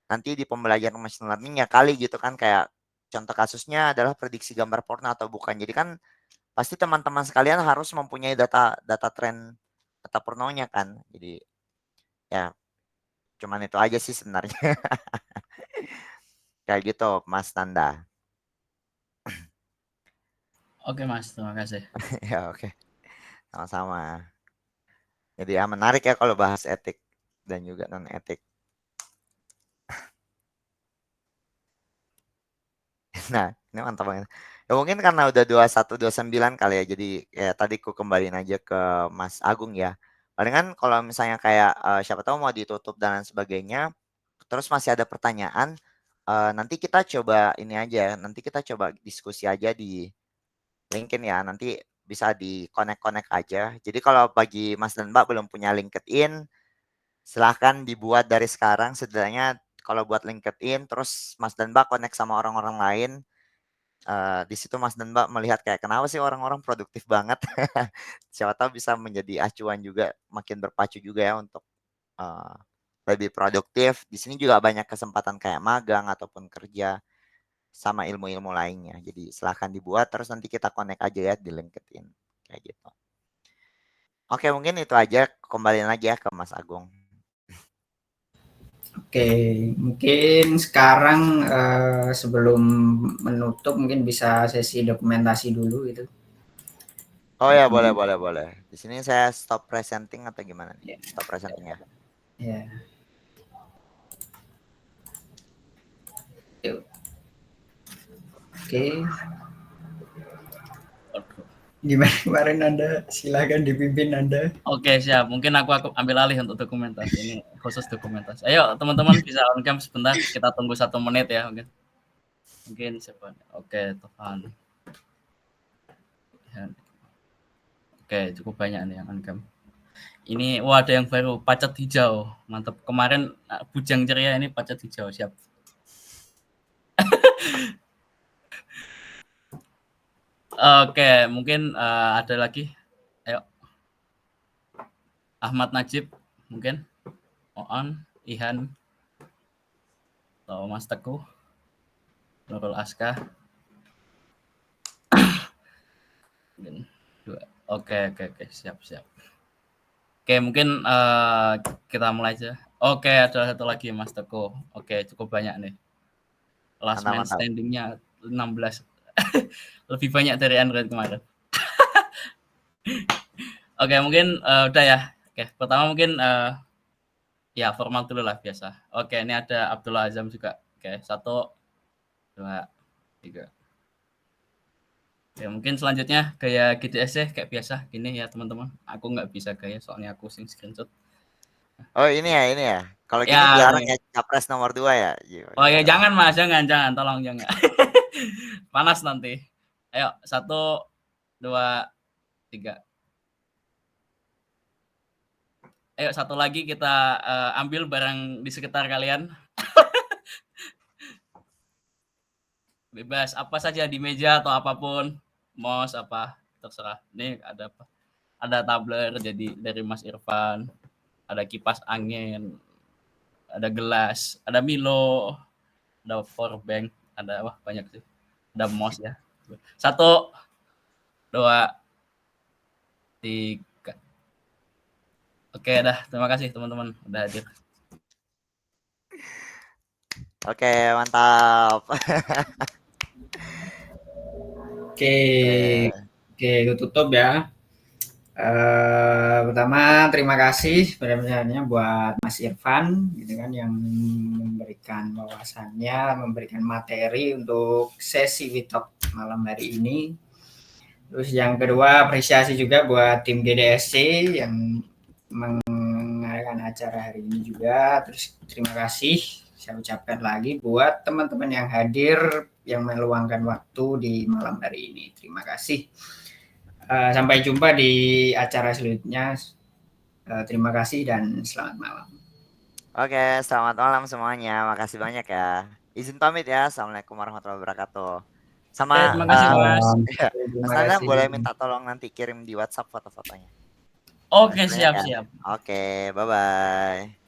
nanti di pembelajaran machine learning ya kali gitu kan, kayak contoh kasusnya adalah prediksi gambar porno atau bukan. Jadi kan pasti teman-teman sekalian harus mempunyai data data tren data pornonya kan. Jadi ya cuman itu aja sih sebenarnya. Kayak gitu Mas Nanda. Oke Mas, terima kasih. Ya oke, sama-sama. Jadi ya menarik ya kalau bahas etik dan juga non etik. Nah, ini mantap banget. Ya mungkin karena udah 21, 29 kali ya, jadi ya tadi ku kembaliin aja ke Mas Agung ya. Palingan kalau misalnya kayak, siapa tahu mau ditutup dan lain sebagainya, terus masih ada pertanyaan, nanti kita coba ini aja, nanti kita coba diskusi aja di LinkedIn ya, nanti bisa di-connect-connect aja. Jadi kalau bagi Mas dan Mbak belum punya LinkedIn, silahkan dibuat dari sekarang, setidaknya kalau buat LinkedIn, terus Mas dan Mbak connect sama orang-orang lain. Di situ Mas dan Mbak melihat kayak kenapa sih orang-orang produktif banget. Siapa tahu bisa menjadi acuan juga, makin berpacu juga ya untuk, eee, lebih produktif. Di sini juga banyak kesempatan kayak magang ataupun kerja, sama ilmu-ilmu lainnya. Jadi silahkan dibuat, terus nanti kita connect aja ya di LinkedIn, kayak gitu. Oke mungkin itu aja, kembaliin lagi ya ke Mas Agung. Oke, mungkin sekarang sebelum menutup mungkin bisa sesi dokumentasi dulu gitu. Oh ya, boleh. Di sini saya stop presenting atau gimana nih? Ya, Stop presenting ya? ya. Yuk. Oke, Waduh. gimana kemarin Anda? Silakan dipimpin Anda. Oke siap, mungkin aku ambil alih untuk dokumentasi, ini khusus dokumentasi. Ayo teman-teman bisa on cam sebentar, kita tunggu 1 menit ya mungkin siapa? Oke, Tovan. Oke, cukup banyak nih yang on cam. Ini wah ada yang baru, pacet hijau, mantap. Kemarin bujang ceria, ini pacet hijau, siap. Oke, mungkin ada lagi. Ayo. Ahmad Najib mungkin. Oon, Ihan, atau Mas Teguh, Nurul Aska. Oke, siap. Oke, mungkin kita mulai aja. Oke, ada satu lagi Mas Teguh. Oke, cukup banyak nih. Last man Mantap. standing-nya 16. Lebih banyak dari Android kemarin. Oke, mungkin udah ya. Oke, pertama mungkin ya formal dulu lah biasa. Oke, ini ada Abdullah Azam juga. Oke, 1, 2, 3. Oke, mungkin selanjutnya gaya GDS kayak biasa gini ya teman-teman. Aku nggak bisa gaya soalnya aku sing screenshot. Oh ini ya. Kalau gini Ya, dilarang ya, capres nomor 2 ya? oh ya jangan Mas, jangan, tolong jangan. Panas nanti. Ayo, 1, 2, 3. Ayo satu lagi kita ambil barang di sekitar kalian. Bebas apa saja di meja atau apapun, mouse apa terserah. Ini ada apa? Ada tumbler jadi dari Mas Irfan, ada kipas angin, ada gelas, ada Milo, ada power bank, ada wah banyak sih. Ada mouse ya. 1, 2, 3. Oke dah, terima kasih teman-teman udah hadir. Oke, mantap. Oke, oke, gue tutup ya. Pertama terima kasih sebenarnya buat Mas Irfan gitu kan yang memberikan wawasannya, memberikan materi untuk sesi WeTalk malam hari ini. Terus yang kedua apresiasi juga buat tim GDSC yang mengadakan acara hari ini juga. Terus terima kasih saya ucapkan lagi buat teman-teman yang hadir yang meluangkan waktu di malam hari ini. Terima kasih. Sampai jumpa di acara selanjutnya. Terima kasih dan selamat malam. Oke, selamat malam semuanya. Makasih banyak ya. Izin pamit ya. Assalamualaikum warahmatullahi wabarakatuh. Sama Terima kasih Mas. ya, Terima Mas Nanda kasih. boleh minta tolong nanti kirim di WhatsApp foto-fotonya. Oke, Makasih banyak ya. siap. Oke, bye-bye.